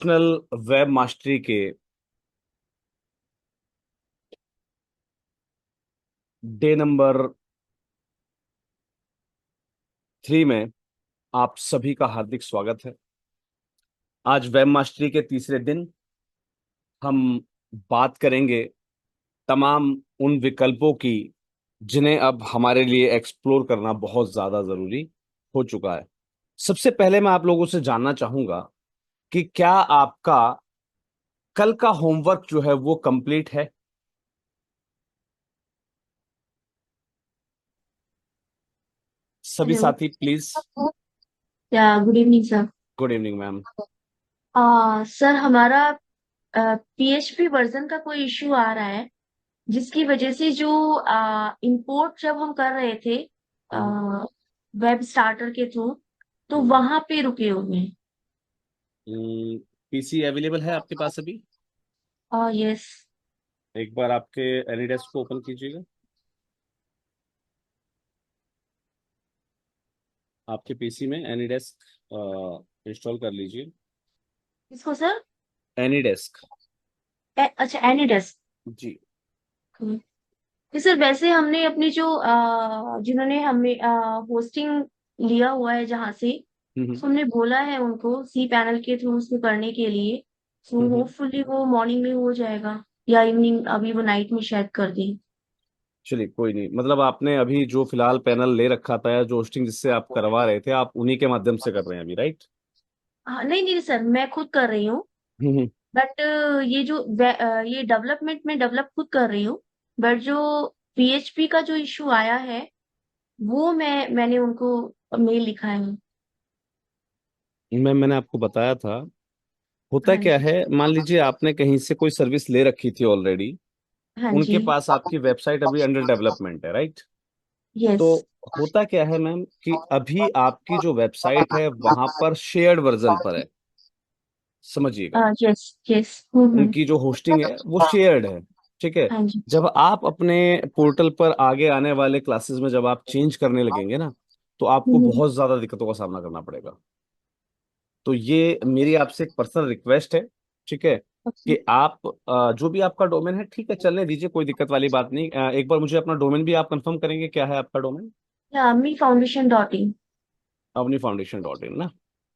Professional web mastery के day number 3 में आप सभी का हार्दिक स्वागत है। आज वेब मास्टरी के तीसरे दिन हम बात करेंगे तमाम उन विकल्पों की जिन्हें अब हमारे लिए एक्सप्लोर करना बहुत ज्यादा जरूरी हो चुका है। सबसे पहले मैं आप लोगों से जानना चाहूंगा कि क्या आपका कल का होमवर्क जो है वो कंप्लीट है? सभी हेलो। साथी प्लीज। या good evening sir. Good evening ma'am. Sir हमारा पीएचपी वर्जन का कोई इश्यू आ रहा है, जिसकी वजह से जो इंपोर्ट जब हम कर रहे थे वेब स्टार्टर के थ्रू, तो वहां पे रुके हुए हैं। पीसी अवेलेबल है आपके पास अभी? यस। एक बार आपके एनीडेस्क को ओपन कीजिएगा। आपके पीसी में एनीडेस्क इंस्टॉल कर लीजिए। इसको सर? एनीडेस्क। अच्छा, एनीडेस्क। जी। तो सर वैसे हमने अपनी जो जिन्होंने हमें होस्टिंग लिया हुआ है जहाँ से, हम्म। तो हमने बोला है उनको सी पैनल के थ्रू उसको करने के लिए। सो हम्म। होपफुली वो मॉर्निंग में हो जाएगा, या इवनिंग, अभी वो नाइट में शायद कर दें। चलिए कोई नहीं, मतलब आपने अभी जो फिलहाल पैनल ले रखा था या जो होस्टिंग जिससे आप करवा रहे थे, आप उन्हीं के माध्यम से कर रहे हैं अभी, राइट? हाँ, नहीं नहीं सर, मैं खुद कर रही हूँ। हम्म। बट ये जो ये डेवलपमेंट में डेवलप खुद कर रही हूँ। बट जो पीएचपी का जो इशू आया है, वो मैंने उनको मेल लिखा है। मैंने आपको बताया था। होता हाँ क्या जी। है, मान लीजिए आपने कहीं से कोई सर्विस ले रखी थी ऑलरेडी। हाँ जी। उनके पास आपकी वेबसाइट अभी अंडर डेवलपमेंट है, राइट? यस। तो होता क्या है मैम कि अभी आपकी जो वेबसाइट है वहां पर शेयर्ड वर्जन पर है। समझिएगा। Yes yes. उनकी जो होस्टिंग है वो शेयर्ड है। ठीक है। हाँ जी। जब आप अपने पोर्टल पर आगे आने वाले क्लासेस में जब आप चेंज करने लगेंगे ना, तो आपको हम्म। बहुत ज्यादा दिक्कतों का सामना करना पड़ेगा। तो ये मेरी आपसे एक पर्सनल रिक्वेस्ट है। ठीक है। कि आप जो भी आपका डोमेन है, ठीक है, चलने दीजिए, कोई दिक्कत वाली बात नहीं। एक बार मुझे अपना डोमेन भी आप कंफर्म करेंगे, क्या है आपका डोमेन? मी foundation dot in. Avni foundation dot in ना?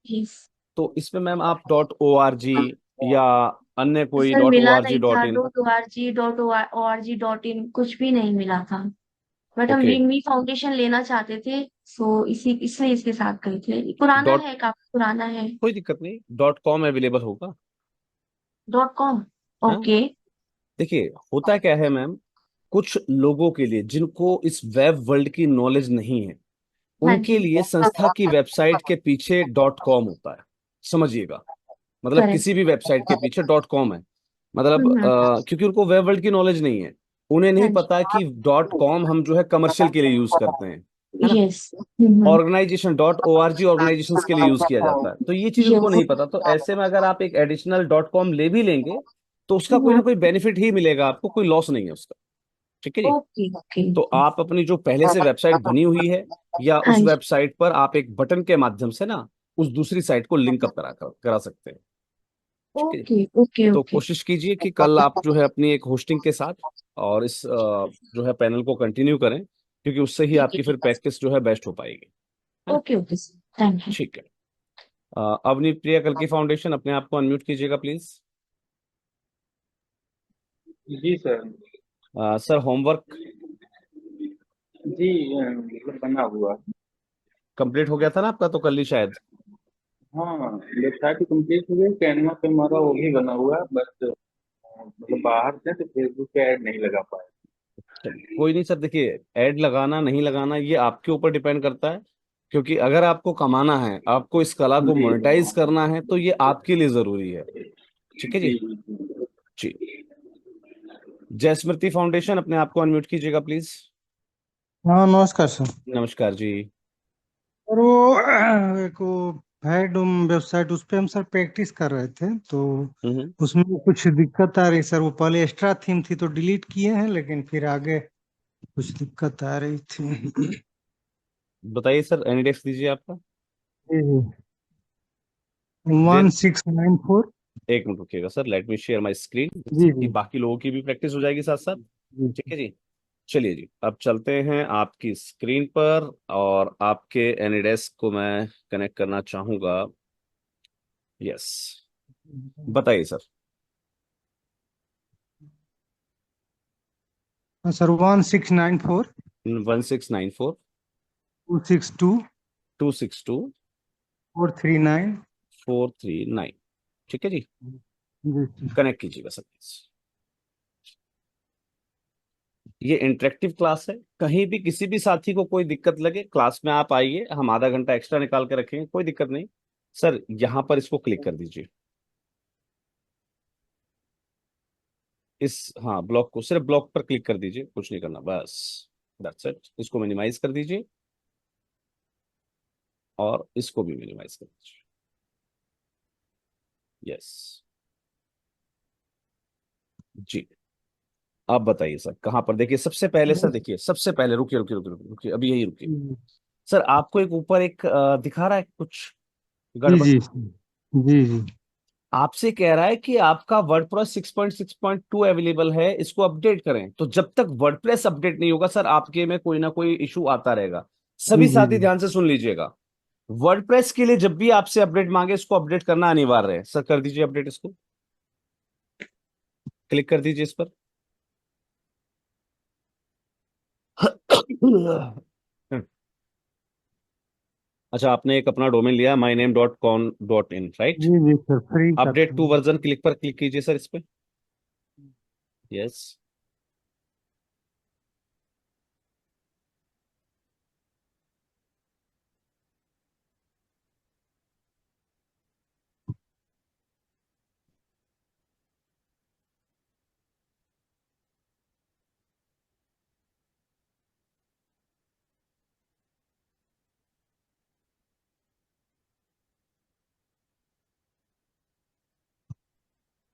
यस। तो इसमें मैम आप .org या अन्य कोई सर मिला .org नहीं था, डॉट इन? .org.org.in कुछ भी नहीं मिला था। बट हम ओके। रिंगमी फाउंडेशन लेना चाहते थे। सो इसी इसलिए इसके साथ गए थे। पुराना डॉट है, काफी पुराना है। कोई दिक्कत नहीं, .com अवेलेबल होगा। .com। हाँ। ओके। देखिए, होता क्या है मैम, कुछ लोगों के लिए जिनको इस वेब वर्ल्ड की नॉलेज नहीं है, हाँ उनके जी। लिए संस्था की वेबसाइट के पीछे .com होता है। समझिएगा। मतलब करेक्ट। किसी भी वेबसाइट के पीछे .com है। मतलब हम्म। क्योंकि उनको वेब वर्ल्ड की नॉलेज नहीं है। उन्हें नहीं हाँ जी। पता कि .com हम जो है कमर्शियल के लिए यूज करते हैं, है ना? यस। हम्म। ऑर्गेनाइजेशन .org ऑर्गेनाइजेशन के लिए यूज किया जाता है, तो ये चीज उनको यस। नहीं पता। तो ऐसे में अगर आप एक एडिशनल .com ले भी लेंगे, तो उसका कोई ना कोई बेनिफिट ही मिलेगा आपको, कोई लॉस नहीं है उसका। ठीक है जी। Okay okay. तो आप अपनी जो पहले से वेबसाइट बनी हुई है, या हाँ उस जी। वेबसाइट पर आप एक बटन के माध्यम से ना उस दूसरी साइट को लिंक अप करा सकते हैं। ठीक है जी। ओके ओके तो ओके। कोशिश कीजिए कि कल आप जो है अपनी एक होस्टिंग के साथ और इस जो है पैनल को कंटिन्यू करें, क्योंकि उससे ही ठीक है आपकी फिर ठीक है। प्रैक्टिस जो है बेस्ट हो पाएगी, है ना? Okay okay sir, thank you. ठीक है। अवनी प्रिया कल्की फाउंडेशन, अपने आप को अनम्यूट कीजिएगा प्लीज। जी सर। सर, होमवर्क जी, मतलब बना हुआ है। कंप्लीट हो गया था ना आपका तो कल ही शायद? हाँ, वेबसाइट तो कंप्लीट हो गई, कैनवा पे हमारा वो भी बना हुआ है, बस मतलब बाहर से तो फेसबुक पे ऐड नहीं लगा पाए। चलिए कोई नहीं सर, देखिए, ऐड लगाना नहीं लगाना ये आपके ऊपर डिपेंड करता है। क्योंकि अगर आपको कमाना है, आपको इस कला को जी मोनेटाइज करना है, तो ये आपके लिए जरूरी है। ठीक है जी। जी जी। जी। जय स्मृति फाउंडेशन, अपने आप को अनम्यूट कीजिएगा प्लीज। हाँ नमस्कार सर। नमस्कार जी। और वो एक वो है डोम वेबसाइट, उस पे हम सर प्रैक्टिस कर रहे थे, तो हम्म। उसमें कुछ दिक्कत आ रही सर। वो पहले एक्स्ट्रा थीम थी तो डिलीट किए हैं, लेकिन फिर आगे कुछ दिक्कत आ रही थी। बताइए सर, एनीडेक्स दीजिए आपका। जी जी। दे 1694। एक मिनट रुकिएगा sir, let me share my screen, जी कि जी बाकी लोगों की भी प्रैक्टिस हो जाएगी साथ साथ। जी। ठीक है जी। चलिए जी, अब चलते हैं आपकी स्क्रीन पर, और आपके एनीडेस्क को मैं कनेक्ट करना चाहूंगा। यस, बताइए सर। हाँ सर, 1694 1694 262 262 439। 439। ठीक है जी, जी जी कनेक्ट कीजिएगा सर प्लीज। ये इंटरेक्टिव क्लास है, कहीं भी किसी भी साथी को कोई दिक्कत लगे क्लास में आप आइए, हम आधा घंटा एक्स्ट्रा निकाल के रखेंगे, कोई दिक्कत नहीं। सर यहां पर इसको क्लिक कर दीजिए, इस, हाँ ब्लॉक को, सिर्फ ब्लॉक पर क्लिक कर दीजिए, कुछ नहीं करना बस। That's it. इसको मिनिमाइज कर दीजिए, और इसको भी मिनिमाइज कर दीजिए। यस जी। आप बताइए सर, कहाँ पर, देखिए सबसे पहले सर, देखिए सबसे पहले, रुकिए रुकिए रुकिए रुकिए रुकिए, अभी यही रुकिए। जी सर आपको एक ऊपर एक दिखा रहा है कुछ जी गड़बड़। जी जी जी। आपसे कह रहा है कि आपका वर्डप्रेस 6.6.2 अवेलेबल है, इसको अपडेट करें। तो जब तक वर्डप्रेस अपडेट नहीं होगा सर, आपके में कोई ना कोई इशू आता रहेगा। जी सभी जी साथी जी। ध्यान से सुन लीजिएगा, वर्डप्रेस के लिए जब भी आपसे अपडेट मांगे, इसको अपडेट करना अनिवार्य है। सर कर दीजिए अपडेट, इसको क्लिक कर दीजिए इस पर। अच्छा, आपने एक अपना डोमेन लिया myname.com.in, राइट? जी जी सर, फ्री का अपडेट था। टू वर्जन क्लिक पर क्लिक कीजिए सर इस पे। यस,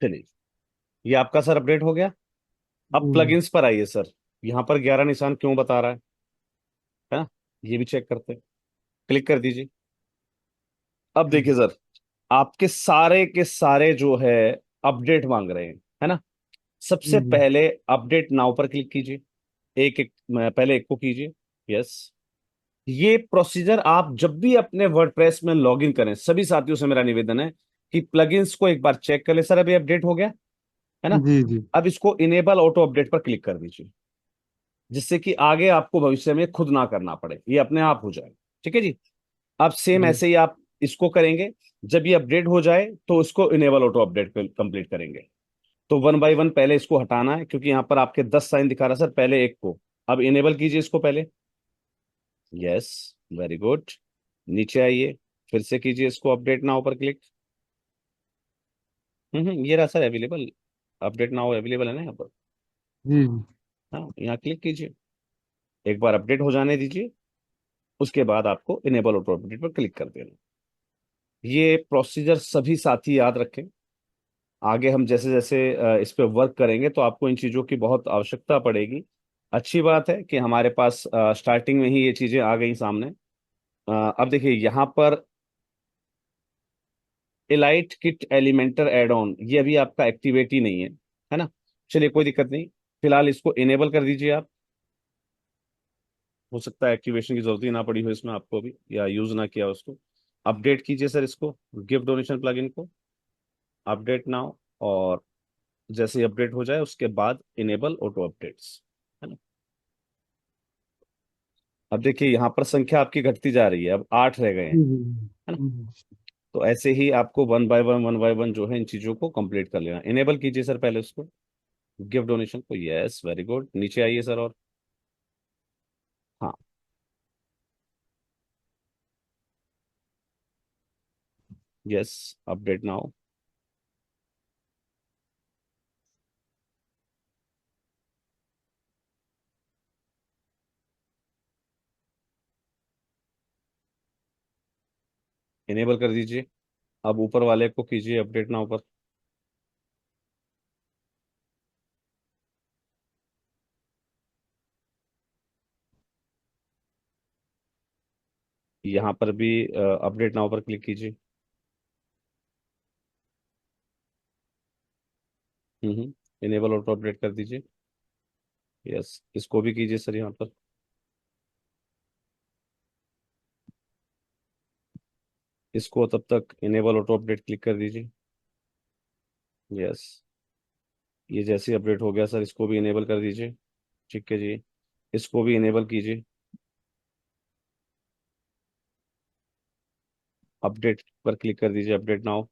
चलिए, ये आपका सर अपडेट हो गया। अब जी प्लगइन्स पर आइए सर, यहाँ पर 11 निशान क्यों बता रहा है ना? ये भी चेक करते हैं, क्लिक कर दीजिए। अब जी देखिए सर, आपके सारे के सारे जो है अपडेट मांग रहे हैं, है ना? जी सबसे जी पहले अपडेट नाउ पर क्लिक कीजिए, एक एक पहले एक को कीजिए। यस, ये प्रोसीजर आप जब भी अपने वर्डप्रेस में लॉगिन करें, सभी साथियों से मेरा निवेदन है कि प्लगइन्स को एक बार चेक कर ले। सर अभी अपडेट हो गया है ना? जी जी अब इसको इनेबल ऑटो अपडेट पर क्लिक कर दीजिए, जिससे कि आगे आपको भविष्य में खुद ना करना पड़े, ये अपने आप हो जाए। ठीक है जी। अब सेम जी। ऐसे ही आप इसको करेंगे, जब ये अपडेट हो जाए तो इसको इनेबल ऑटो अपडेट पे कंप्लीट करेंगे। तो वन बाय वन पहले इसको हटाना है, क्योंकि यहाँ पर आपके 10 साइन दिखा रहा है सर, पहले एक को। अब इनेबल कीजिए इसको पहले। Yes, very good. नीचे आइए, फिर से कीजिए इसको अपडेट नाउ पर क्लिक। ये रहा sir available, update now available है ना यहाँ पर। जी हाँ, यहाँ क्लिक कीजिए, एक बार अपडेट हो जाने दीजिए, उसके बाद आपको इनेबल ऑटो अपडेट पर क्लिक कर देना। ये प्रोसीजर सभी साथी याद रखें, आगे हम जैसे जैसे इस पे वर्क करेंगे तो आपको इन चीज़ों की बहुत आवश्यकता पड़ेगी। अच्छी बात है कि हमारे पास स्टार्टिंग में ही ये चीज़ें आ गई सामने। अब देखिए यहाँ पर elite kit Elementor add on, ये अभी आपका एक्टिवेट ही नहीं है ना? चलिए कोई दिक्कत नहीं, फिलहाल इसको इनेबल कर दीजिए आप। हो सकता है एक्टिवेशन की जरूरत ही ना पड़ी हो इसमें आपको अभी, या यूज ना किया हो उसको। अपडेट कीजिए सर इसको, गिफ्ट डोनेशन प्लगइन को अपडेट नाउ, और जैसे ही अपडेट हो जाए उसके बाद इनेबल ऑटो अपडेट्स, है ना? अब देखिए यहाँ पर संख्या आपकी घटती जा रही है, अब 8 रह गए हैं, जी है ना? जी तो ऐसे ही आपको वन बाय वन जो है इन चीजों को कंप्लीट कर लेना। इनेबल कीजिए सर पहले उसको, गिफ्ट डोनेशन को। Yes, very good. नीचे आइए सर, और हाँ, यस, अपडेट नाउ। इनेबल कर दीजिए। अब ऊपर वाले को कीजिए अपडेट नाउ पर। यहाँ पर भी अपडेट नाउ पर क्लिक कीजिए। इनेबल ऑटो अपडेट कर दीजिए। यस, इसको भी कीजिए सर यहाँ पर। इसको तब तक इनेबल ऑटो अपडेट क्लिक कर दीजिए। यस, ये जैसे अपडेट हो गया सर, इसको भी इनेबल कर दीजिए। ठीक है जी, इसको भी इनेबल कीजिए। अपडेट पर क्लिक कर दीजिए, अपडेट नाउ।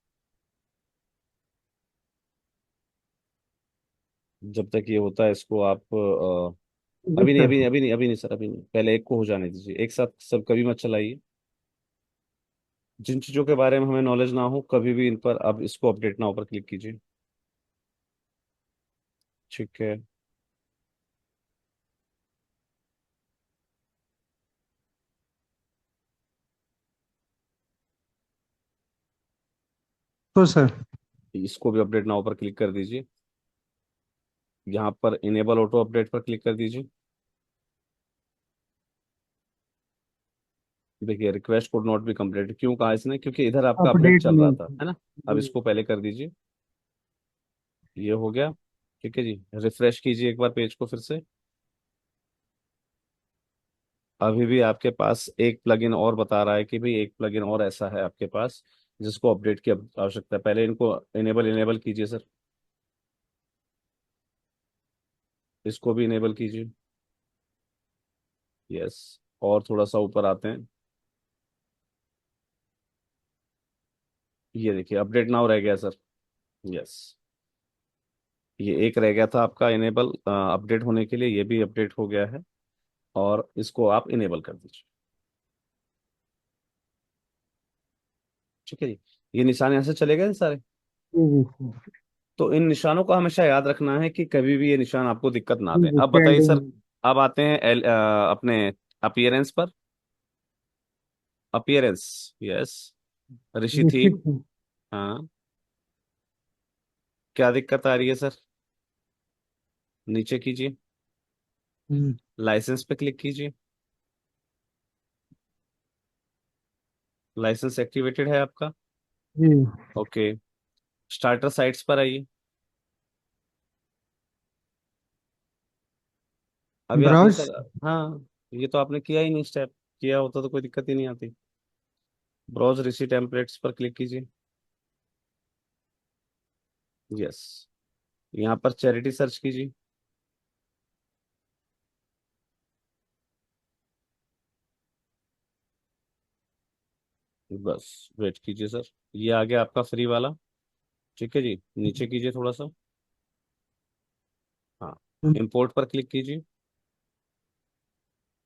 जब तक ये होता है इसको आप जी अभी नहीं, सर। अभी नहीं, अभी नहीं, अभी नहीं सर, अभी नहीं, पहले एक को हो जाने दीजिए, एक साथ सब कभी मत चलाइए। जिन चीज़ों के बारे में हमें नॉलेज ना हो कभी भी इन पर, अब इसको अपडेट नाउ पर क्लिक कीजिए। ठीक है। तो सर इसको भी अपडेट नाउ पर क्लिक कर दीजिए। यहाँ पर इनेबल ऑटो अपडेट पर क्लिक कर दीजिए। देखिए, request code not be complete, क्यों कहा इसने, क्योंकि इधर आपका अपडेट अपडेट चल रहा नहीं था, थी। है ना। अब जी। इसको पहले कर दीजिए। ये हो गया। ठीक है जी, रिफ्रेश कीजिए एक बार पेज को फिर से। अभी भी आपके पास एक प्लगइन और बता रहा है कि भाई एक प्लगइन और ऐसा है आपके पास जिसको अपडेट की आवश्यकता है। पहले इनको इनेबल इनेबल कीजिए सर। इसको भी इनेबल कीजिए। यस, और थोड़ा सा ऊपर आते हैं। ये देखिए, अपडेट नाउ रह गया सर। यस, ये एक रह गया था आपका इनेबल अपडेट होने के लिए, ये भी अपडेट हो गया है। और इसको आप इनेबल कर दीजिए। ठीक है जी, ये निशान यहाँ से चले गए ना सारे। जी सर। तो इन निशानों को हमेशा याद रखना है कि कभी भी ये निशान आपको दिक्कत ना जी दें। जी, अब बताइए सर। पेंडिंग। अब आते हैं अपने अपीयरेंस पर। अपीयरेंस, यस, ऋषि थीम। निश्चित। हाँ, क्या दिक्कत आ रही है सर। नीचे कीजिए, हम्म, लाइसेंस पे क्लिक कीजिए। लाइसेंस एक्टिवेटेड है आपका। जी। ओके, स्टार्टर साइट्स पर आइए। अभी आपने ब्राउज। सर, हाँ, ये तो आपने किया ही नहीं स्टेप। किया होता तो कोई दिक्कत ही नहीं आती। ब्राउज ऋषि टेम्पलेट्स पर क्लिक कीजिए। यस, यहाँ पर चैरिटी सर्च कीजिए। बस वेट कीजिए सर, ये आ गया आपका फ्री वाला। ठीक है जी, नीचे कीजिए थोड़ा सा। हाँ, इंपोर्ट पर क्लिक कीजिए।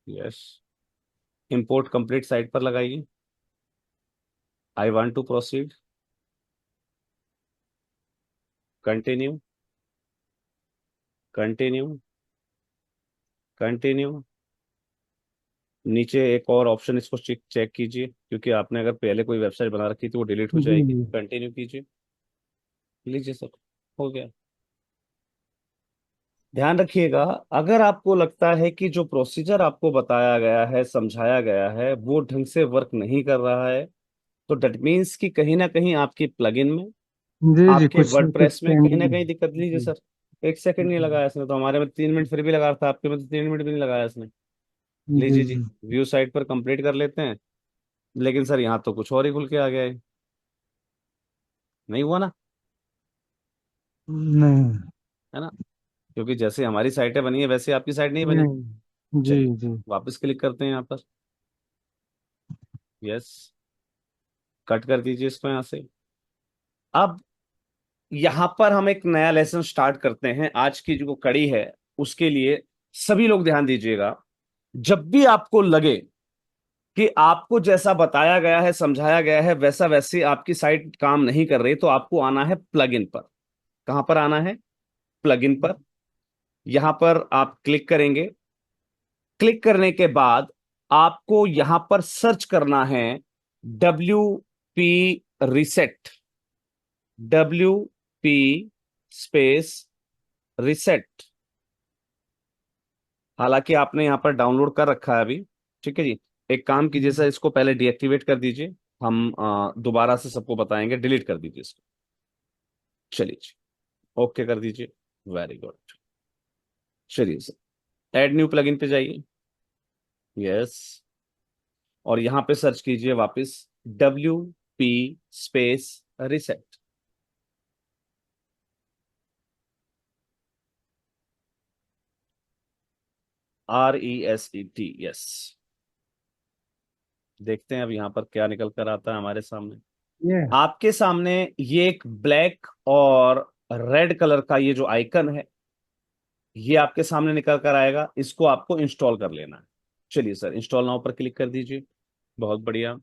यस, इंपोर्ट कंप्लीट साइट पर लगाइए। I want to proceed, continue, continue, continue. नीचे एक और ऑप्शन, इसको चेक चेक कीजिए, क्योंकि आपने अगर पहले कोई वेबसाइट बना रखी थी वो डिलीट हो जी जाएगी। जी। कंटिन्यू कीजिए। लीजिए सर, हो गया। ध्यान रखिएगा, अगर आपको लगता है कि जो प्रोसीजर आपको बताया गया है, समझाया गया है, वो ढंग से वर्क नहीं कर रहा है, तो डेट मीन्स कि कहीं ना कहीं आपकी प्लगइन में, जी जी, आपके कुछ न कुछ वर्डप्रेस में कहीं ना पेंडिंग। कहीं दिक्कत। लीजिए जी सर, 1 सेकंड नहीं लगाया इसने, तो हमारे में 3 मिनट फिर भी लगा रहा था, आपके में तो 3 मिनट भी नहीं लगाया इसने। जी लीजिए जी, जी। व्यू साइट पर कंप्लीट कर लेते हैं। लेकिन सर यहाँ तो कुछ और ही खुल के आ गया है। नहीं हुआ ना, नहीं है ना, क्योंकि जैसे हमारी साइटें बनी है वैसे आपकी साइट नहीं बनी। नहीं। जी चलिए, जी। वापस क्लिक करते हैं यहाँ पर। यस, कट कर दीजिए इसको यहाँ से। अब यहाँ पर हम एक नया लेसन स्टार्ट करते हैं आज की जो कड़ी है उसके लिए। सभी लोग ध्यान दीजिएगा, जब भी आपको लगे कि आपको जैसा बताया गया है, समझाया गया है, वैसा वैसे आपकी साइट काम नहीं कर रही, तो आपको आना है प्लगइन पर। कहां पर आना है, प्लगइन पर। यहां पर आप क्लिक करेंगे। क्लिक करने के बाद आपको यहां पर सर्च करना है WP Reset। WP space reset. हालांकि आपने यहाँ पर डाउनलोड कर रखा है अभी। ठीक है जी, एक काम कीजिए सर, इसको पहले डीएक्टिवेट कर दीजिए। हम दोबारा से सबको बताएंगे, डिलीट कर दीजिए इसको। चलिए जी, ओके कर दीजिए, वेरी गुड। चलिए सर, ऐड न्यू प्लगइन पे जाइए। यस, और यहां पे सर्च कीजिए वापस WP space reset. RESET, yes. देखते हैं अब यहाँ पर क्या निकल कर आता है हमारे सामने। ये आपके सामने ये एक ब्लैक और रेड कलर का ये जो आइकन है, ये आपके सामने निकल कर आएगा। इसको आपको इंस्टॉल कर लेना है। चलिए सर, इंस्टॉल नाउ पर क्लिक कर दीजिए। बहुत बढ़िया।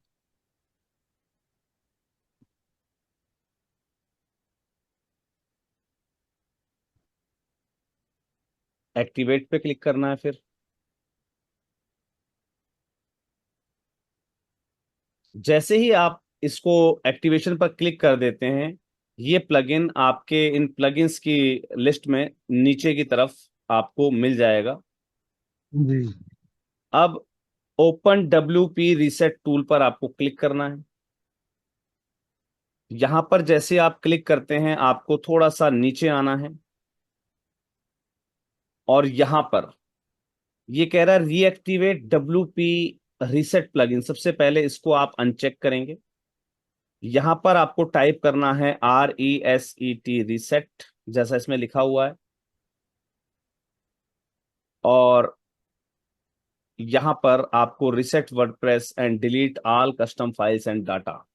एक्टिवेट पे क्लिक करना है फिर। जैसे ही आप इसको एक्टिवेशन पर क्लिक कर देते हैं, ये प्लगइन आपके इन प्लगइन्स की लिस्ट में नीचे की तरफ आपको मिल जाएगा। जी अब ओपन WP रीसेट टूल पर आपको क्लिक करना है। यहां पर जैसे आप क्लिक करते हैं, आपको थोड़ा सा नीचे आना है, और यहां पर ये कह रहा है रीएक्टिवेट WP रीसेट प्लगइन। सबसे पहले इसको आप अनचेक करेंगे। यहां पर आपको टाइप करना है RESET रीसेट, जैसा इसमें लिखा हुआ है, और यहां पर आपको reset WordPress and delete all custom files and data,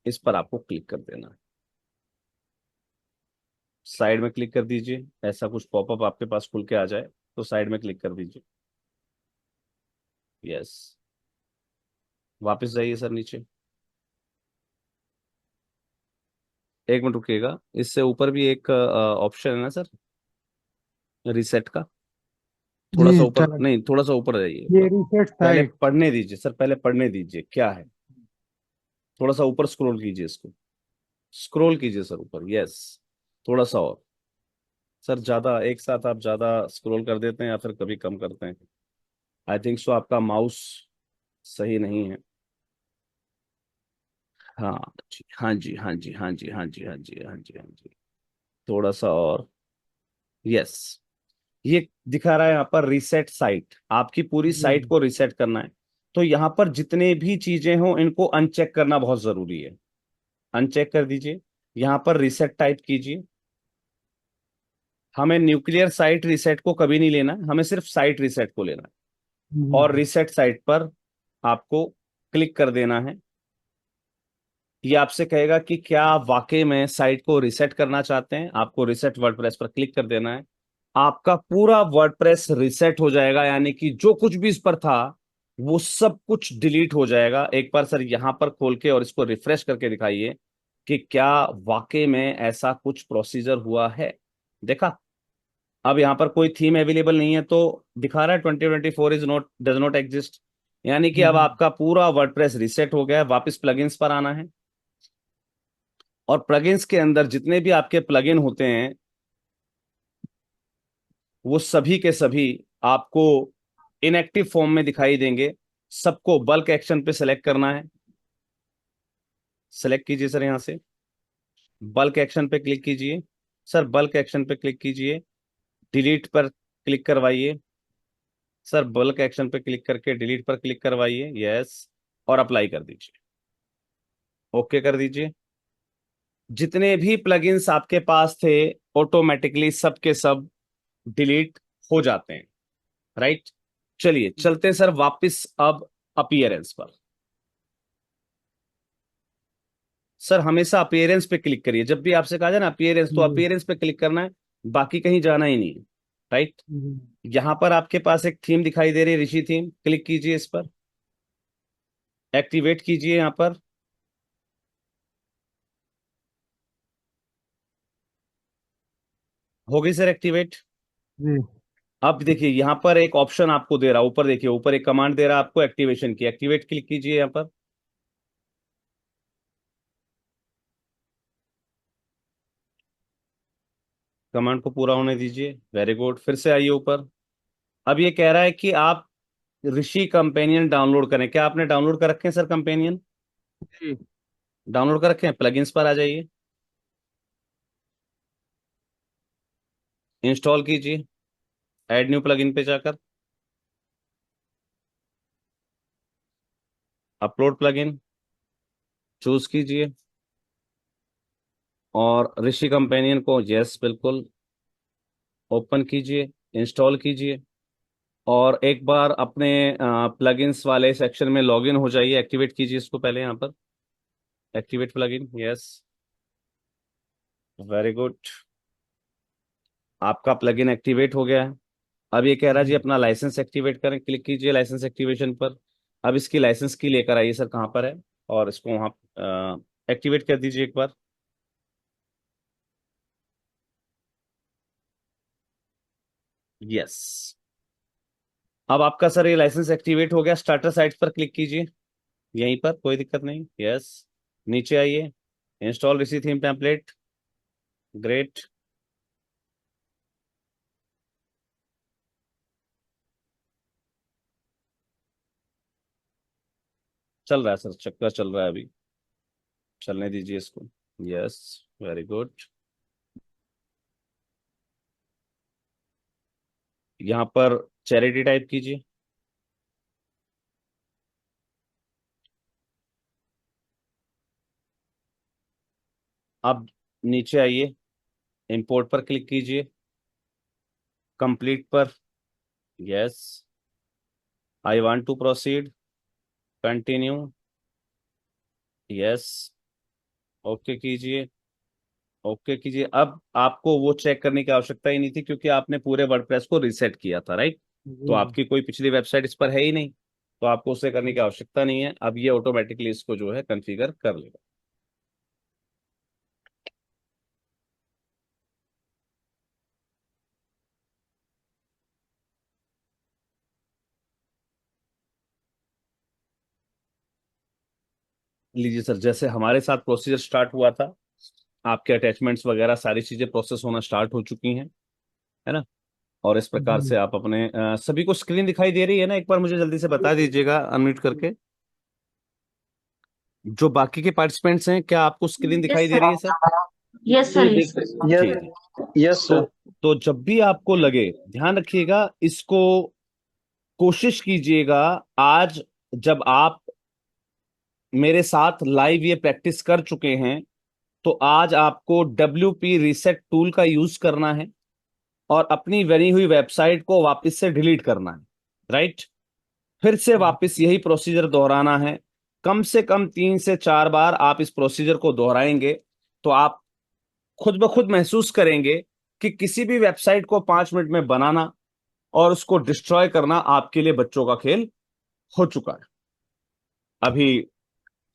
इस पर आपको क्लिक कर देना है। साइड में क्लिक कर दीजिए। ऐसा कुछ पॉपअप आपके पास खुल के आ जाए तो साइड में क्लिक कर दीजिए। यस, वापस जाइए सर नीचे। एक मिनट रुकिएगा, इससे ऊपर भी एक ऑप्शन है ना सर, रिसेट का। थोड़ा सा जी ऊपर, चलो, नहीं थोड़ा सा ऊपर जाइए एक ये बार। रिसेट पहले साइट। पढ़ने दीजिए सर, पहले पढ़ने दीजिए क्या है। थोड़ा सा ऊपर स्क्रॉल कीजिए इसको। स्क्रॉल कीजिए सर ऊपर, यस। थोड़ा सा और। सर ज्यादा एक साथ आप ज्यादा स्क्रॉल कर देते हैं या फिर कभी कम करते हैं। आई थिंक सो आपका माउस सही नहीं है। हाँ जी, हाँ जी, हाँ जी, हाँ जी, हाँ जी, हाँ जी, हाँ जी, हाँ जी। थोड़ा सा और, यस। ये दिखा रहा है यहाँ पर रीसेट साइट। आपकी पूरी जी साइट को रीसेट करना है। तो यहाँ पर जितने भी चीजें हों, इनको अनचेक करना बहुत जरूरी है। अनचेक कर दीजिए। यहाँ पर रीसेट टाइप कीजिए। हमें न्यूक्लियर साइट रीसेट को कभी नहीं लेना है, हमें सिर्फ साइट रीसेट को लेना है। जी और रीसेट साइट पर आपको क्लिक कर देना है। ये आपसे कहेगा कि क्या आप वाकई में साइट को रीसेट करना चाहते हैं। आपको रीसेट वर्डप्रेस पर क्लिक कर देना है। आपका पूरा वर्डप्रेस रीसेट हो जाएगा, यानी कि जो कुछ भी इस पर था वो सब कुछ डिलीट हो जाएगा। एक बार सर यहां पर खोल के और इसको रिफ्रेश करके दिखाइए कि क्या वाकई में ऐसा कुछ प्रोसीजर हुआ है। देखा, अब यहाँ पर कोई थीम अवेलेबल नहीं है तो दिखा रहा है 2024 is not does not exist. यानी कि अब जी आपका पूरा वर्डप्रेस रीसेट हो गया है। वापस प्लगइन्स पर आना है, और प्लगइन्स के अंदर जितने भी आपके प्लगइन होते हैं, वो सभी के सभी आपको इनएक्टिव फॉर्म में दिखाई देंगे। सबको बल्क एक्शन पे सेलेक्ट करना है। सेलेक्ट कीजिए सर यहां से, बल्क एक्शन पे क्लिक कीजिए। सर बल्क एक्शन पे क्लिक कीजिए, डिलीट पर क्लिक करवाइए। सर बल्क एक्शन पे क्लिक करके डिलीट पर क्लिक करवाइए, यस। और अप्लाई कर दीजिए, ओके कर दीजिए। जितने भी प्लगइन्स आपके पास थे, ऑटोमेटिकली सब के सब डिलीट हो जाते हैं, राइट। चलिए चलते हैं सर वापस अब अपीयरेंस पर। सर हमेशा अपीयरेंस पे क्लिक करिए। जब भी आपसे कहा जाए ना अपीयरेंस, तो जी अपीयरेंस पे क्लिक करना है, बाकी कहीं जाना ही नहीं है, राइट। जी यहां पर आपके पास एक थीम दिखाई दे रही है, ऋषि थीम। क्लिक कीजिए इस पर, एक्टिवेट कीजिए यहां पर। हो गई सर एक्टिवेट। जी अब देखिए यहां पर एक ऑप्शन आपको दे रहा है, ऊपर देखिए, ऊपर एक कमांड दे रहा है आपको एक्टिवेशन की। एक्टिवेट क्लिक कीजिए यहां पर। कमांड को पूरा होने दीजिए, वेरी गुड। फिर से आइए ऊपर। अब ये कह रहा है कि आप ऋषि कंपेनियन डाउनलोड करें। क्या आपने डाउनलोड कर रखे हैं सर कंपेनियन? जी डाउनलोड कर रखे हैं, प्लगइन्स पर आ जाइए। इंस्टॉल कीजिए, ऐड न्यू प्लगइन पे जाकर, अपलोड प्लगइन चूज कीजिए और ऋषि कंपेनियन को यस बिल्कुल ओपन कीजिए, इंस्टॉल कीजिए और एक बार अपने प्लगइन्स वाले सेक्शन में लॉगिन हो जाइए। एक्टिवेट कीजिए इसको पहले यहाँ पर, activate plugin, yes, very good, आपका प्लगइन एक्टिवेट हो गया है। अब ये कह रहा है जी अपना लाइसेंस एक्टिवेट करें, क्लिक कीजिए लाइसेंस एक्टिवेशन पर। अब इसकी लाइसेंस की लेकर आइए सर, कहाँ पर है, और इसको वहाँ एक्टिवेट कर दीजिए एक बार। यस, अब आपका सर ये लाइसेंस एक्टिवेट हो गया। स्टार्टर साइट पर क्लिक कीजिए, यहीं पर, कोई दिक्कत नहीं, यस, नीचे आइए, इंस्टॉल ऋषि थीम टेम्पलेट, ग्रेट, चल रहा है सर, चक्कर चल रहा है अभी, चलने दीजिए इसको, यस, वेरी गुड। यहाँ पर चैरिटी टाइप कीजिए, अब नीचे आइए, इंपोर्ट पर क्लिक कीजिए, कंप्लीट पर, yes, I want to proceed, continue, yes, okay कीजिए, ओके कीजिए। अब आपको वो चेक करने की आवश्यकता ही नहीं थी क्योंकि आपने पूरे वर्डप्रेस को रीसेट किया था, राइट? तो आपकी कोई पिछली वेबसाइट इस पर है ही नहीं, तो आपको उसे करने की आवश्यकता नहीं है। अब ये ऑटोमेटिकली इसको जो है कॉन्फ़िगर कर लेगा। लीजिए सर, जैसे हमारे साथ प्रोसीजर स्टार्ट हुआ था, आपके अटैचमेंट्स वगैरह सारी चीजें प्रोसेस होना स्टार्ट हो चुकी हैं, है ना? और इस प्रकार से आप अपने सभी को स्क्रीन दिखाई दे रही है ना? एक बार मुझे जल्दी से बता दीजिएगा अनम्यूट करके। जो बाकी के पार्टिसिपेंट्स हैं, क्या आपको स्क्रीन यस दिखाई दे रही है सर? सर, यस सर, जी यस देख सर। रहे जी जी। यस तो सर। तो जब भी आपको लगे, ध्यान रखिएगा इसको, कोशिश कीजिएगा आज, जब आप मेरे साथ लाइव ये प्रैक्टिस कर चुके हैं, तो आज आपको WP रीसेट टूल का यूज करना है और अपनी बनी हुई वेबसाइट को वापस से डिलीट करना है, राइट? फिर से वापस यही प्रोसीजर दोहराना है। कम से कम 3 से 4 बार आप इस प्रोसीजर को दोहराएंगे तो आप खुद ब खुद महसूस करेंगे कि किसी भी वेबसाइट को 5 मिनट में बनाना और उसको डिस्ट्रॉय करना आपके लिए बच्चों का खेल हो चुका है। अभी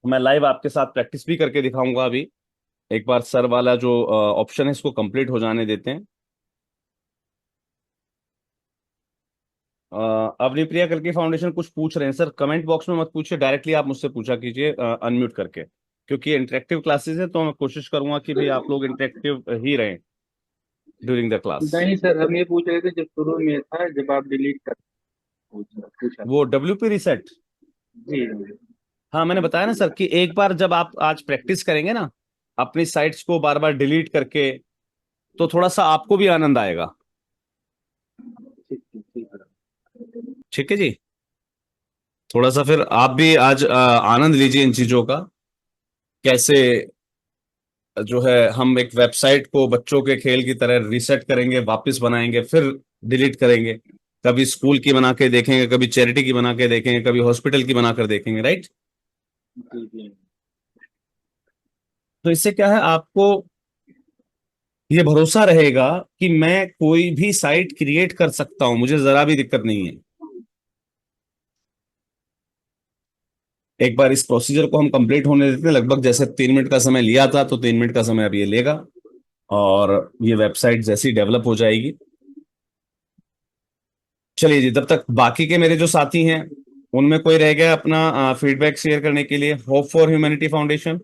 मैं लाइव आपके साथ प्रैक्टिस भी करके दिखाऊंगा। अभी एक बार सर वाला जो ऑप्शन है इसको कंप्लीट हो जाने देते हैं। अवनीप्रिया करके फाउंडेशन कुछ पूछ रहे हैं सर, कमेंट बॉक्स में मत पूछिए, डायरेक्टली आप मुझसे पूछा कीजिए अनम्यूट करके, क्योंकि इंटरेक्टिव क्लासेस है तो मैं कोशिश करूंगा कि भाई आप लोग इंटरेक्टिव ही रहें ड्यूरिंग द क्लास। नहीं सर, हम ये पूछ रहे थे जब शुरू में था, जब आप डिलीट कर पूछा पूछा वो WP रीसेट, जी। हाँ मैंने बताया ना सर कि एक बार जब आप आज प्रैक्टिस करेंगे ना अपनी साइट्स को बार बार डिलीट करके, तो थोड़ा सा आपको भी आनंद आएगा। ठीक ठीक ठीक है। ठीक है जी, थोड़ा सा फिर आप भी आज आनंद लीजिए इन चीजों का, कैसे जो है हम एक वेबसाइट को बच्चों के खेल की तरह रीसेट करेंगे, वापस बनाएंगे, फिर डिलीट करेंगे। कभी स्कूल की बना के देखेंगे, कभी चैरिटी की बना के देखेंगे, कभी हॉस्पिटल की बनाकर देखेंगे, राइट? जी जी। तो इससे क्या है, आपको ये भरोसा रहेगा कि मैं कोई भी साइट क्रिएट कर सकता हूं, मुझे जरा भी दिक्कत नहीं है। एक बार इस प्रोसीजर को हम कंप्लीट होने देते हैं, लगभग जैसे 3 मिनट का समय लिया था तो 3 मिनट का समय अब ये लेगा और ये वेबसाइट जैसी डेवलप हो जाएगी। चलिए जी, तब तक बाकी के मेरे जो साथी हैं उनमें कोई रह गया अपना फीडबैक शेयर करने के लिए? Hope for humanity foundation,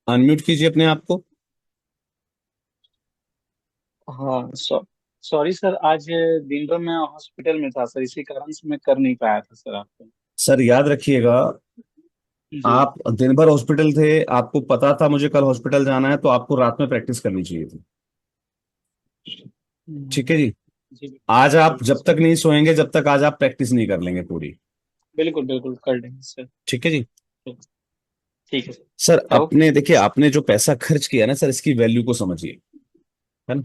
unmute कीजिए अपने आप को। हाँ सॉरी सर, आज दिन भर मैं हॉस्पिटल में था सर, इसी कारण से मैं कर नहीं पाया था सर आपको। सर याद रखिएगा, जी आप दिन भर हॉस्पिटल थे, आपको पता था मुझे कल हॉस्पिटल जाना है, तो आपको रात में प्रैक्टिस करनी चाहिए थी। ठीक है जी। जी आज आप बिल्कुल जब सर। तक नहीं सोएंगे, जब तक आज आप प्रैक्टिस नहीं कर लेंगे पूरी। बिल्कुल बिल्कुल कर लेंगे सर। ठीक है जी। ठीक है सर। Sir okay. अपने देखिए, आपने जो पैसा खर्च किया ना सर, इसकी वैल्यू को समझिए, है ना।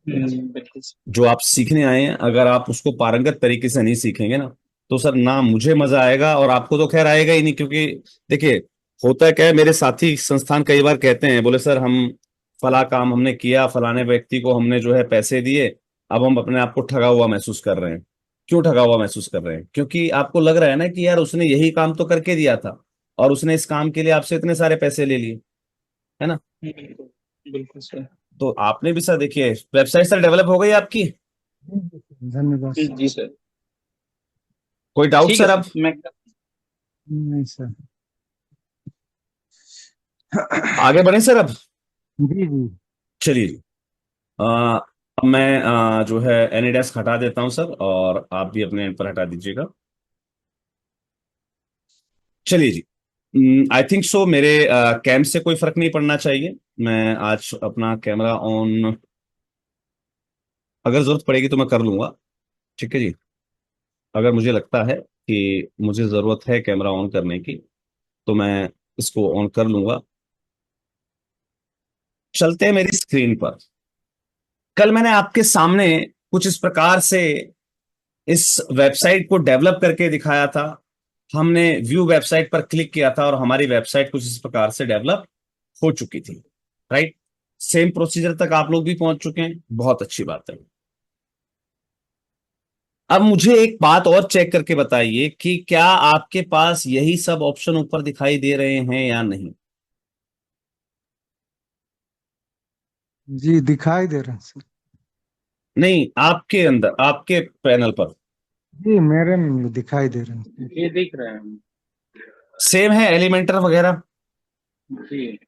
बिल्कुल सर। जो आप सीखने आए हैं, अगर आप उसको पारंगत तरीके से नहीं सीखेंगे ना, तो सर ना मुझे मजा आएगा और आपको तो खैर आएगा ही नहीं। क्योंकि देखिए, होता क्या है, मेरे साथी संस्थान कई बार कहते हैं, बोले सर हम फला काम हमने किया, फलाने व्यक्ति को हमने जो है पैसे दिए, अब हम अपने आप को ठगा हुआ महसूस कर रहे हैं। क्यों ठगा हुआ महसूस कर रहे हैं? क्योंकि आपको लग रहा है ना कि यार उसने यही काम तो करके दिया था, और उसने इस काम के लिए आपसे इतने सारे पैसे ले लिए, है ना। बिल्कुल बिल्कुल सर। तो आपने भी सर देखिए, वेबसाइट सर डेवलप हो गई आपकी। जी, जी, सर, धन्यवाद सर। जी सर। कोई डाउट ठीक है सर सर अब? मैं। नहीं सर। आगे बढ़े सर अब। जी जी। चलिए जी। अब मैं जो है एनीडेस्क हटा देता हूं सर, और आप भी अपने एंड पर हटा दीजिएगा। चलिए जी। आई थिंक सो मेरे कैम से कोई फर्क नहीं पड़ना चाहिए। मैं आज अपना कैमरा ऑन, अगर जरूरत पड़ेगी तो मैं कर लूंगा। ठीक है जी। अगर मुझे लगता है कि मुझे जरूरत है कैमरा ऑन करने की, तो मैं इसको ऑन कर लूंगा। चलते हैं मेरी स्क्रीन पर। कल मैंने आपके सामने कुछ इस प्रकार से इस वेबसाइट को डेवलप करके दिखाया था। हमने व्यू वेबसाइट पर क्लिक किया था और हमारी वेबसाइट कुछ इस प्रकार से डेवलप हो चुकी थी। राइट। सेम प्रोसीजर तक आप लोग भी पहुंच चुके हैं, बहुत अच्छी बात है। अब मुझे एक बात और चेक करके बताइए कि क्या आपके पास यही सब ऑप्शन ऊपर दिखाई दे रहे हैं या नहीं। जी दिखाई दे रहा है सर। नहीं, आपके अंदर, आपके पैनल पर जी मेरे में भी दिखाई दे रहा है। ये दिख रहा है। सेम है एलिमेंटर वगैरह। जी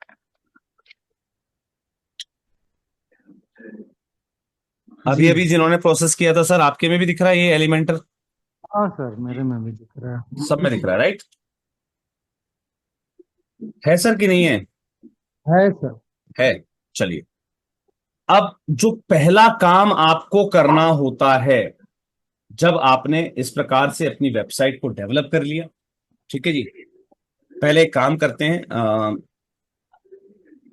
अभी जी अभी जिन्होंने प्रोसेस किया था सर, आपके में भी दिख रहा है ये एलिमेंटर? हाँ सर, मेरे में भी दिख रहा है। सब में दिख रहा है, राइट? है सर कि नहीं है? है सर। है। चलिए। अब जो पहला काम आपको करना होता है, जब आपने इस प्रकार से अपनी वेबसाइट को डेवलप कर लिया, ठीक है जी, पहले एक काम करते हैं।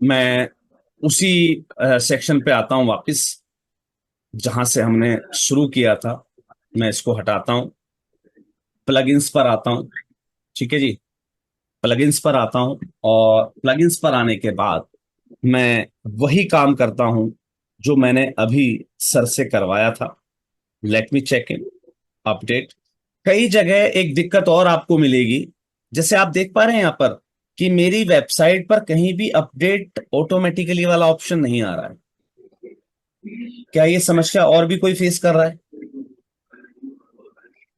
मैं उसी सेक्शन पे आता हूं वापस, जहां से हमने शुरू किया था। मैं इसको हटाता हूं, प्लगइन्स पर आता हूं। ठीक है जी। प्लगइन्स पर आता हूं, और प्लगइन्स पर आने के बाद मैं वही काम करता हूं जो मैंने अभी सर से करवाया था। Let me check in update. कई जगह एक दिक्कत और आपको मिलेगी। जैसे आप देख पा रहे हैं यहां पर कि मेरी वेबसाइट पर कहीं भी अपडेट ऑटोमेटिकली वाला ऑप्शन नहीं आ रहा है। क्या ये समस्या और भी कोई फेस कर रहा है?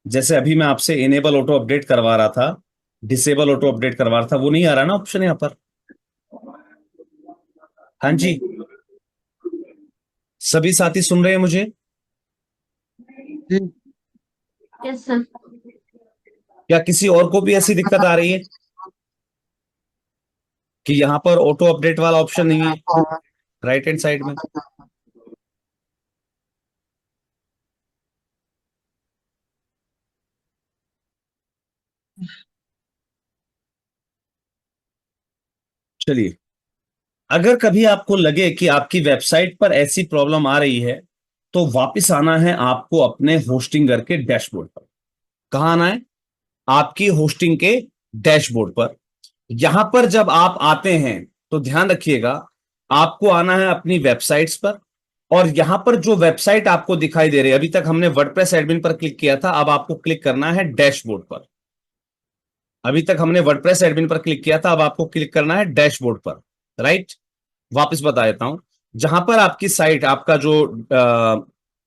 जैसे अभी मैं आपसे इनेबल ऑटो अपडेट करवा रहा था, डिसेबल ऑटो अपडेट करवा रहा था, वो नहीं आ रहा ना ऑप्शन यहाँ पर। हाँ जी। सभी साथी सुन रहे हैं मुझे? जी यस सर। क्या किसी और को भी ऐसी दिक्कत आ रही है कि यहाँ पर ऑटो अपडेट वाला ऑप्शन नहीं है राइट हैंड साइड में? चलिए। अगर कभी आपको लगे कि आपकी वेबसाइट पर ऐसी प्रॉब्लम आ रही है, तो वापस आना है आपको अपने होस्टिंगर के डैशबोर्ड पर। कहाँ आना है? आपकी होस्टिंग के डैशबोर्ड पर। यहां पर जब आप आते हैं, तो ध्यान रखिएगा, आपको आना है अपनी वेबसाइट्स पर। और यहां पर जो वेबसाइट आपको दिखाई दे रही है, अभी तक हमने वर्डप्रेस एडमिन पर क्लिक किया था, अब आपको क्लिक करना है डैशबोर्ड पर। अभी तक हमने वर्डप्रेस एडमिन पर क्लिक किया था, अब आपको क्लिक करना है डैशबोर्ड पर। राइट। वापस बता देता हूं। जहां पर आपकी साइट, आपका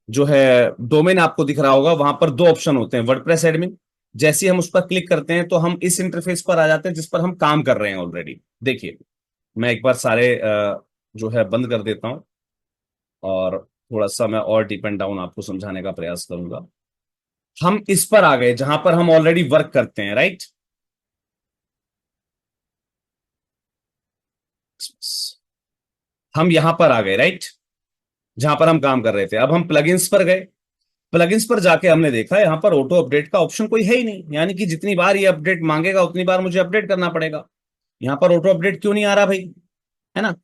जो है डोमेन आपको दिख रहा होगा, वहां पर दो ऑप्शन होते हैं, वर्डप्रेस एडमिन। जैसे ही हम उस पर क्लिक करते हैं, तो हम इस इंटरफेस पर आ जाते हैं जिस पर हम काम कर रहे हैं ऑलरेडी। देखिए, मैं एक बार सारे जो है बंद कर देता हूं, और थोड़ा सा मैं और डीप एंड डाउन आपको समझाने का प्रयास करूंगा। हम इस पर आ गए जहां पर हम ऑलरेडी वर्क करते हैं, राइट। हम यहां पर आ गए, राइट, जहां पर हम काम कर रहे थे। अब हम प्लगइन्स पर गए। प्लगइन्स पर जाके हमने देखा यहां पर ऑटो अपडेट का ऑप्शन कोई है ही नहीं, यानी कि जितनी बार ये अपडेट मांगेगा उतनी बार मुझे अपडेट करना पड़ेगा। यहां पर ऑटो अपडेट क्यों नहीं आ रहा भाई, है ना।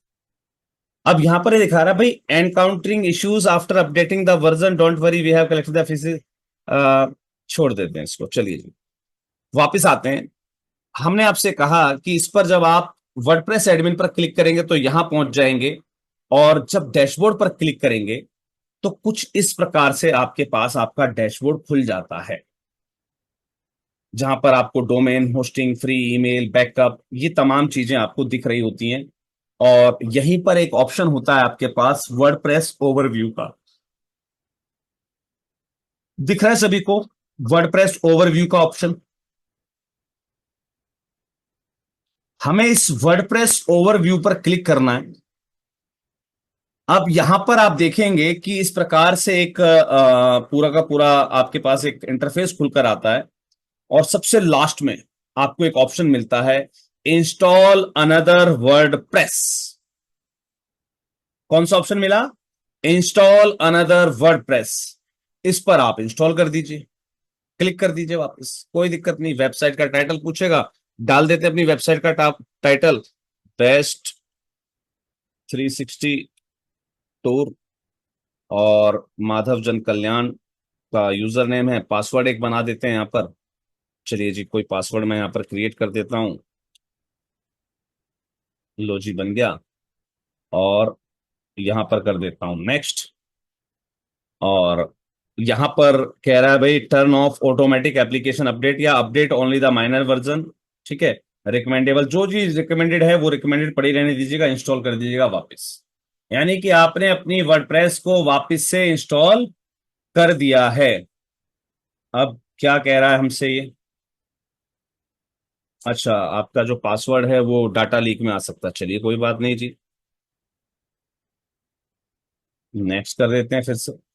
अब यहां पर ये दिखा रहा है भाई, encountering issues after updating the version, don't worry we have collected the fees. छोड़ देते हैं इसको, चलिए जी वापिस आते हैं। हमने आपसे कहा कि इस पर जब आप वर्डप्रेस एडमिन पर क्लिक करेंगे तो यहां पहुंच जाएंगे, और जब डैशबोर्ड पर क्लिक करेंगे तो कुछ इस प्रकार से आपके पास आपका डैशबोर्ड खुल जाता है, जहां पर आपको domain, hosting, free email, backup, ये तमाम चीजें आपको दिख रही होती हैं। और यहीं पर एक ऑप्शन होता है आपके पास वर्डप्रेस ओवरव्यू का। दिख रहा है सभी को वर्डप्रेस ओवरव्यू का ऑप्शन। हमें इस वर्डप्रेस ओवरव्यू पर क्लिक करना है। अब यहां पर आप देखेंगे कि इस प्रकार से एक पूरा का पूरा आपके पास एक इंटरफेस खुलकर आता है, और सबसे लास्ट में आपको एक ऑप्शन मिलता है, इंस्टॉल अनदर वर्डप्रेस। कौन सा ऑप्शन मिला? Install another WordPress. इस पर आप इंस्टॉल कर दीजिए, क्लिक कर दीजिए वापस, कोई दिक्कत नहीं। वेबसाइट का टाइटल पूछेगा, डाल देते अपनी वेबसाइट का टाइटल, बेस्ट 360 टूर, और माधव जन कल्याण का यूजर नेम है। पासवर्ड एक बना देते हैं यहां पर। चलिए जी, कोई पासवर्ड मैं यहां पर क्रिएट कर देता हूं। लो जी, बन गया। और यहां पर कर देता हूं नेक्स्ट। और यहां पर कह रहा है भाई, turn off automatic application update, या update only the minor version. ठीक है, रिकमेंडेबल, जो चीज रिकमेंडेड है वो रिकमेंडेड पड़ी रहने दीजिएगा, इंस्टॉल कर दीजिएगा वापस। यानी कि आपने अपनी वर्डप्रेस को वापस से इंस्टॉल कर दिया है। अब क्या कह रहा है हमसे ये? अच्छा, आपका जो पासवर्ड है वो डाटा लीक में आ सकता है। चलिए कोई बात नहीं जी, नेक्स्ट कर देते हैं,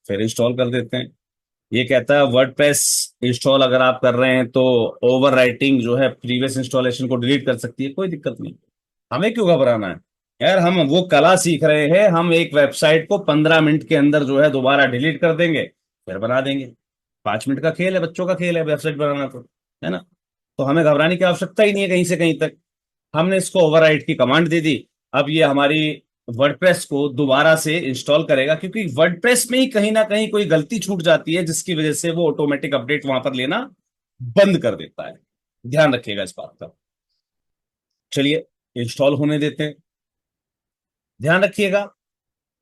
फिर इंस्टॉल कर देते हैं। ये कहता है वर्डप्रेस इंस्टॉल अगर आप कर रहे हैं तो ओवरराइटिंग जो है प्रीवियस इंस्टॉलेशन को डिलीट कर सकती है। कोई दिक्कत नहीं, हमें क्यों घबराना है यार। हम वो कला सीख रहे हैं, हम एक वेबसाइट को 15 मिनट के अंदर जो है दोबारा डिलीट कर देंगे, फिर बना देंगे। 5 मिनट का खेल है, बच्चों का खेल है वेबसाइट बनाना, तो है ना। तो हमें घबराने की आवश्यकता ही नहीं है कहीं से कहीं तक। हमने इसको ओवरराइट की कमांड दे दी। अब ये हमारी वर्डप्रेस को दोबारा से इंस्टॉल करेगा, क्योंकि वर्डप्रेस में ही कहीं ना कहीं कोई गलती छूट जाती है, जिसकी वजह से वो ऑटोमेटिक अपडेट वहां पर लेना बंद कर देता है। ध्यान रखिएगा इस बात का। चलिए इंस्टॉल होने देते हैं। ध्यान रखिएगा,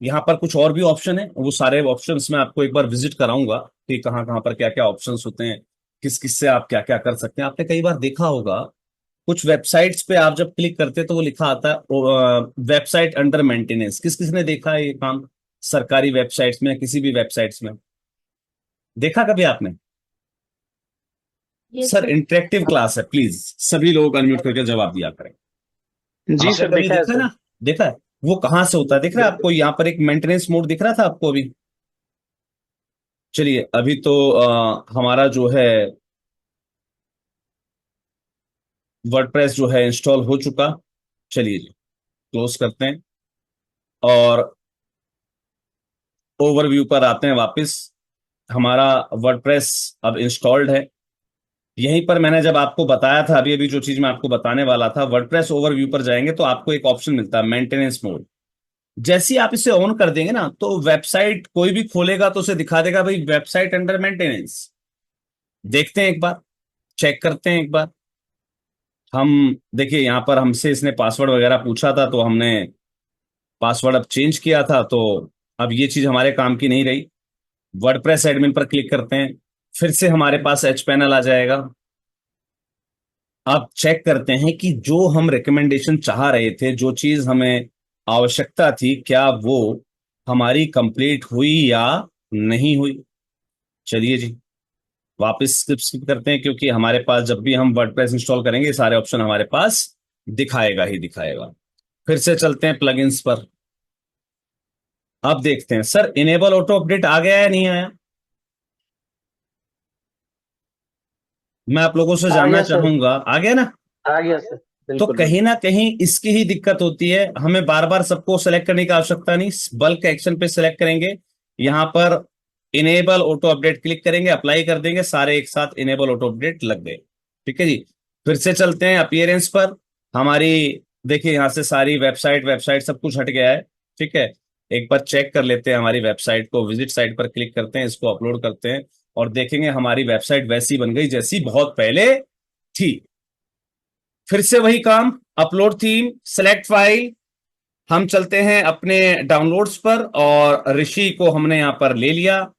यहाँ पर कुछ और भी ऑप्शन है, वो सारे ऑप्शंस मैं आपको एक बार विजिट कराऊंगा कि कहाँ कहाँ पर क्या क्या ऑप्शंस होते हैं, किस किस से आप क्या क्या कर सकते हैं। आपने कई बार देखा होगा कुछ वेबसाइट्स पे आप जब क्लिक करते हैं तो वो लिखा आता है वेबसाइट अंडर मेंटेनेंस। किस किस ने देखा है ये काम? सरकारी वेबसाइट्स में, किसी भी वेबसाइट्स में देखा कभी आपने? Yes sir sir. Interactive class है, प्लीज सभी लोग अनम्यूट करके जवाब दिया करें। जी आपने सर, कभी देखा है देखा है सर। ना? देखा है? वो कहाँ से होता है दिख रहा है आपको? यहाँ पर एक मेंटेनेंस मोड दिख रहा था आपको अभी। चलिए अभी तो हमारा जो है वर्डप्रेस जो है इंस्टॉल हो चुका। चलिए जी क्लोज करते हैं और ओवरव्यू पर आते हैं वापस। हमारा वर्डप्रेस अब इंस्टॉल्ड है। यहीं पर मैंने जब आपको बताया था, अभी अभी जो चीज मैं आपको बताने वाला था, वर्डप्रेस ओवरव्यू पर जाएंगे तो आपको एक ऑप्शन मिलता है मेंटेनेंस मोड। जैसे ही आप इसे ऑन कर देंगे ना, तो वेबसाइट कोई भी खोलेगा तो उसे दिखा देगा भाई वेबसाइट अंडर मेंटेनेंस। देखते हैं एक बार, चेक करते हैं एक बार। हम देखिए यहाँ पर हमसे इसने पासवर्ड वगैरह पूछा था, तो हमने पासवर्ड अब चेंज किया था, तो अब ये चीज हमारे काम की नहीं रही। वर्डप्रेस एडमिन पर क्लिक करते हैं, फिर से हमारे पास एच पैनल आ जाएगा। अब चेक करते हैं कि जो हम रिकमेंडेशन चाह रहे थे, जो चीज हमें आवश्यकता थी, क्या वो हमारी कंप्लीट हुई या नहीं हुई। चलिए जी वापस स्किप करते हैं, क्योंकि हमारे पास जब भी हम वर्डप्रेस इंस्टॉल करेंगे ये सारे ऑप्शन हमारे पास दिखाएगा ही दिखाएगा। फिर से चलते हैं प्लगइन्स पर। अब देखते हैं सर इनेबल ऑटो अपडेट आ गया है नहीं आया। मैं आप लोगों से आ जानना गया सर। चाहूंगा, आ गया ना? आ गया सर। तो बिल्कुल कहीं ना कहीं इसकी ही दिक्कत होती है। हमें बार बार सबको सेलेक्ट करने की आवश्यकता नहीं, बल्क एक्शन पे सेलेक्ट करेंगे, यहाँ पर इनेबल ऑटो अपडेट क्लिक करेंगे, अप्लाई कर देंगे, सारे एक साथ इनेबल ऑटो अपडेट लग गए। ठीक है जी। फिर से चलते हैं अपीयरेंस पर। हमारी देखिए यहाँ से सारी वेबसाइट वेबसाइट सब कुछ हट गया है। ठीक है, एक बार चेक कर लेते हैं हमारी वेबसाइट को। विजिट साइट पर क्लिक करते हैं, इसको अपलोड करते हैं और देखेंगे हमारी वेबसाइट वैसी बन गई जैसी बहुत पहले थी। फिर से वही काम, अपलोड थीम, सेलेक्ट फाइल। हम चलते हैं अपने डाउनलोड्स पर और ऋषि को हमने यहां पर ले लिया,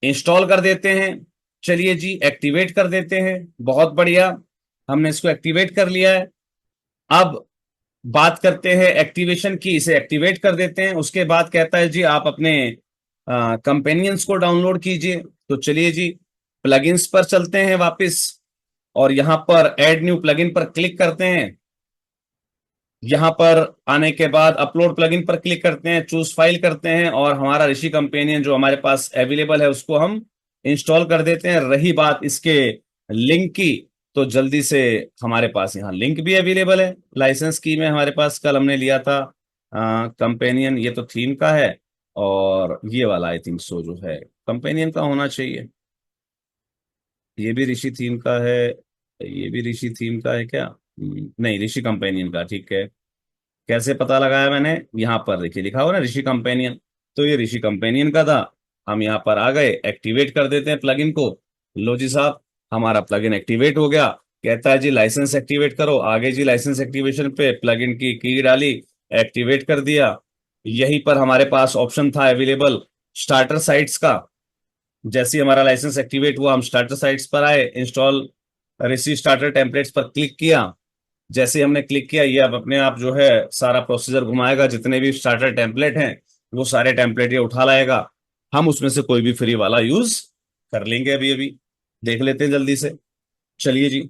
इंस्टॉल कर देते हैं। चलिए जी, एक्टिवेट कर देते हैं। बहुत बढ़िया, हमने इसको एक्टिवेट कर लिया है। अब बात करते हैं एक्टिवेशन की, इसे एक्टिवेट कर देते हैं। उसके बाद कहता है जी आप अपने कंपेनियंस को डाउनलोड कीजिए। तो चलिए जी, प्लगइन्स पर चलते हैं वापस और यहां पर ऐड न्यू प्लगइन पर क्लिक करते हैं। यहां पर आने के बाद अपलोड प्लगइन पर क्लिक करते हैं, चूज फाइल करते हैं और हमारा ऋषि कंपेनियन जो हमारे पास अवेलेबल है उसको हम इंस्टॉल कर देते हैं। रही बात इसके लिंक की, तो जल्दी से हमारे पास यहाँ लिंक भी अवेलेबल है। लाइसेंस की में हमारे पास कल हमने लिया था कंपेनियन, ये तो थीम का है और ये वाला आई थिंक सो जो है कंपेनियन का होना चाहिए। ये भी ऋषि थीम का है, ये भी ऋषि थीम का है क्या? नहीं, ऋषि कंपेनियन का। ठीक है, कैसे पता लगाया मैंने? यहाँ पर देखिए लिखा हुआ ना ऋषि कंपेनियन, तो ये ऋषि कंपेनियन का था। हम यहाँ पर आ गए, एक्टिवेट कर देते हैं प्लगइन को। लो जी साहब, हमारा प्लगइन एक्टिवेट हो गया। कहता है जी लाइसेंस एक्टिवेट करो, आगे जी लाइसेंस एक्टिवेशन पे प्लगइन की डाली, एक्टिवेट कर दिया। यहीं पर हमारे पास ऑप्शन था अवेलेबल स्टार्टर साइट्स का। जैसे ही हमारा लाइसेंस एक्टिवेट हुआ, हम स्टार्टर साइट्स पर आए, इंस्टॉल ऋषि स्टार्टर टेम्पलेट्स पर क्लिक किया। जैसे हमने क्लिक किया, ये अब अपने आप जो है सारा प्रोसीजर घुमाएगा, जितने भी स्टार्टर टेम्पलेट हैं वो सारे टेम्पलेट ये उठा लाएगा। हम उसमें से कोई भी फ्री वाला यूज कर लेंगे। अभी अभी देख लेते हैं जल्दी से। चलिए जी,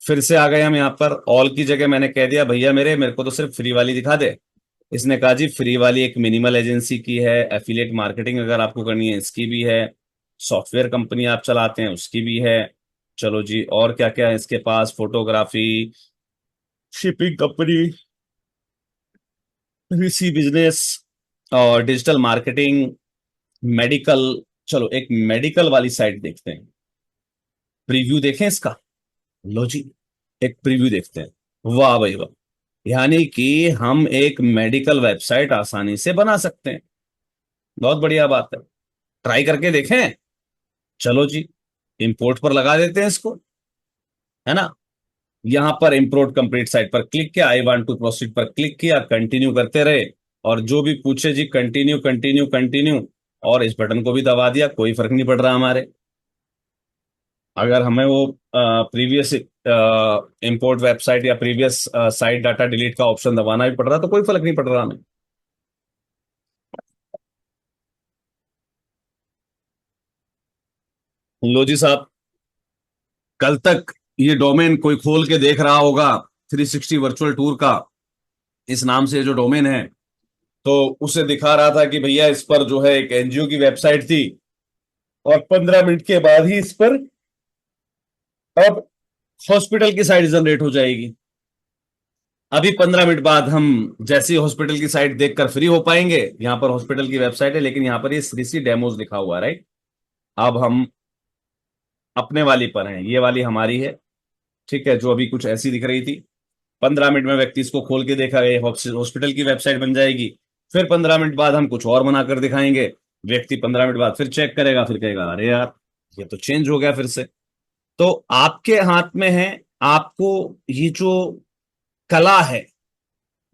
फिर से आ गए हम यहाँ पर। ऑल की जगह मैंने कह दिया भैया मेरे को तो सिर्फ फ्री वाली दिखा दे। इसने कहा जी फ्री वाली एक मिनिमल एजेंसी की है, एफिलिएट मार्केटिंग अगर आपको करनी है इसकी भी है, सॉफ्टवेयर कंपनी आप चलाते हैं उसकी भी है। चलो जी, और क्या क्या है इसके पास? फोटोग्राफी, शिपिंग कंपनी, ऋषि बिजनेस और डिजिटल मार्केटिंग, मेडिकल। चलो एक मेडिकल वाली साइट देखते हैं, प्रीव्यू देखें इसका। लो जी, एक प्रीव्यू देखते हैं। वाह भाई वाह, यानी कि हम एक मेडिकल वेबसाइट आसानी से बना सकते हैं। बहुत बढ़िया बात है, ट्राई करके देखें। चलो जी, इंपोर्ट पर लगा देते हैं इसको, है ना। यहां पर इंपोर्ट कंप्लीट साइट पर क्लिक किया, आई वांट टू प्रोसीड पर क्लिक किया, कंटिन्यू करते रहे और जो भी पूछे जी कंटिन्यू कंटिन्यू कंटिन्यू, और इस बटन को भी दबा दिया, कोई फर्क नहीं पड़ रहा हमारे। अगर हमें वो प्रीवियस इंपोर्ट वेबसाइट या प्रीवियस साइट डाटा डिलीट का ऑप्शन दबाना भी पड़ रहा तो कोई फर्क नहीं पड़ रहा हमें। लो जी साहब, कल तक ये डोमेन कोई खोल के देख रहा होगा, 360 वर्चुअल टूर का इस नाम से जो डोमेन है, तो उसे दिखा रहा था कि भैया इस पर जो है एक एनजीओ की वेबसाइट थी और 15 मिनट के बाद ही इस पर अब हॉस्पिटल की साइट जनरेट हो जाएगी। अभी 15 मिनट बाद हम जैसी हॉस्पिटल की साइट देखकर फ्री हो पाएंगे। यहां पर हॉस्पिटल की वेबसाइट है लेकिन यहां पर ये श्री डेमोज लिखा हुआ है, राइट। अब हम अपने वाली पर हैं, ये वाली हमारी है। ठीक है, जो अभी कुछ ऐसी दिख रही थी। 15 मिनट में व्यक्ति इसको खोल के देखा, ये हॉस्पिटल की वेबसाइट बन जाएगी। फिर 15 मिनट बाद हम कुछ और बनाकर दिखाएंगे, व्यक्ति 15 मिनट बाद फिर चेक करेगा, फिर कहेगा अरे यार ये तो चेंज हो गया फिर से। तो आपके हाथ में है, आपको ये जो कला है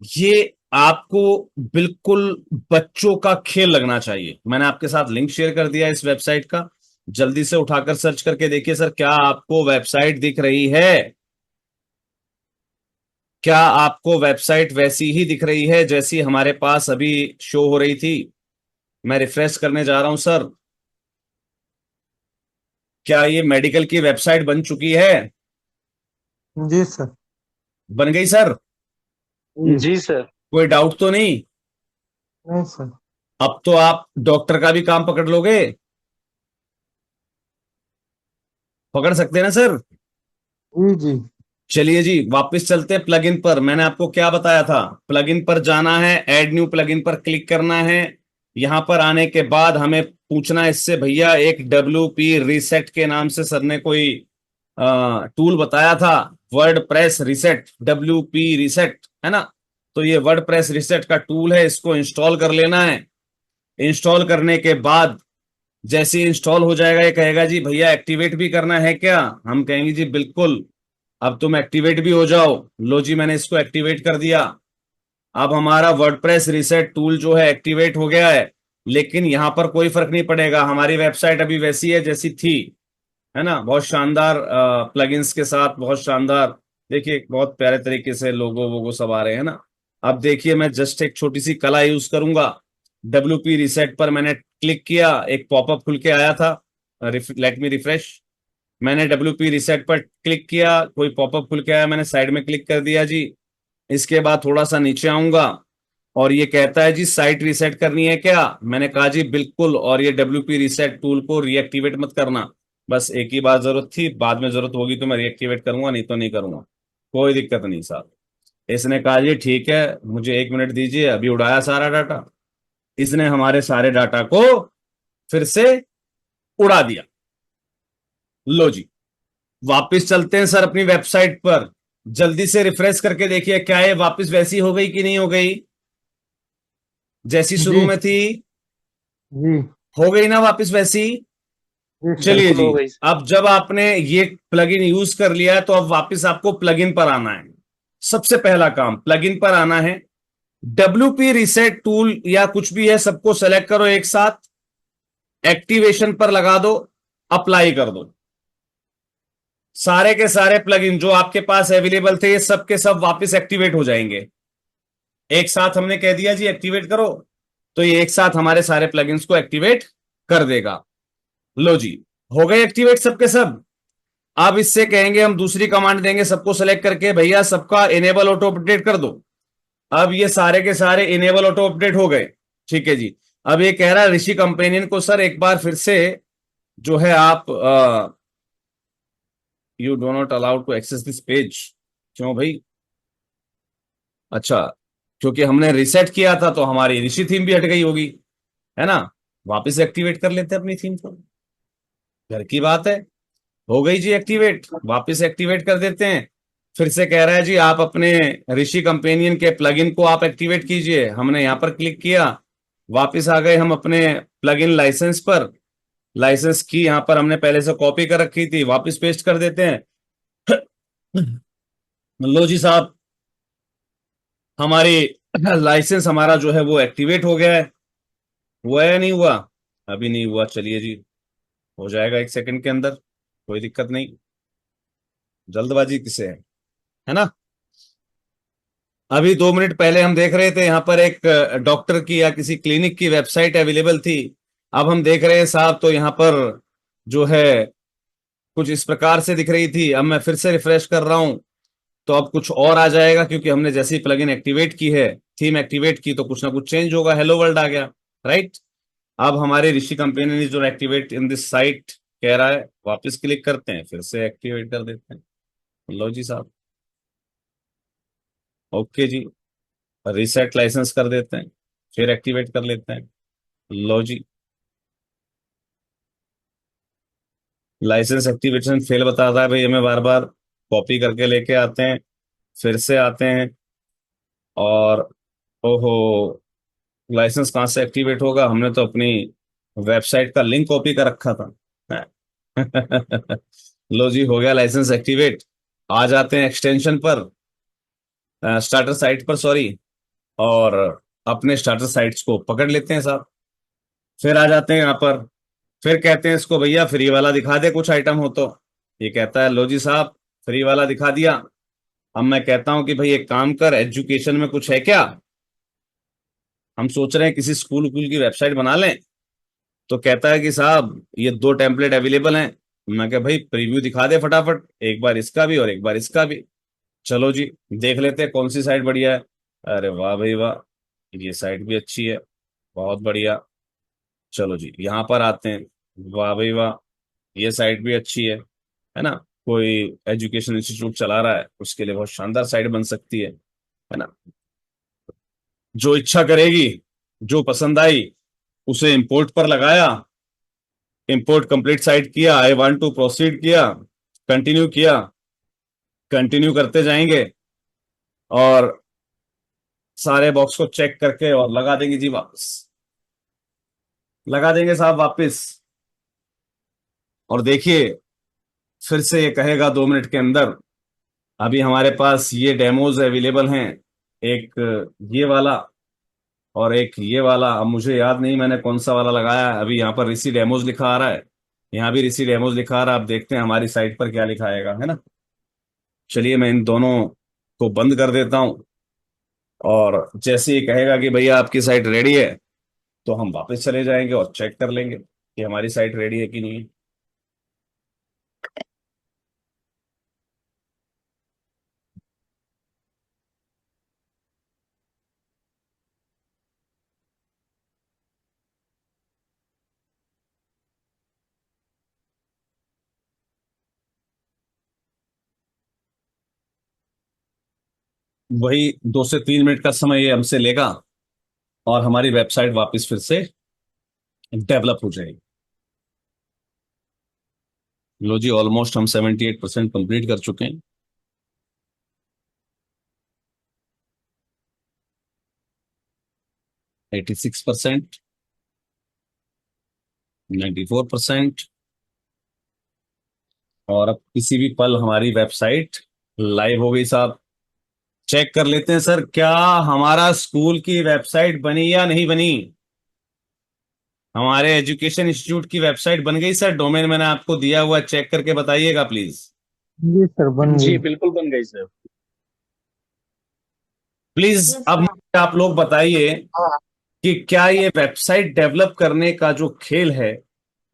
ये आपको बिल्कुल बच्चों का खेल लगना चाहिए। मैंने आपके साथ लिंक शेयर कर दिया इस वेबसाइट का, जल्दी से उठाकर सर्च करके देखिए सर, क्या आपको वेबसाइट दिख रही है? क्या आपको वेबसाइट वैसी ही दिख रही है जैसी हमारे पास अभी शो हो रही थी? मैं रिफ्रेश करने जा रहा हूं सर। क्या ये मेडिकल की वेबसाइट बन चुकी है? जी सर। बन गई सर? जी सर। कोई डाउट तो नहीं? नहीं सर। अब तो आप डॉक्टर का भी काम पकड़ लोगे, पकड़ सकते हैं ना सर? जी जी। चलिए जी, वापस चलते हैं प्लगइन पर। मैंने आपको क्या बताया था, प्लगइन पर जाना है, ऐड न्यू प्लगइन पर क्लिक करना है। यहां पर आने के बाद हमें पूछना है इससे, भैया एक WP रीसेट के नाम से सर ने कोई टूल बताया था, word press reset, WP reset, है ना। तो ये वर्ड प्रेस रिसेट का टूल है, इसको इंस्टॉल कर लेना है। इंस्टॉल करने के बाद जैसे ही इंस्टॉल हो जाएगा, ये कहेगा जी भैया एक्टिवेट भी करना है क्या। हम कहेंगे जी बिल्कुल, अब तुम एक्टिवेट भी हो जाओ। लो जी, मैंने इसको एक्टिवेट कर दिया। अब हमारा वर्डप्रेस रीसेट टूल जो है एक्टिवेट हो गया है। लेकिन यहां पर कोई फर्क नहीं पड़ेगा, हमारी वेबसाइट अभी वैसी है जैसी थी, है ना। बहुत शानदार प्लगइन्स के साथ, बहुत शानदार। देखिए बहुत प्यारे तरीके से लोगो वोगो सब आ रहे हैं ना। अब देखिए, मैं जस्ट एक छोटी सी कला यूज करूंगा। WP रीसेट पर मैंने क्लिक किया, एक पॉपअप खुल के आया था, लेट मी रिफ्रेश। मैंने WP रीसेट पर क्लिक किया, कोई पॉपअप खुल के आया, मैंने साइड में क्लिक कर दिया जी। इसके बाद थोड़ा सा नीचे आऊंगा और ये कहता है जी साइट रीसेट करनी है क्या। मैंने कहा जी बिल्कुल, और ये WP रीसेट टूल को रीएक्टिवेट मत करना। बस एक ही बात जरूरत थी, बाद में जरूरत होगी तो मैं रीएक्टिवेट करूंगा, नहीं तो नहीं करूंगा, कोई दिक्कत नहीं साहब। इसने कहा जी ठीक है, मुझे 1 मिनट दीजिए, अभी उड़ाया सारा डाटा। इसने हमारे सारे डाटा को फिर से उड़ा दिया। लो जी, वापस चलते हैं सर अपनी वेबसाइट पर। जल्दी से रिफ्रेश करके देखिए, क्या ये वापस वैसी हो गई कि नहीं हो गई, जैसी शुरू जी में थी। जी हो गई ना वापस वैसी। जी सर। चलिए बिल्कुल जी, हो गई। अब जब आपने ये प्लगइन यूज कर लिया है तो अब वापस आपको प्लगइन पर आना है। सबसे पहला काम प्लगइन पर आना है। WP रीसेट टूल या कुछ भी है, सबको सेलेक्ट करो एक साथ, एक्टिवेशन पर लगा दो, अप्लाई कर दो। सारे के सारे प्लगइन जो आपके पास अवेलेबल थे, ये सब के सब वापस एक्टिवेट हो जाएंगे। एक साथ हमने कह दिया जी एक्टिवेट करो, तो ये एक साथ हमारे सारे प्लगइन्स को एक्टिवेट कर देगा। लो जी, हो गए एक्टिवेट सबके सब। अब इससे कहेंगे, हम दूसरी कमांड देंगे सबको सेलेक्ट करके, भैया सबका इनेबल ऑटो अपडेट कर दो। अब ये सारे के सारे इनेबल ऑटो अपडेट हो गए। ठीक है जी। अब ये कह रहा है ऋषि कंपेनियन को सर एक बार फिर से जो है आप you do not allowed to access this page. क्यों भाई? अच्छा, क्योंकि हमने रिसेट किया था तो हमारी ऋषि थीम भी हट गई होगी, है ना। वापस एक्टिवेट कर लेते हैं अपनी थीम को, घर की बात है। हो गई जी एक्टिवेट, वापस एक्टिवेट कर देते हैं। फिर से कह रहा है जी आप अपने ऋषि कंपेनियन के प्लगइन को आप एक्टिवेट कीजिए। हमने यहां पर क्लिक किया, वापस आ गए हम अपने प्लगइन लाइसेंस पर। लाइसेंस की यहां पर हमने पहले से कॉपी कर रखी थी, वापस पेस्ट कर देते हैं। लो जी साहब, हमारी लाइसेंस हमारा जो है वो एक्टिवेट हो गया है। हुआ या नहीं हुआ? अभी नहीं हुआ, चलिए जी, हो जाएगा 1 सेकंड के अंदर, कोई दिक्कत नहीं। जल्दबाजी किसे है ना। अभी 2 मिनट पहले हम देख रहे थे यहाँ पर एक डॉक्टर की या किसी क्लिनिक की वेबसाइट अवेलेबल थी। अब हम देख रहे हैं साहब, तो यहाँ पर जो है कुछ इस प्रकार से दिख रही थी। अब मैं फिर से रिफ्रेश कर रहा हूं तो अब कुछ और आ जाएगा, क्योंकि हमने जैसे ही प्लगइन एक्टिवेट की है, थीम एक्टिवेट की, तो कुछ ना कुछ चेंज होगा। हेलो वर्ल्ड आ गया, राइट। अब हमारे ऋषि कंपनी जो एक्टिवेट इन दिस साइट कह रहा है, वापस क्लिक करते हैं, फिर से एक्टिवेट कर देते हैं। लो जी साहब, ओके जी, रीसेट लाइसेंस कर देते हैं, फिर एक्टिवेट कर लेते हैं। लो जी, लाइसेंस एक्टिवेशन फेल बताता है भाई, हमें बार बार कॉपी करके लेके आते हैं, फिर से आते हैं, और ओहो, लाइसेंस कहाँ से एक्टिवेट होगा, हमने तो अपनी वेबसाइट का लिंक कॉपी कर रखा था। लो जी, हो गया लाइसेंस एक्टिवेट। आ जाते हैं एक्सटेंशन पर, स्टार्टर साइट पर, सॉरी, और अपने स्टार्टर साइट्स को पकड़ लेते हैं साहब। फिर आ जाते हैं यहाँ पर, फिर कहते हैं इसको भैया फ्री वाला दिखा दे, कुछ आइटम हो तो। ये कहता है लो जी साहब, फ्री वाला दिखा दिया। अब मैं कहता हूं कि भाई एक काम कर, एजुकेशन में कुछ है क्या। हम सोच रहे हैं किसी स्कूल वूल की वेबसाइट बना लें। तो कहता है कि साहब ये 2 टेम्पलेट अवेलेबल हैं। मैं कहा भाई प्रीव्यू दिखा दे फटाफट, एक बार इसका भी और एक बार इसका भी। चलो जी, देख लेते हैं कौन सी साइट बढ़िया है। अरे वाह भाई वाह, ये साइट भी अच्छी है, बहुत बढ़िया। चलो जी, यहाँ पर आते हैं। वाह भाई वाह, ये साइट भी अच्छी है ना। कोई एजुकेशन इंस्टीट्यूट चला रहा है उसके लिए बहुत शानदार साइट बन सकती है ना। जो इच्छा करेगी, जो पसंद आई, उसे इंपोर्ट पर लगाया, इंपोर्ट कंप्लीट साइट किया, आई वांट टू प्रोसीड किया, कंटिन्यू किया, कंटिन्यू करते जाएंगे और सारे बॉक्स को चेक करके और लगा देंगे जी वापस, लगा देंगे साहब वापस। और देखिए फिर से ये कहेगा 2 मिनट के अंदर अभी हमारे पास ये डेमोज अवेलेबल हैं, एक ये वाला और एक ये वाला। अब मुझे याद नहीं मैंने कौन सा वाला लगाया है। अभी यहाँ पर रिसी डेमोज लिखा आ रहा है, यहाँ भी रिसी डेमोज लिखा आ रहा है। अब देखते हैं हमारी साइट पर क्या लिखा आएगा, है ना। चलिए मैं इन दोनों को बंद कर देता हूं और जैसे ही कहेगा कि भैया आपकी साइट रेडी है तो हम वापस चले जाएंगे और चेक कर लेंगे कि हमारी साइट रेडी है कि नहीं है। वही 2 से 3 मिनट का समय ये हमसे लेगा और हमारी वेबसाइट वापस फिर से डेवलप हो जाएगी। लो जी, ऑलमोस्ट हम 78% कंप्लीट कर चुके हैं। 86%, 94%। और अब किसी भी पल हमारी वेबसाइट लाइव हो गई साहब। चेक कर लेते हैं सर, क्या हमारा स्कूल की वेबसाइट बनी या नहीं बनी। हमारे एजुकेशन इंस्टीट्यूट की वेबसाइट बन गई सर, डोमेन मैंने आपको दिया हुआ, चेक करके बताइएगा प्लीज। जी सर बन जी गई। बिल्कुल बन गई सर। प्लीज यस अब सर। मुझे आप लोग बताइए कि क्या ये वेबसाइट डेवलप करने का जो खेल है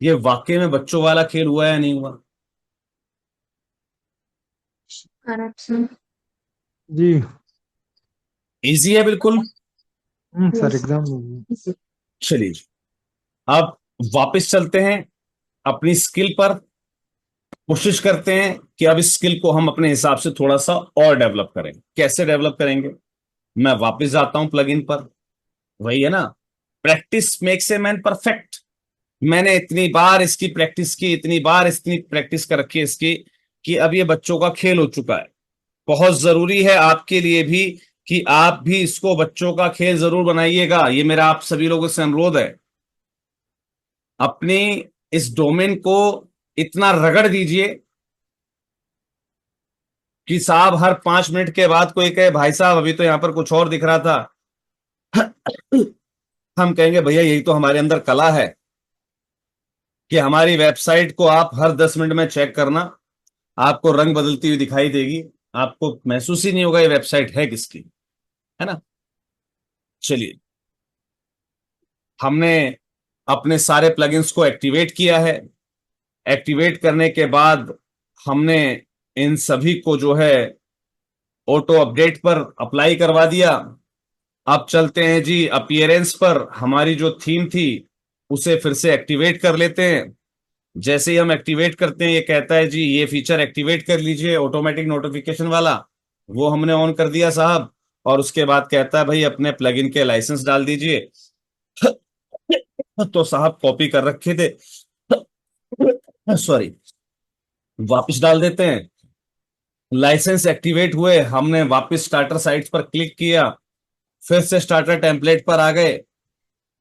ये वाकई में बच्चों वाला खेल हुआ या नहीं हुआ। Correct sir. जी। इजी है बिल्कुल। सर यस एकदम। चलिए अब वापस चलते हैं अपनी स्किल पर, कोशिश करते हैं कि अब इस स्किल को हम अपने हिसाब से थोड़ा सा और डेवलप करें। कैसे डेवलप करेंगे, मैं वापस जाता हूं प्लगइन पर। वही है ना, practice makes a man perfect. मैंने इतनी बार इसकी प्रैक्टिस की, इतनी बार इतनी प्रैक्टिस कर रखी है इसकी कि अब ये बच्चों का खेल हो चुका है। बहुत जरूरी है आपके लिए भी कि आप भी इसको बच्चों का खेल जरूर बनाइएगा। ये मेरा आप सभी लोगों से अनुरोध है। अपनी इस डोमेन को इतना रगड़ दीजिए कि साहब हर 5 मिनट के बाद कोई कहे भाई साहब अभी तो यहां पर कुछ और दिख रहा था, हम कहेंगे भैया यही तो हमारे अंदर कला है कि हमारी वेबसाइट को आप हर 10 मिनट में चेक करना, आपको रंग बदलती हुई दिखाई देगी, आपको महसूस ही नहीं होगा ये वेबसाइट है किसकी, है ना। चलिए हमने अपने सारे प्लगइन्स को एक्टिवेट किया है। एक्टिवेट करने के बाद हमने इन सभी को जो है ऑटो अपडेट पर अप्लाई करवा दिया। अब चलते हैं जी अपीयरेंस पर। हमारी जो थीम थी उसे फिर से एक्टिवेट कर लेते हैं। जैसे ही हम एक्टिवेट करते हैं ये कहता है जी ये फीचर एक्टिवेट कर लीजिए, ऑटोमेटिक नोटिफिकेशन वाला, वो हमने ऑन कर दिया साहब। और उसके बाद कहता है भाई अपने प्लगइन के लाइसेंस डाल दीजिए। तो साहब कॉपी कर रखे थे, सॉरी, वापस डाल देते हैं। लाइसेंस एक्टिवेट हुए, हमने वापस स्टार्टर साइट्स पर क्लिक किया, फिर से स्टार्टर टेम्पलेट पर आ गए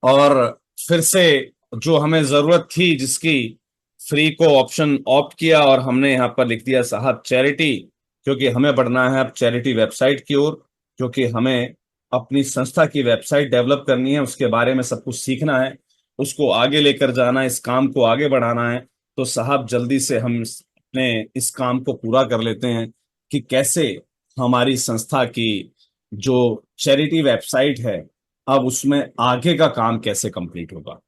और फिर से जो हमें जरूरत थी जिसकी, फ्री को ऑप्शन ऑप्ट किया और हमने यहां पर लिख दिया साहब चैरिटी, क्योंकि हमें बढ़ना है अब चैरिटी वेबसाइट की ओर। क्योंकि हमें अपनी संस्था की वेबसाइट डेवलप करनी है, उसके बारे में सब कुछ सीखना है, उसको आगे लेकर जाना है, इस काम को आगे बढ़ाना है। तो साहब जल्दी से हम अपने इस काम को पूरा कर लेते हैं कि कैसे हमारी संस्था की जो चैरिटी वेबसाइट है अब उसमें आगे का काम कैसे कंप्लीट होगा।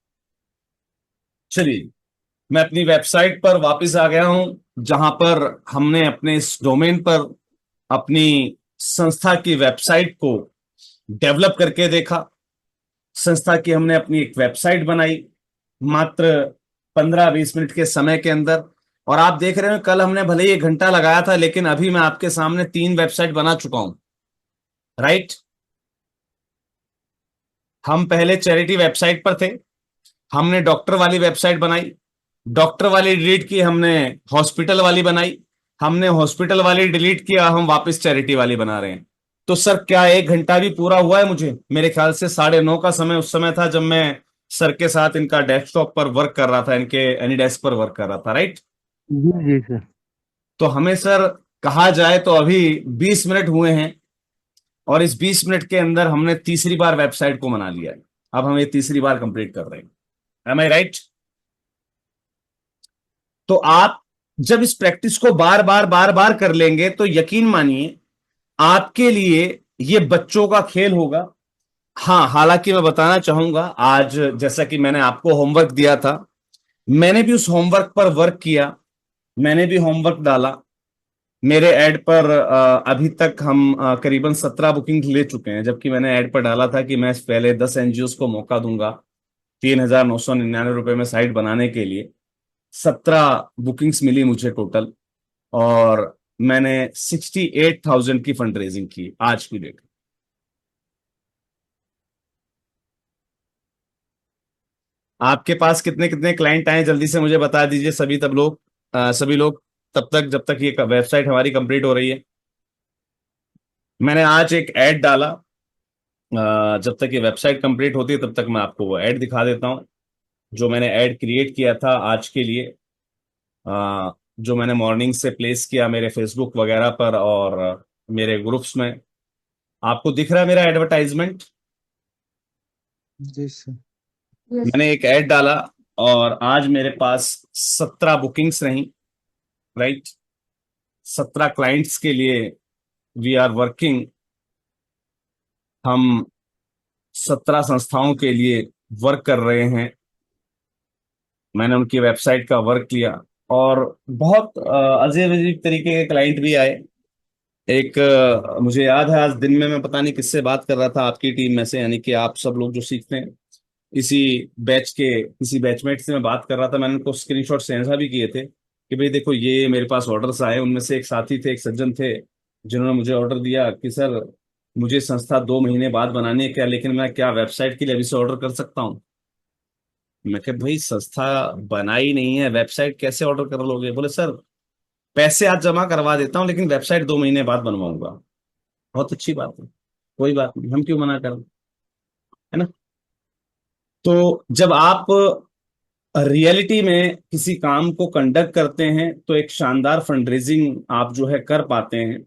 चलिए मैं अपनी वेबसाइट पर वापस आ गया हूं जहां पर हमने अपने इस डोमेन पर अपनी संस्था की वेबसाइट को डेवलप करके देखा। संस्था की हमने अपनी एक वेबसाइट बनाई मात्र 15-20 मिनट के समय के अंदर। और आप देख रहे हो कल हमने भले ही 1 घंटा लगाया था, लेकिन अभी मैं आपके सामने 3 वेबसाइट बना चुका हूं, राइट। हम पहले चैरिटी वेबसाइट पर थे, हमने डॉक्टर वाली वेबसाइट बनाई, डॉक्टर वाली डिलीट की, हमने हॉस्पिटल वाली बनाई, हमने हॉस्पिटल वाली डिलीट किया, हम वापस चैरिटी वाली बना रहे हैं। तो सर क्या 1 घंटा भी पूरा हुआ है? मुझे मेरे ख्याल से 9:30 का समय उस समय था जब मैं सर के साथ इनका डेस्कटॉप पर वर्क कर रहा था, इनके एनीडेस्क पर वर्क कर रहा था, राइट। जी जी सर। तो हमें सर कहा जाए तो अभी 20 मिनट हुए हैं, और इस 20 मिनट के अंदर हमने तीसरी बार वेबसाइट को बना लिया है। अब हम ये तीसरी बार कंप्लीट कर रहे हैं। एम आई राइट? तो आप जब इस प्रैक्टिस को बार बार बार बार कर लेंगे तो यकीन मानिए आपके लिए ये बच्चों का खेल होगा। हाँ, हालांकि मैं बताना चाहूंगा, आज जैसा कि मैंने आपको होमवर्क दिया था, मैंने भी उस होमवर्क पर वर्क किया, मैंने भी होमवर्क डाला। मेरे ऐड पर अभी तक हम करीबन 17 बुकिंग ले चुके हैं, जबकि मैंने ऐड पर डाला था कि मैं पहले 10 एनजीओ को मौका दूंगा 3,999 रुपए में साइट बनाने के लिए। 17 बुकिंग्स मिली मुझे टोटल, और मैंने 68,000 की फंड रेजिंग की आज की डेट। आपके पास कितने कितने क्लाइंट आए जल्दी से मुझे बता दीजिए, सभी लोग, तब तक जब तक ये वेबसाइट हमारी कंप्लीट हो रही है। मैंने आज एक ऐड डाला, जब तक ये वेबसाइट कंप्लीट होती है तब तक मैं आपको वो ऐड दिखा देता हूँ जो मैंने ऐड क्रिएट किया था आज के लिए, जो मैंने मॉर्निंग से प्लेस किया मेरे फेसबुक वगैरह पर और मेरे ग्रुप्स में। आपको दिख रहा है मेरा एडवर्टाइजमेंट? जी सर। यस। मैंने एक ऐड डाला और आज मेरे पास 17 बुकिंग्स रही, राइट। 17 क्लाइंट्स के लिए वी आर वर्किंग। हम 17 संस्थाओं के लिए वर्क कर रहे हैं। मैंने उनकी वेबसाइट का वर्क किया और बहुत अजीब अजीब तरीके के क्लाइंट भी आए। एक मुझे याद है, आज दिन में मैं पता नहीं किससे बात कर रहा था आपकी टीम में से, यानी कि आप सब लोग जो सीखते हैं इसी बैच के किसी बैचमेट से मैं बात कर रहा था। मैंने उनको स्क्रीनशॉट सेंड भी किए थे कि भाई देखो ये मेरे पास ऑर्डर्स आए। उनमें से एक साथी थे, एक सज्जन थे, जिन्होंने मुझे ऑर्डर दिया कि सर मुझे संस्था 2 महीने बाद बनानी है क्या, लेकिन मैं क्या वेबसाइट के लिए अभी से ऑर्डर कर सकता हूँ? मैं कहा भाई संस्था बनाई नहीं है, वेबसाइट कैसे ऑर्डर कर लोगे? बोले सर पैसे आज जमा करवा देता हूँ लेकिन वेबसाइट 2 महीने बाद बनवाऊंगा। बहुत अच्छी बात है, कोई बात नहीं, हम क्यों मना करें, है ना। तो जब आप रियलिटी में किसी काम को कंडक्ट करते हैं तो एक शानदार फंडरेजिंग आप जो है कर पाते हैं।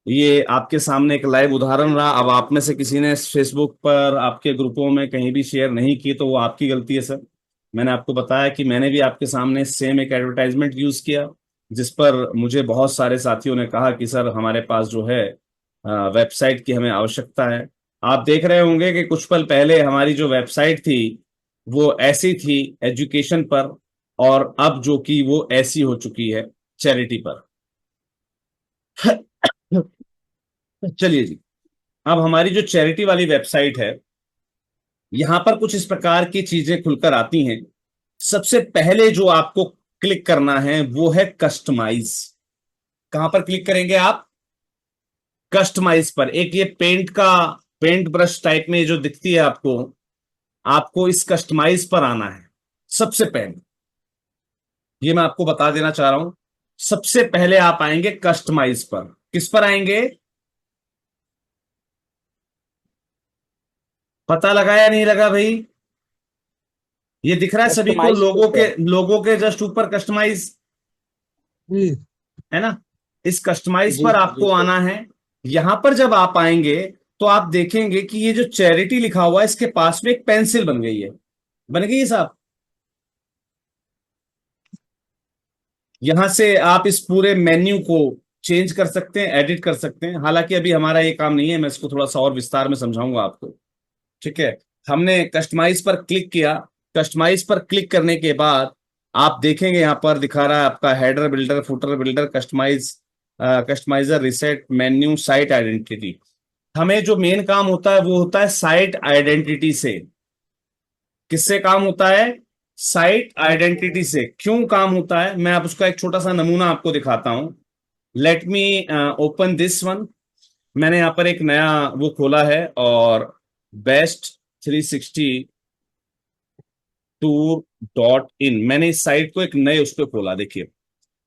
ये आपके सामने एक लाइव उदाहरण रहा। अब आप में से किसी ने फेसबुक पर आपके ग्रुपों में कहीं भी शेयर नहीं की तो वो आपकी गलती है सर। मैंने आपको बताया कि मैंने भी आपके सामने सेम एक एडवर्टाइजमेंट यूज किया, जिस पर मुझे बहुत सारे साथियों ने कहा कि सर हमारे पास जो है वेबसाइट की हमें आवश्यकता है। आप देख रहे होंगे कि कुछ पल पहले हमारी जो वेबसाइट थी वो ऐसी थी एजुकेशन पर, और अब जो कि वो ऐसी हो चुकी है चैरिटी पर। चलिए जी, अब हमारी जो चैरिटी वाली वेबसाइट है, यहां पर कुछ इस प्रकार की चीजें खुलकर आती हैं। सबसे पहले जो आपको क्लिक करना है वो है कस्टमाइज। कहां पर क्लिक करेंगे आप? कस्टमाइज पर। एक ये पेंट ब्रश टाइप में जो दिखती है आपको, आपको इस कस्टमाइज पर आना है सबसे पहले। ये मैं आपको बता देना चाह रहा हूं, सबसे पहले आप आएंगे कस्टमाइज पर। किस पर आएंगे? पता लगा या नहीं लगा भाई? ये दिख रहा है सभी को, कस्टमाइज पे क्या? लोगों के जस्ट ऊपर कस्टमाइज, जी है ना। इस कस्टमाइज जी पर जी आपको सर। आना है। यहां पर जब आप आएंगे तो आप देखेंगे कि ये जो चैरिटी लिखा हुआ है इसके पास में एक पेंसिल बन गई है। बन गई है साहब? यहां से आप इस पूरे मेन्यू को चेंज कर सकते हैं, एडिट कर सकते हैं। हालांकि अभी हमारा ये काम नहीं है, मैं इसको थोड़ा सा और विस्तार में समझाऊंगा आपको, ठीक है। हमने कस्टमाइज पर क्लिक किया। कस्टमाइज पर क्लिक करने के बाद आप देखेंगे यहां पर दिखा रहा है आपका header builder, footer builder, customiser, reset menu, site identity. हमें जो मेन काम होता है वो होता है साइट आइडेंटिटी से। किससे काम होता है? साइट आइडेंटिटी से क्यों काम होता है, मैं आप उसका एक छोटा सा नमूना आपको दिखाता हूं। Let me open this one. मैंने यहां पर एक नया वो खोला है, और बेस्ट 360 टूर डॉट इन, मैंने इस साइट को एक नए उस पर खोला। देखिए,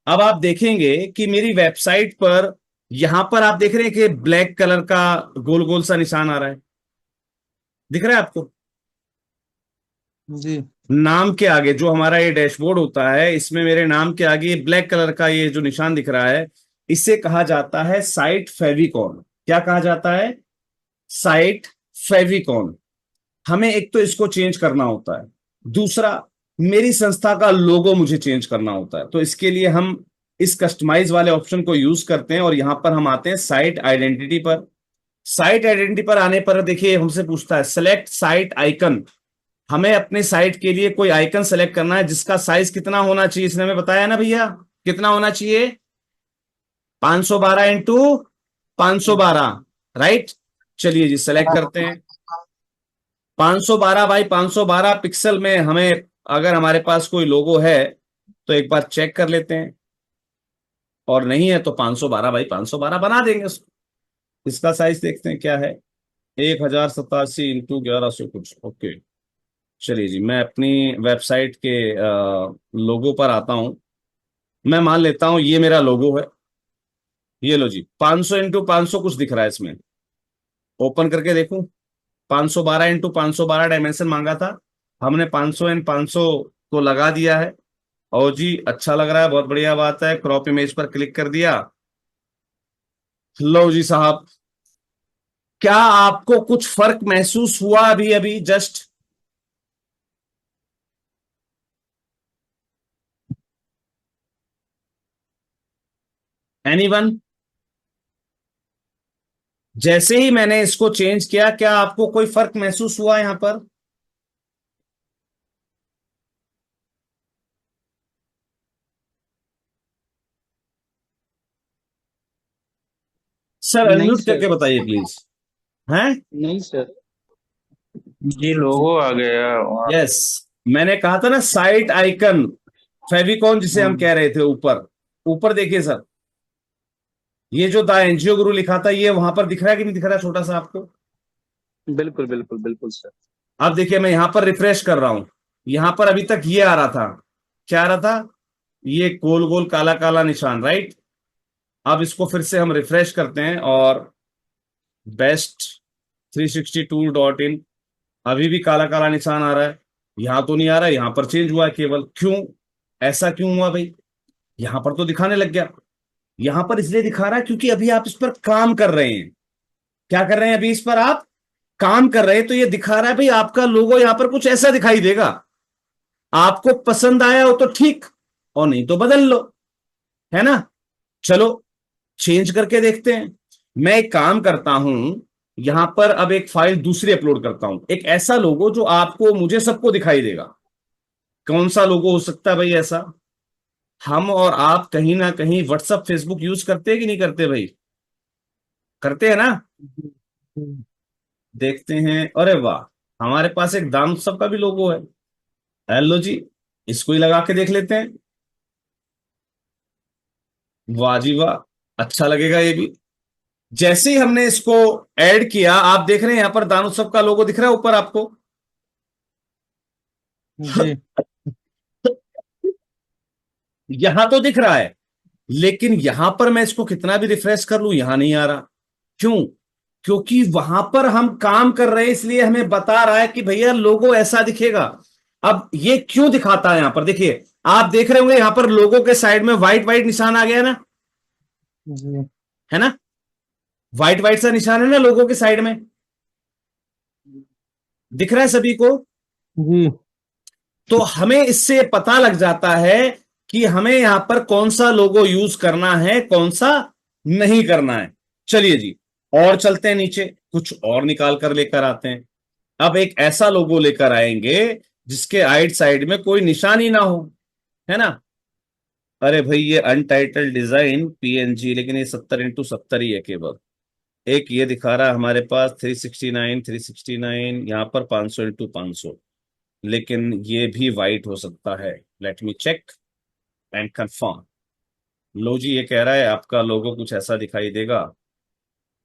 अब आप देखेंगे कि मेरी वेबसाइट पर यहां पर आप देख रहे हैं कि ब्लैक कलर का गोल गोल सा निशान आ रहा है, दिख रहा है आपको? जी नाम के आगे जो हमारा ये डैशबोर्ड होता है, इसमें मेरे नाम के आगे ब्लैक कलर का ये जो निशान दिख रहा है, इसे कहा जाता है साइट फेविकॉन। क्या कहा जाता है? Site favicon. हमें एक तो इसको चेंज करना होता है, दूसरा मेरी संस्था का लोगो मुझे चेंज करना होता है। तो इसके लिए हम इस कस्टमाइज वाले ऑप्शन को यूज करते हैं, और यहां पर हम आते हैं साइट आइडेंटिटी पर। साइट आइडेंटिटी पर आने पर देखिए हमसे पूछता है सेलेक्ट साइट आइकन। हमें अपने साइट के लिए कोई आइकन सेलेक्ट करना है जिसका साइज कितना होना चाहिए, इसने हमें बताया ना भैया, कितना होना चाहिए? 512 इंटू 512, राइट। चलिए जी, सेलेक्ट करते हैं। 512 बाई 512 पिक्सल में हमें, अगर हमारे पास कोई लोगो है तो एक बार चेक कर लेते हैं, और नहीं है तो 512 बाई 512 बना देंगे उसको। इसका साइज देखते हैं क्या है, 1087 इंटू 1100 कुछ। ओके, चलिए जी, मैं अपनी वेबसाइट के लोगो पर आता हूं। मैं मान लेता हूं ये मेरा लोगो है। ये लो जी, 500 इंटू 500 कुछ दिख रहा है इसमें। ओपन करके देखूं, 512 इंटू 512 डायमेंशन मांगा था, हमने 500 एंड 500 को लगा दिया है। और जी अच्छा लग रहा है, बहुत बढ़िया बात है। क्रॉप इमेज पर क्लिक कर दिया। लो जी साहब, क्या आपको कुछ फर्क महसूस हुआ अभी अभी जस्ट? एनीवन? जैसे ही मैंने इसको चेंज किया, क्या आपको कोई फर्क महसूस हुआ यहां पर? सर नहीं अनम्यूट सर, करके बताइए प्लीज। हैं? नहीं सर, ये लोगो आ गया वहाँ पे। यस, मैंने कहा था ना साइट आइकन फेविकॉन जिसे हम हम्म, कह रहे थे, ऊपर। ऊपर देखिए सर, ये जो द एनजीओ गुरु लिखा था, ये वहां पर दिख रहा है कि नहीं दिख रहा है छोटा सा आपको? बिल्कुल बिल्कुल बिल्कुल सर। अब देखिए, मैं यहां पर रिफ्रेश कर रहा हूं, यहां पर अभी तक ये आ रहा था। क्या आ रहा था? ये गोल गोल काला काला निशान, राइट। अब इसको फिर से हम रिफ्रेश करते हैं, और बेस्ट 360 टूर डॉट इन, अभी भी काला काला निशान आ रहा है। यहां तो नहीं आ रहा है, यहां पर चेंज हुआ है केवल। क्यों? ऐसा क्यों हुआ भाई? यहां पर तो दिखाने लग गया। यहां पर इसलिए दिखा रहा है क्योंकि अभी आप इस पर काम कर रहे हैं। क्या कर रहे हैं? अभी इस पर आप काम कर रहे हैं, तो ये दिखा रहा है भाई आपका लोगो यहां पर कुछ ऐसा दिखाई देगा। आपको पसंद आया हो तो ठीक, और नहीं तो बदल लो, है ना। चलो चेंज करके देखते हैं। मैं एक काम करता हूं, यहां पर अब एक फाइल दूसरी अपलोड करता हूं, एक ऐसा लोगो जो आपको मुझे सबको दिखाई देगा। कौन सा लोगो हो सकता है भाई ऐसा? हम और आप कहीं ना कहीं व्हाट्सअप फेसबुक यूज करते हैं कि नहीं करते भाई? करते हैं ना। देखते हैं, अरे वाह, हमारे पास एक दान उत्सव का भी लोगो है। हेलो जी, इसको ही लगा के देख लेते हैं। वाह जी वाह, अच्छा लगेगा ये भी। जैसे ही हमने इसको ऐड किया, आप देख रहे हैं यहां पर दान उत्सव का लोगो दिख रहा है ऊपर आपको? जी यहां तो दिख रहा है, लेकिन यहां पर मैं इसको कितना भी रिफ्रेश कर लूं, यहां नहीं आ रहा। क्यों? क्योंकि वहां पर हम काम कर रहे हैं, इसलिए हमें बता रहा है कि भैया लोगो ऐसा दिखेगा। अब ये क्यों दिखाता है? यहां पर देखिए, आप देख रहे होंगे यहां पर लोगो के साइड में व्हाइट व्हाइट निशान आ गया ना, जी है ना। व्हाइट व्हाइट सा निशान है ना लोगो के साइड में, दिख रहा है सभी को? जी तो हमें इससे पता लग जाता है कि हमें यहां पर कौन सा लोगो यूज करना है, कौन सा नहीं करना है। चलिए जी, और चलते हैं नीचे, कुछ और निकाल कर लेकर आते हैं। अब एक ऐसा लोगो लेकर आएंगे जिसके आइट साइड में कोई निशान ही ना हो, है ना। अरे भाई, ये अनटाइटल्ड डिजाइन पीएनजी, लेकिन ये 70x70 ही है केवल। एक ये दिखा रहा है हमारे पास 369 369, यहां पर 500x500। लेकिन ये भी वाइट हो सकता है। Let me check and confirm. लो जी, ये कह रहा है आपका लोगो कुछ ऐसा दिखाई देगा।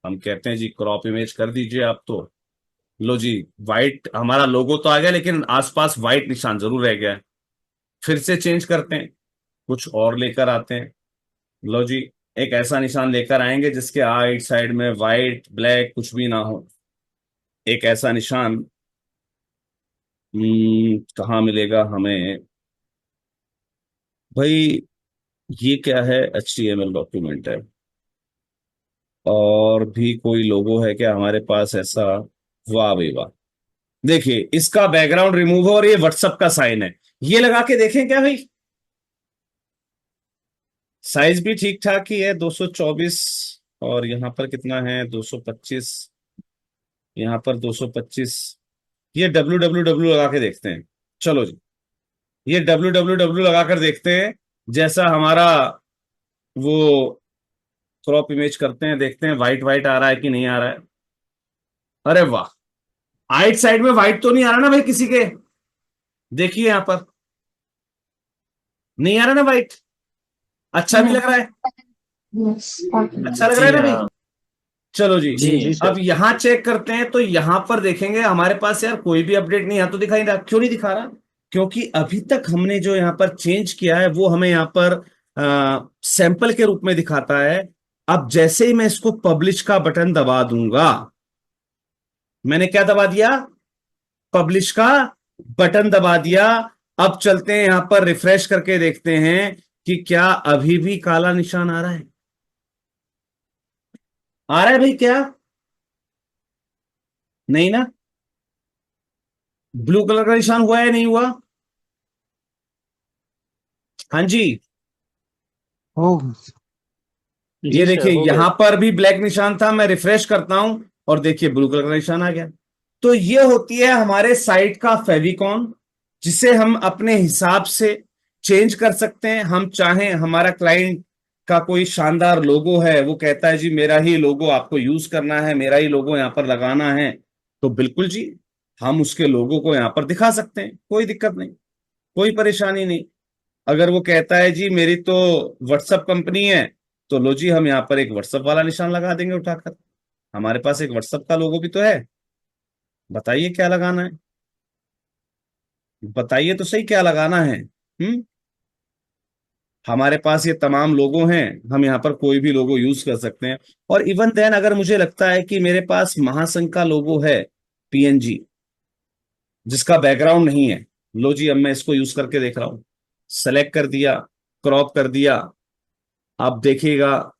हम कहते हैं जी क्रॉप इमेज कर दीजिए आप तो। लो जी, वाइट हमारा लोगो तो आ गया, लेकिन आसपास वाइट निशान जरूर रह गया है। फिर से चेंज करते हैं, कुछ और लेकर आते हैं। लो जी, एक ऐसा निशान लेकर आएंगे जिसके आइट साइड में वाइट ब्लैक कुछ भी ना हो। एक ऐसा निशान कहाँ मिलेगा हमें भाई? ये क्या है? HTML डॉक्यूमेंट है। और भी कोई लोगो है क्या हमारे पास ऐसा? वाह भाई वाह, देखिए इसका बैकग्राउंड रिमूव हो और ये व्हाट्सएप का साइन है। ये लगा के देखें क्या भाई? साइज भी ठीक ठाक ही है, 224। और यहाँ पर कितना है? 225। यहाँ पर 225। ये www लगा के देखते हैं। चलो जी, ये www लगा कर देखते हैं। जैसा हमारा वो क्रॉप इमेज करते हैं, देखते हैं वाइट वाइट आ रहा है कि नहीं आ रहा है। अरे वाह, आइट साइड में वाइट तो नहीं आ रहा ना भाई किसी के? देखिए यहां पर नहीं आ रहा ना वाइट। अच्छा भी नो। लग रहा है। यस। अच्छा लग रहा है जी ना भाई? हाँ। चलो जी, जी जी अब सर। यहां चेक करते हैं तो यहां पर देखेंगे हमारे पास यार कोई भी अपडेट नहीं, यहां तो दिखाई नहीं रहा। क्यों नहीं दिखा रहा? क्योंकि अभी तक हमने जो यहाँ पर चेंज किया है वो हमें यहाँ पर सैंपल के रूप में दिखाता है। अब जैसे ही मैं इसको पब्लिश का बटन दबा दूंगा, मैंने क्या दबा दिया? पब्लिश का बटन दबा दिया। अब चलते हैं यहां पर रिफ्रेश करके देखते हैं कि क्या अभी भी काला निशान आ रहा है? आ रहा है भाई क्या? नहीं ना? ब्लू कलर का निशान हुआ है नहीं हुआ? हाँ जी। हो ये जी सर देखिए हो गया। यहां पर भी ब्लैक निशान था, मैं रिफ्रेश करता हूं और देखिए ब्लू कलर का निशान आ गया। तो ये होती है हमारे साइट का फेविकॉन, जिसे हम अपने हिसाब से चेंज कर सकते हैं। हम चाहें हमारा क्लाइंट का कोई शानदार लोगो है, वो कहता है जी मेरा ही लोगो आपको यूज करना है, मेरा ही लोगो यहां पर लगाना है, तो बिल्कुल जी हम उसके लोगो को यहां पर दिखा सकते हैं, कोई दिक्कत नहीं, कोई परेशानी नहीं। अगर वो कहता है जी मेरी तो व्हाट्सएप कंपनी है, तो लो जी हम यहाँ पर एक व्हाट्सएप वाला निशान लगा देंगे उठाकर। हमारे पास एक व्हाट्सएप का लोगो भी तो है। बताइए क्या लगाना है? बताइए तो सही क्या लगाना है। हमारे पास ये तमाम लोगो हैं, हम यहाँ पर कोई भी लोगो यूज कर सकते हैं। और इवन देन अगर मुझे लगता है कि मेरे पास महासंघ का लोगो है, PNG, जिसका बैकग्राउंड नहीं है, लो जी अब मैं इसको यूज करके देख रहा हूं। सेलेक्ट कर दिया, क्रॉप कर दिया। आप देखिएगा,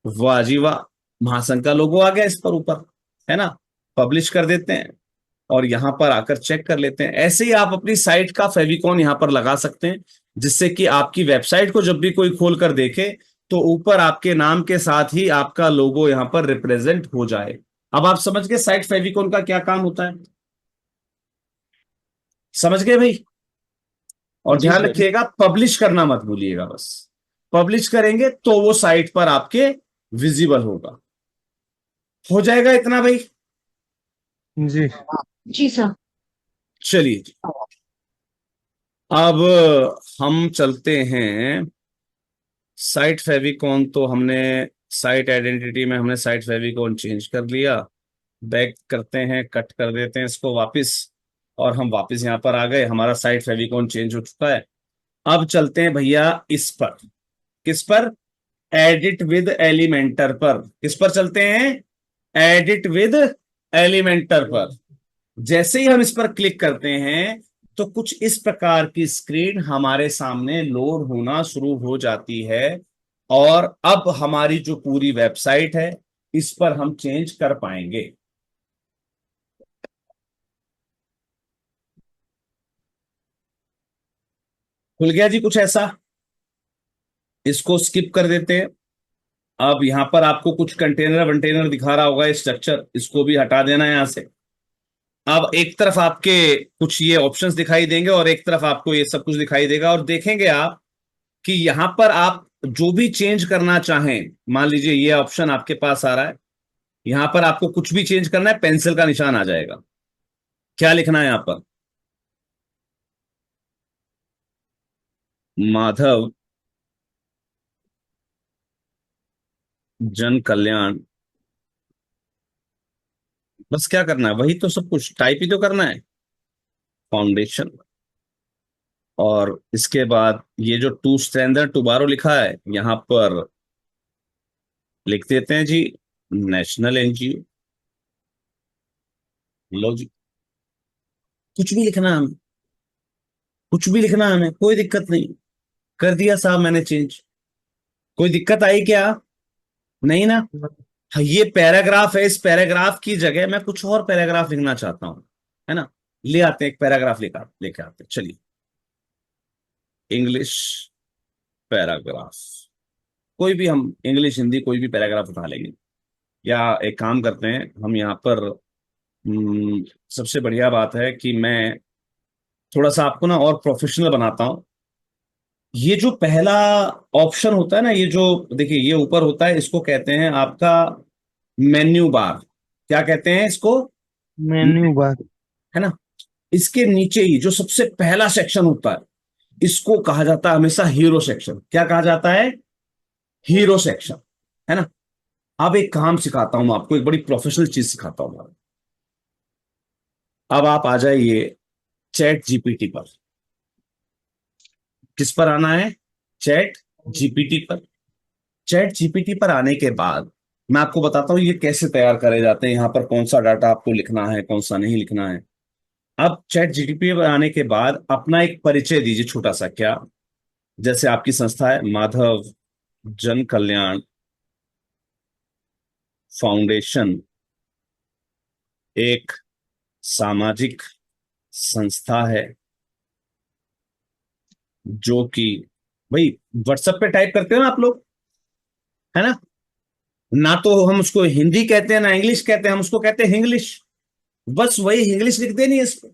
वाह जी वाह, महासंघ का लोगो आ गया इस पर ऊपर, है ना? पब्लिश कर देते हैं और यहां पर आकर चेक कर लेते हैं। ऐसे ही आप अपनी साइट का फेविकॉन यहां पर लगा सकते हैं, जिससे कि आपकी वेबसाइट को जब भी कोई खोल कर देखे तो ऊपर आपके नाम के साथ ही आपका लोगो यहां पर रिप्रेजेंट हो जाए। अब आप समझ गए साइट फेविकॉन का क्या काम होता है? समझ गए भाई? और जी ध्यान सर। रखिएगा, पब्लिश करना मत भूलिएगा बस। पब्लिश करेंगे तो वो साइट पर आपके विजिबल होगा। हो जाएगा इतना भाई? जी। जी सर। चलिए जी, अब हम चलते हैं। साइट फेविकॉन तो हमने, साइट आइडेंटिटी में हमने साइट फेविकॉन चेंज कर लिया। बैक करते हैं, कट कर देते हैं इसको वापस, और हम वापस यहां पर आ गए। हमारा साइट फेविकॉन चेंज हो चुका है। अब चलते हैं भैया इस पर। किस पर? एडिट विद एलिमेंटर पर। किस पर चलते हैं? एडिट विद एलिमेंटर पर। जैसे ही हम इस पर क्लिक करते हैं तो कुछ इस प्रकार की स्क्रीन हमारे सामने लोड होना शुरू हो जाती है। और अब हमारी जो पूरी वेबसाइट है इस पर हम चेंज कर पाएंगे। खुल गया जी कुछ ऐसा? इसको स्किप कर देते हैं। अब यहां पर आपको कुछ कंटेनर वंटेनर दिखा रहा होगा स्ट्रक्चर, इसको भी हटा देना है यहां से। अब एक तरफ आपके कुछ ये ऑप्शंस दिखाई देंगे और एक तरफ आपको ये सब कुछ दिखाई देगा, और देखेंगे आप कि यहां पर आप जो भी चेंज करना चाहें, मान लीजिए ये ऑप्शन आपके पास आ रहा है, यहां पर आपको कुछ भी चेंज करना है, पेंसिल का निशान आ जाएगा। क्या लिखना है यहां पर? माधव जन कल्याण, बस क्या करना है, वही तो सब कुछ टाइप ही तो करना है, फाउंडेशन। और इसके बाद ये जो टू स्ट्रेंथर टुबारो लिखा है यहां पर लिख देते हैं जी, नेशनल एनजीओ। लो जी, कुछ भी लिखना है हमें, कुछ भी लिखना है हमें, कोई दिक्कत नहीं। कर दिया साहब मैंने चेंज। कोई दिक्कत आई क्या? नहीं ना। हाँ, ये पैराग्राफ है, इस पैराग्राफ की जगह मैं कुछ और पैराग्राफ लिखना चाहता हूं, है ना। ले आते हैं एक पैराग्राफ, लेकर लेके आते हैं, चलिए। इंग्लिश पैराग्राफ, कोई भी, हम इंग्लिश हिंदी कोई भी पैराग्राफ उठा लेंगे। या एक काम करते हैं हम यहाँ पर, सबसे बढ़िया बात है कि मैं थोड़ा सा आपको ना और प्रोफेशनल बनाता हूँ। ये जो पहला ऑप्शन होता है ना, ये जो देखिए ये ऊपर होता है, इसको कहते हैं आपका मेन्यू बार। क्या कहते हैं इसको? Menu bar. है ना। इसके नीचे ही जो सबसे पहला सेक्शन होता है, इसको कहा जाता है हमेशा हीरो सेक्शन। क्या कहा जाता है? हीरो सेक्शन, है ना। अब एक काम सिखाता हूं मैं आपको, एक बड़ी प्रोफेशनल चीज सिखाता हूं मैं। अब आप आ जाइए चैट जीपीटी पर। किस पर आना है? चैट जीपीटी पर। चैट जीपीटी पर आने के बाद मैं आपको बताता हूं ये कैसे तैयार करे जाते हैं, यहां पर कौन सा डाटा आपको लिखना है, कौन सा नहीं लिखना है। अब चैट जीपीटी पर आने के बाद अपना एक परिचय दीजिए छोटा सा। क्या? जैसे आपकी संस्था है माधव जन कल्याण फाउंडेशन, एक सामाजिक संस्था है जो कि, भाई व्हाट्सएप पे टाइप करते हो ना आप लोग, है ना। ना तो हम उसको हिंदी कहते हैं ना इंग्लिश कहते हैं, हम उसको कहते हैं इंग्लिश। बस वही इंग्लिश लिख देनी है इस पे,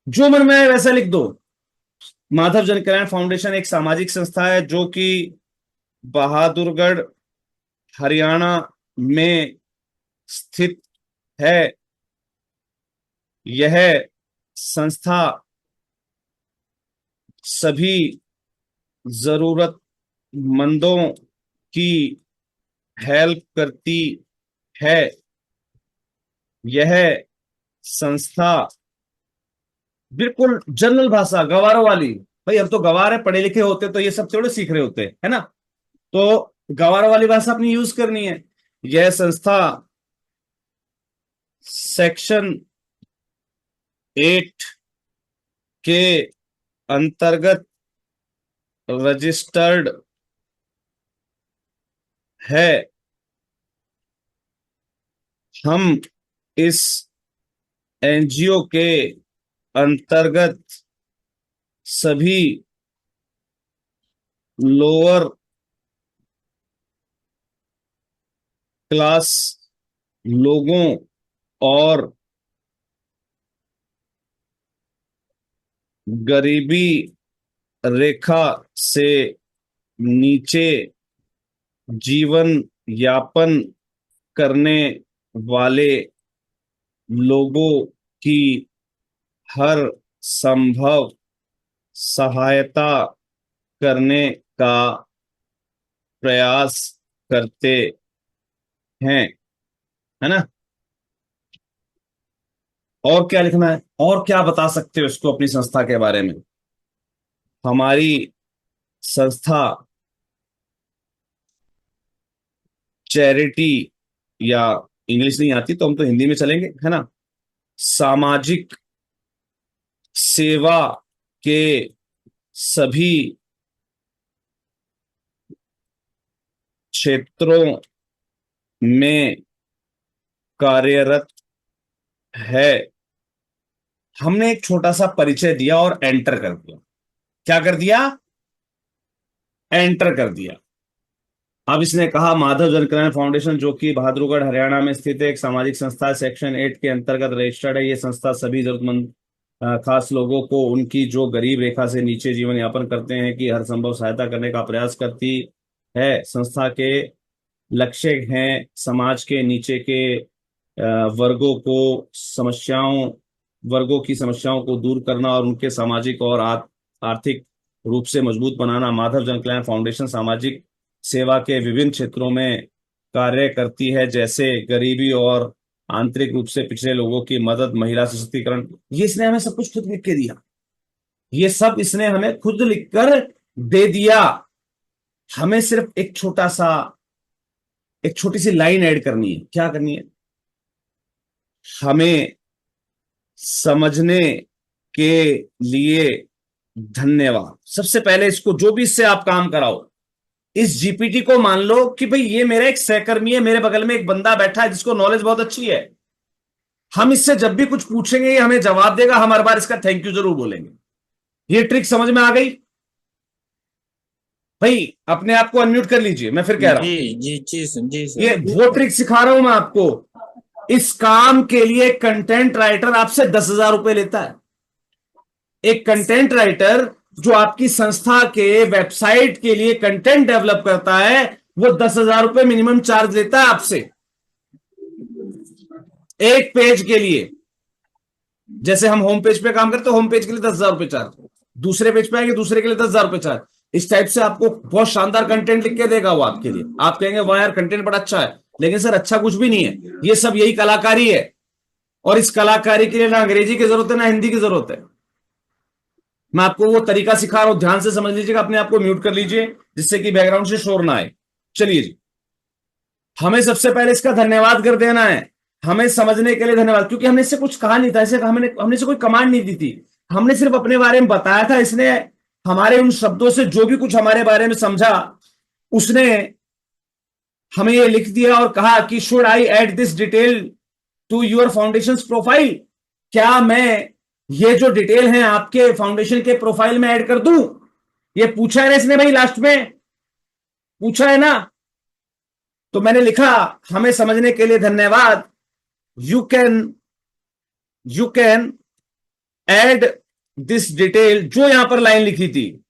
जो मन में आए वैसा लिख दो। माधव जन कल्याण फाउंडेशन एक सामाजिक संस्था है जो कि बहादुरगढ़ हरियाणा में स्थित है। यह संस्था सभी जरूरतमंदों की हेल्प करती है। यह संस्था बिल्कुल जनरल भाषा, गवारों वाली। भाई हम तो गवार है, पढ़े लिखे होते तो ये सब थोड़े सीख रहे होते, है ना। तो गवारों वाली भाषा अपनी यूज करनी है। यह संस्था सेक्शन 8 के अंतर्गत रजिस्टर्ड है। हम इस एनजीओ के अंतर्गत सभी लोअर क्लास लोगों और गरीबी रेखा से नीचे जीवन यापन करने वाले लोगों की हर संभव सहायता करने का प्रयास करते हैं, है ना। और क्या लिखना है, और क्या बता सकते हो इसको अपनी संस्था के बारे में? हमारी संस्था चैरिटी, या इंग्लिश नहीं आती तो हम तो हिंदी में चलेंगे, है ना, सामाजिक सेवा के सभी क्षेत्रों में कार्यरत है। हमने एक छोटा सा परिचय दिया और एंटर कर दिया। क्या कर दिया? एंटर कर दिया। अब इसने कहा माधव जन कल्याण फाउंडेशन जो कि बहादुरगढ़ हरियाणा में स्थित है, एक सामाजिक संस्था है, सेक्शन 8 के अंतर्गत रजिस्टर्ड है। ये संस्था सभी जरूरतमंद खास लोगों को, उनकी जो गरीब रेखा से नीचे जीवन यापन करते हैं, की हर संभव सहायता करने का प्रयास करती है। संस्था के लक्ष्य हैं समाज के नीचे के वर्गों को समस्याओं वर्गों की समस्याओं को दूर करना और उनके सामाजिक और आर्थिक रूप से मजबूत बनाना। माधव जन कल्याण फाउंडेशन सामाजिक सेवा के विभिन्न क्षेत्रों में कार्य करती है, जैसे गरीबी और आंतरिक रूप से पिछड़े लोगों की मदद, महिला सशक्तिकरण। ये इसने हमें सब कुछ खुद लिख के दिया, ये सब इसने हमें खुद लिखकर दे दिया। हमें सिर्फ एक छोटी सी लाइन ऐड करनी है। क्या करनी है? हमें समझने के लिए धन्यवाद। सबसे पहले इसको, जो भी इससे आप काम कराओ, इस जीपीटी को मान लो कि भाई ये मेरा एक सहकर्मी है, मेरे बगल में एक बंदा बैठा है जिसको नॉलेज बहुत अच्छी है। हम इससे जब भी कुछ पूछेंगे ये हमें जवाब देगा, हम हर बार इसका थैंक यू जरूर बोलेंगे। ये ट्रिक समझ में आ गई? भाई अपने आप को अनम्यूट कर लीजिए, मैं फिर कह रहा हूं। जी सर। ये वो ट्रिक सिखा रहा हूं मैं आपको। इस काम के लिए कंटेंट राइटर आपसे 10,000 रुपए लेता है। एक कंटेंट राइटर जो आपकी संस्था के वेबसाइट के लिए कंटेंट डेवलप करता है, वो 10,000 रुपए मिनिमम चार्ज लेता है आपसे एक पेज के लिए। जैसे हम होम पेज पे काम करते हैं, होम पेज के लिए 10,000 रुपए चार्ज, दूसरे पेज पे आएंगे दूसरे के लिए 10,000 रुपए चार्ज। इस टाइप से आपको बहुत शानदार कंटेंट लिख के देगा वो आपके लिए। आप कहेंगे वाह यार कंटेंट बड़ा अच्छा है, लेकिन सर अच्छा कुछ भी नहीं है, ये सब यही कलाकारी है। और इस कलाकारी के लिए ना अंग्रेजी की जरूरत है ना हिंदी की जरूरत है। मैं आपको वो तरीका सिखा रहा हूं, ध्यान से समझ लीजिएगा। अपने आप को म्यूट कर लीजिए जिससे कि बैकग्राउंड से शोर ना आए। चलिए जी, हमें सबसे पहले इसका धन्यवाद कर देना है। हमें समझने के लिए धन्यवाद, क्योंकि हमने इससे कुछ कहा नहीं था, इसे हमने से कोई कमांड नहीं दी थी, हमने सिर्फ अपने बारे में बताया था। इसने हमारे उन शब्दों से जो भी कुछ हमारे बारे में समझा, उसने हमें ये लिख दिया और कहा कि should I add this detail to your foundation profile? क्या मैं ये जो डिटेल है आपके फाउंडेशन के प्रोफाइल में ऐड कर दूं? ये पूछा है ना इसने भाई, लास्ट में पूछा है ना। तो मैंने लिखा हमें समझने के लिए धन्यवाद, you can add this detail. जो यहां पर लाइन लिखी थी,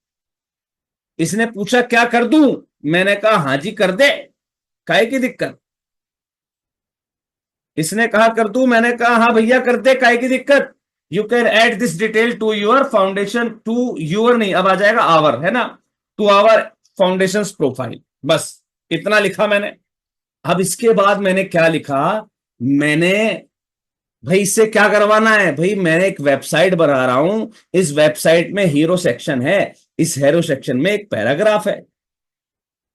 इसने पूछा क्या कर दूं, मैंने कहा हां जी कर दे, काहे की दिक्कत। इसने कहा कर दूं, मैंने कहा हाँ भैया कर दे, काहे की दिक्कत। You can add this detail to your foundation, to your नहीं, अब आ जाएगा आवर, है ना, टू आवर फाउंडेशन प्रोफाइल। बस इतना लिखा मैंने। अब इसके बाद मैंने क्या लिखा, मैंने भाई इससे क्या करवाना है, भाई मैंने एक वेबसाइट बना रहा हूं, इस वेबसाइट में हीरो सेक्शन है, इस हीरो सेक्शन में एक पैराग्राफ है,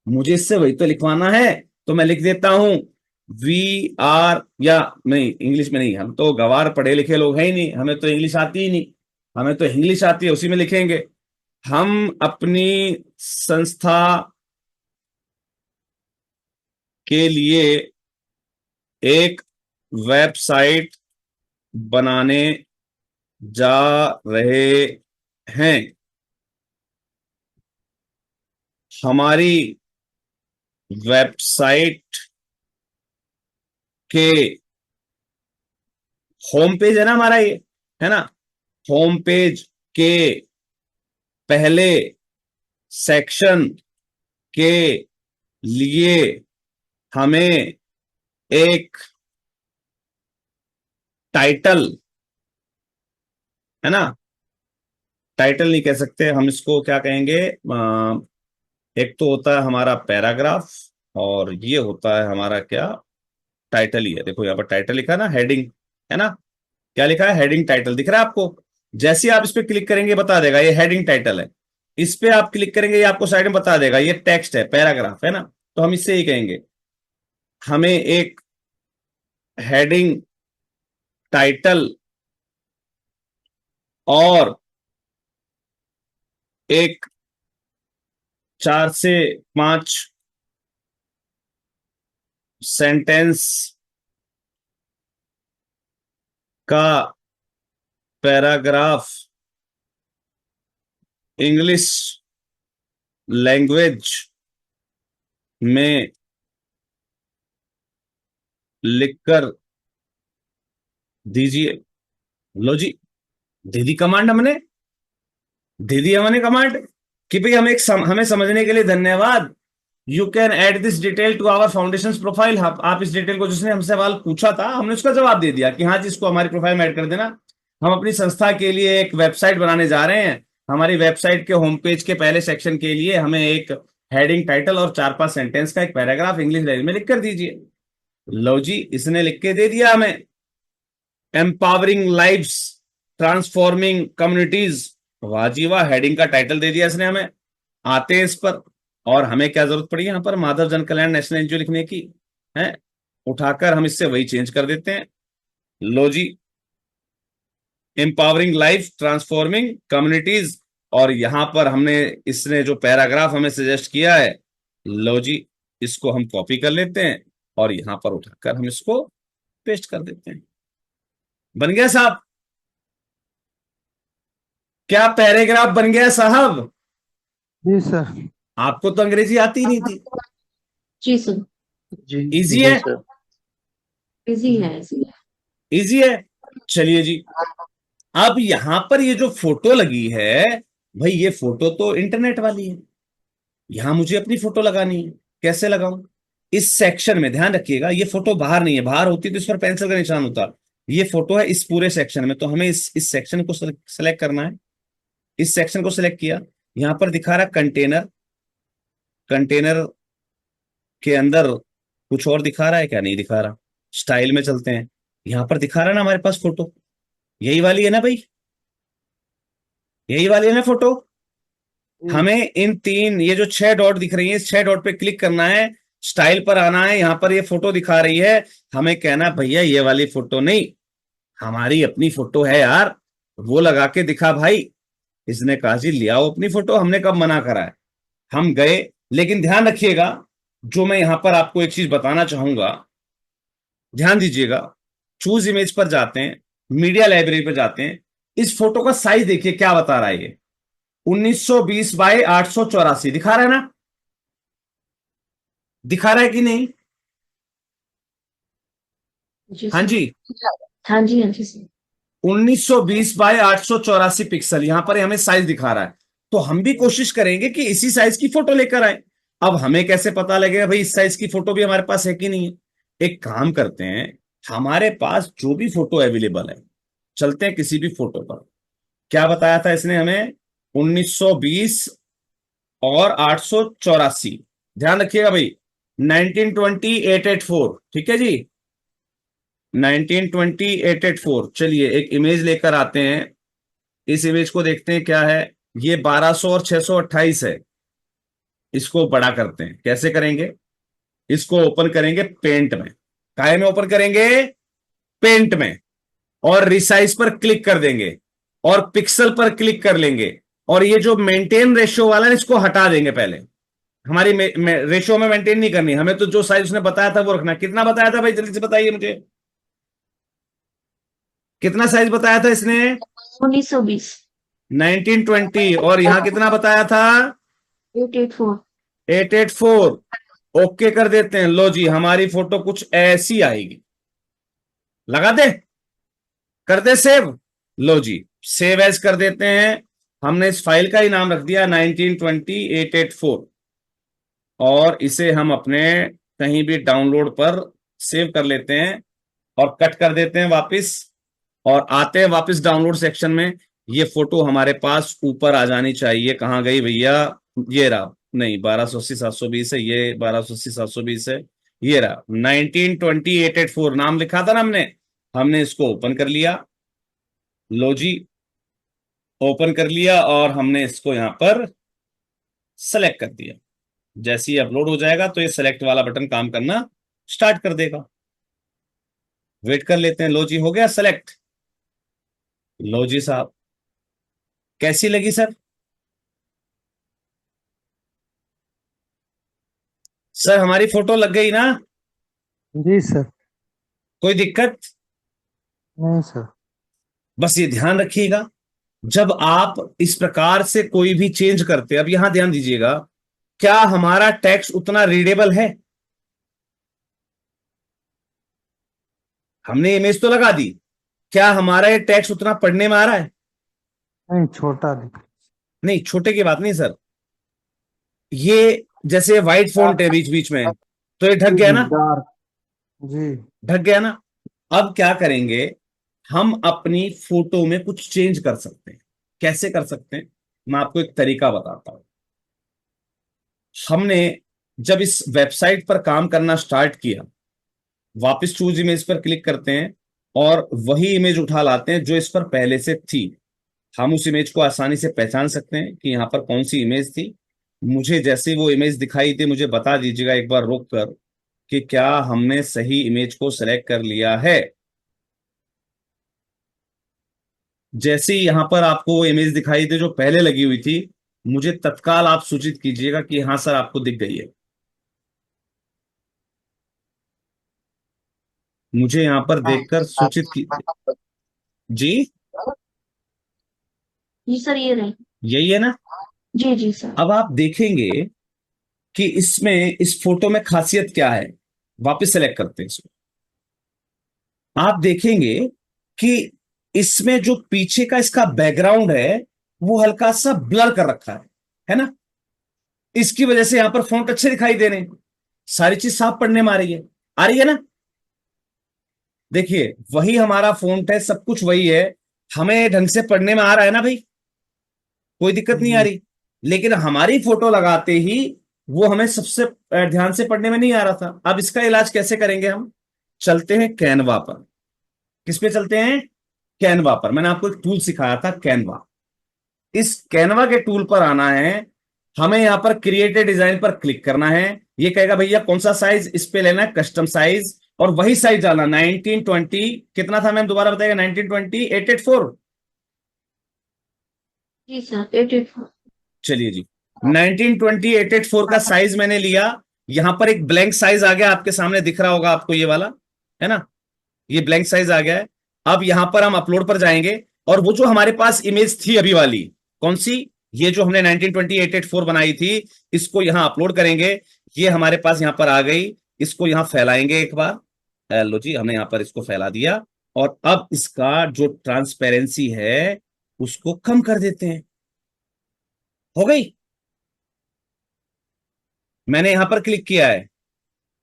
मुझे इससे वही तो लिखवाना है। तो मैं लिख देता हूं वी आर, या नहीं इंग्लिश में नहीं, हम तो गवार पढ़े लिखे लोग हैं ही नहीं, हमें तो इंग्लिश आती ही नहीं, हमें तो इंग्लिश आती है, उसी में लिखेंगे। हम अपनी संस्था के लिए एक वेबसाइट बनाने जा रहे हैं। हमारी वेबसाइट के होम पेज है ना हमारा, ये है ना, होम पेज के पहले सेक्शन के लिए हमें एक टाइटल, है ना, टाइटल नहीं कह सकते हम, इसको क्या कहेंगे, एक तो होता है हमारा पैराग्राफ और ये होता है हमारा क्या, टाइटल ही है। देखो यहाँ पर टाइटल लिखा है ना, हेडिंग, है ना, क्या लिखा है, हेडिंग टाइटल दिख रहा है आपको। जैसे ही आप इस पे क्लिक करेंगे बता देगा ये हेडिंग टाइटल है, इस पे आप क्लिक करेंगे ये आपको साइड में बता देगा ये टेक्स्ट है, पैराग्राफ है ना। तो हम इससे ही कहेंगे हमें एक हेडिंग टाइटल और एक 4 से 5 सेंटेंस का पैराग्राफ इंग्लिश लैंग्वेज में लिखकर दीजिए। लो जी, दे दी कमांड, दे दी हमने कमांड कि भाई हमें समझने के लिए धन्यवाद, you can add this detail to our foundation profile. आप इस डिटेल को, जिसने हमसे सवाल पूछा था, हमने उसका जवाब दे दिया कि हाँ जी इसको हमारी प्रोफाइल में ऐड कर देना। हम अपनी संस्था के लिए एक वेबसाइट बनाने जा रहे हैं, हमारी वेबसाइट के होम पेज के पहले सेक्शन के लिए हमें एक हेडिंग, टाइटल और 4-5 सेंटेंस का एक पैराग्राफ इंग्लिश लैंग्वेज में लिख कर दीजिए। लो जी, इसने लिख के दे दिया हमें, एम्पावरिंग लाइव्स, ट्रांसफॉर्मिंग कम्युनिटीज। वाह जी वाह, हेडिंग का टाइटल दे दिया इसने हमें। आते हैं इस पर, और हमें क्या जरूरत पड़ी यहाँ पर, माधव जन कल्याण नेशनल एनजीओ लिखने की है। उठाकर हम इससे वही चेंज कर देते हैं। लो जी, एम्पावरिंग लाइफ, ट्रांसफॉर्मिंग कम्युनिटीज, और यहां पर हमने, इसने जो पैराग्राफ हमें सजेस्ट किया है, लो जी, इसको हम कॉपी कर लेते हैं और यहां पर उठाकर हम इसको पेस्ट कर देते हैं। बन गया साहब? क्या पैराग्राफ बन गया साहब? जी सर। आपको तो अंग्रेजी आती ही नहीं थी। जी सर। जी इजी जी है? सर। इजी है, इजी है। इजी है। चलिए जी, अब यहां पर ये जो फोटो लगी है, भाई ये फोटो तो इंटरनेट वाली है, यहां मुझे अपनी फोटो लगानी है। कैसे लगाऊं? इस सेक्शन में ध्यान रखिएगा, ये फोटो बाहर नहीं है, बाहर होती तो इस पर पेंसिल का निशान होता। ये फोटो है इस पूरे सेक्शन में, तो हमें इस सेक्शन को सेलेक्ट करना है। इस सेक्शन को सिलेक्ट किया, यहां पर दिखा रहा कंटेनर, कंटेनर के अंदर कुछ और दिखा रहा है क्या? नहीं दिखा रहा। स्टाइल में चलते हैं, यहां पर दिखा रहा है ना हमारे पास फोटो, यही वाली है ना भाई, यही वाली है ना फोटो। हमें इन तीन, ये जो 6 डॉट दिख रही है, इस 6 डॉट पे क्लिक करना है, स्टाइल पर आना है, यहां पर ये फोटो दिखा रही है, हमें कहना है भैया ये वाली फोटो नहीं, हमारी अपनी फोटो है यार, वो लगा के दिखा भाई। इसने कहा जी ले आओ अपनी फोटो, हमने कब मना करा है। हम गए, लेकिन ध्यान रखिएगा, जो मैं यहां पर आपको एक चीज बताना चाहूंगा, ध्यान दीजिएगा। चूज इमेज पर जाते हैं, मीडिया लाइब्रेरी पर जाते हैं, इस फोटो का साइज देखिए क्या बता रहा है ये, 1920 बाय 884 दिखा रहा है ना? दिखा रहा है कि नहीं? जी हाँ सर। जी, हाँ जी, हाँ जी सर। 1920 बाय 884 पिक्सल यहां पर हमें साइज दिखा रहा है। तो हम भी कोशिश करेंगे कि इसी साइज की फोटो लेकर आए। अब हमें कैसे पता लगेगा भाई इस साइज की फोटो भी हमारे पास है कि नहीं है? एक काम करते हैं, हमारे पास जो भी फोटो अवेलेबल है, चलते हैं किसी भी फोटो पर। क्या बताया था इसने हमें? 1920 और 884। ध्यान रखिएगा भाई, 1920 884, ठीक है जी, 1920 884। चलिए एक इमेज लेकर आते हैं, इस इमेज को देखते हैं क्या है। ये 1200 और 628 है। इसको बड़ा करते हैं, कैसे करेंगे? इसको ओपन करेंगे पेंट में। काय में ओपन करेंगे? पेंट में। और रिसाइज पर क्लिक कर देंगे और पिक्सल पर क्लिक कर लेंगे, और ये जो मेंटेन रेशियो वाला है इसको हटा देंगे पहले। हमारी रेशियो में मेंटेन नहीं करनी, हमें तो जो साइज उसने बताया था वो रखना। कितना बताया था भाई, जल्दी से बताइए मुझे, कितना साइज बताया था इसने? 1920। 1920। और यहां कितना बताया था? 884। 884। ओके कर देते हैं। लो जी, हमारी फोटो कुछ ऐसी आएगी। लगा दे, कर दे सेव। लो जी, सेव एज कर देते हैं। हमने इस फाइल का ही नाम रख दिया 1920 884, और इसे हम अपने कहीं भी डाउनलोड पर सेव कर लेते हैं और कट कर देते हैं वापस, और आते हैं वापस डाउनलोड सेक्शन में। ये फोटो हमारे पास ऊपर आ जानी चाहिए। कहाँ गई भैया? ये रहा। नहीं, 1280 720 है, ये 1280 720 है, ये रहा 1920 884 नाम लिखा था ना हमने। हमने इसको ओपन कर लिया। लो जी, ओपन कर लिया और हमने इसको यहां पर सेलेक्ट कर दिया। जैसे ही अपलोड हो जाएगा तो ये सेलेक्ट वाला बटन काम करना स्टार्ट कर देगा। वेट कर लेते हैं। लो जी, हो गया सेलेक्ट। लो जी साहब, कैसी लगी सर? सर हमारी फोटो लग गई ना? जी सर। कोई दिक्कत? नहीं सर। बस ये ध्यान रखिएगा, जब आप इस प्रकार से कोई भी चेंज करते हैं, अब यहां ध्यान दीजिएगा, क्या हमारा टेक्स्ट उतना रीडेबल है? हमने इमेज तो लगा दी, क्या हमारा ये टेक्स्ट उतना पढ़ने में आ रहा है? नहीं, छोटा दिख। नहीं, छोटे की बात नहीं सर, ये जैसे व्हाइट फॉन्ट है बीच बीच में, तो ये ढक गया ना? डार्क। जी। ढक गया ना? अब क्या करेंगे, हम अपनी फोटो में कुछ चेंज कर सकते हैं। कैसे कर सकते हैं? मैं आपको एक तरीका बताता हूं। हमने जब इस वेबसाइट पर काम करना स्टार्ट किया, वापस चूज इमेज पर क्लिक करते हैं और वही इमेज उठा लाते हैं जो इस पर पहले से थी। हम उस इमेज को आसानी से पहचान सकते हैं कि यहाँ पर कौन सी इमेज थी। मुझे जैसे ही वो इमेज दिखाई दे, मुझे बता दीजिएगा एक बार रोक कर कि क्या हमने सही इमेज को सेलेक्ट कर लिया है। जैसे ही यहां पर आपको वो इमेज दिखाई दे जो पहले लगी हुई थी, मुझे तत्काल आप सूचित कीजिएगा कि हाँ सर आपको दिख गई है। मुझे यहां पर देखकर सूचित की। जी, जी सर, ये रहे। यही है ना। जी जी सर। अब आप देखेंगे कि इसमें इस फोटो में खासियत क्या है। वापस सेलेक्ट करते हैं इसको। आप देखेंगे कि इसमें जो पीछे का इसका बैकग्राउंड है वो हल्का सा ब्लर कर रखा है ना। इसकी वजह से यहां पर फॉन्ट अच्छे दिखाई दे रहे हैं, सारी चीज साफ पढ़ने में आ रही है ना। देखिए वही हमारा फॉन्ट है, सब कुछ वही है, हमें ढंग से पढ़ने में आ रहा है ना भाई, कोई दिक्कत नहीं आ जी रही। लेकिन हमारी फोटो लगाते ही वो हमें सबसे ध्यान से पढ़ने में नहीं आ रहा था। अब इसका इलाज कैसे करेंगे हम? चलते हैं कैनवा पर। किस पे चलते हैं? कैनवा पर। मैंने आपको एक टूल सिखाया था, कैनवा। इस कैनवा के टूल पर आना है, हमें यहां पर क्रिएट ए डिजाइन पर क्लिक करना है। ये कहेगा भैया कौन सा साइज इस पे लेना है, कस्टम साइज, और वही साइज डालना 1920। कितना था मैम, दोबारा बताइएगा। 1920 884। जी सर, 884। चलिए जी, 1920 884 का साइज मैंने लिया। यहां पर एक ब्लैंक साइज आ गया, आपके सामने दिख रहा होगा आपको, ये वाला है ना। ये ब्लैंक साइज आ गया है। अब यहां पर हम अपलोड पर जाएंगे और वो जो हमारे पास इमेज थी अभी वाली, कौन सी, ये जो हमने 1920 884 बनाई थी, इसको यहां अपलोड करेंगे। ये हमारे पास यहां पर आ गई। इसको यहां फैलाएंगे एक बार। लो जी, हमने यहां पर इसको फैला दिया। और अब इसका जो ट्रांसपेरेंसी है उसको कम कर देते हैं। हो गई। मैंने यहां पर क्लिक किया है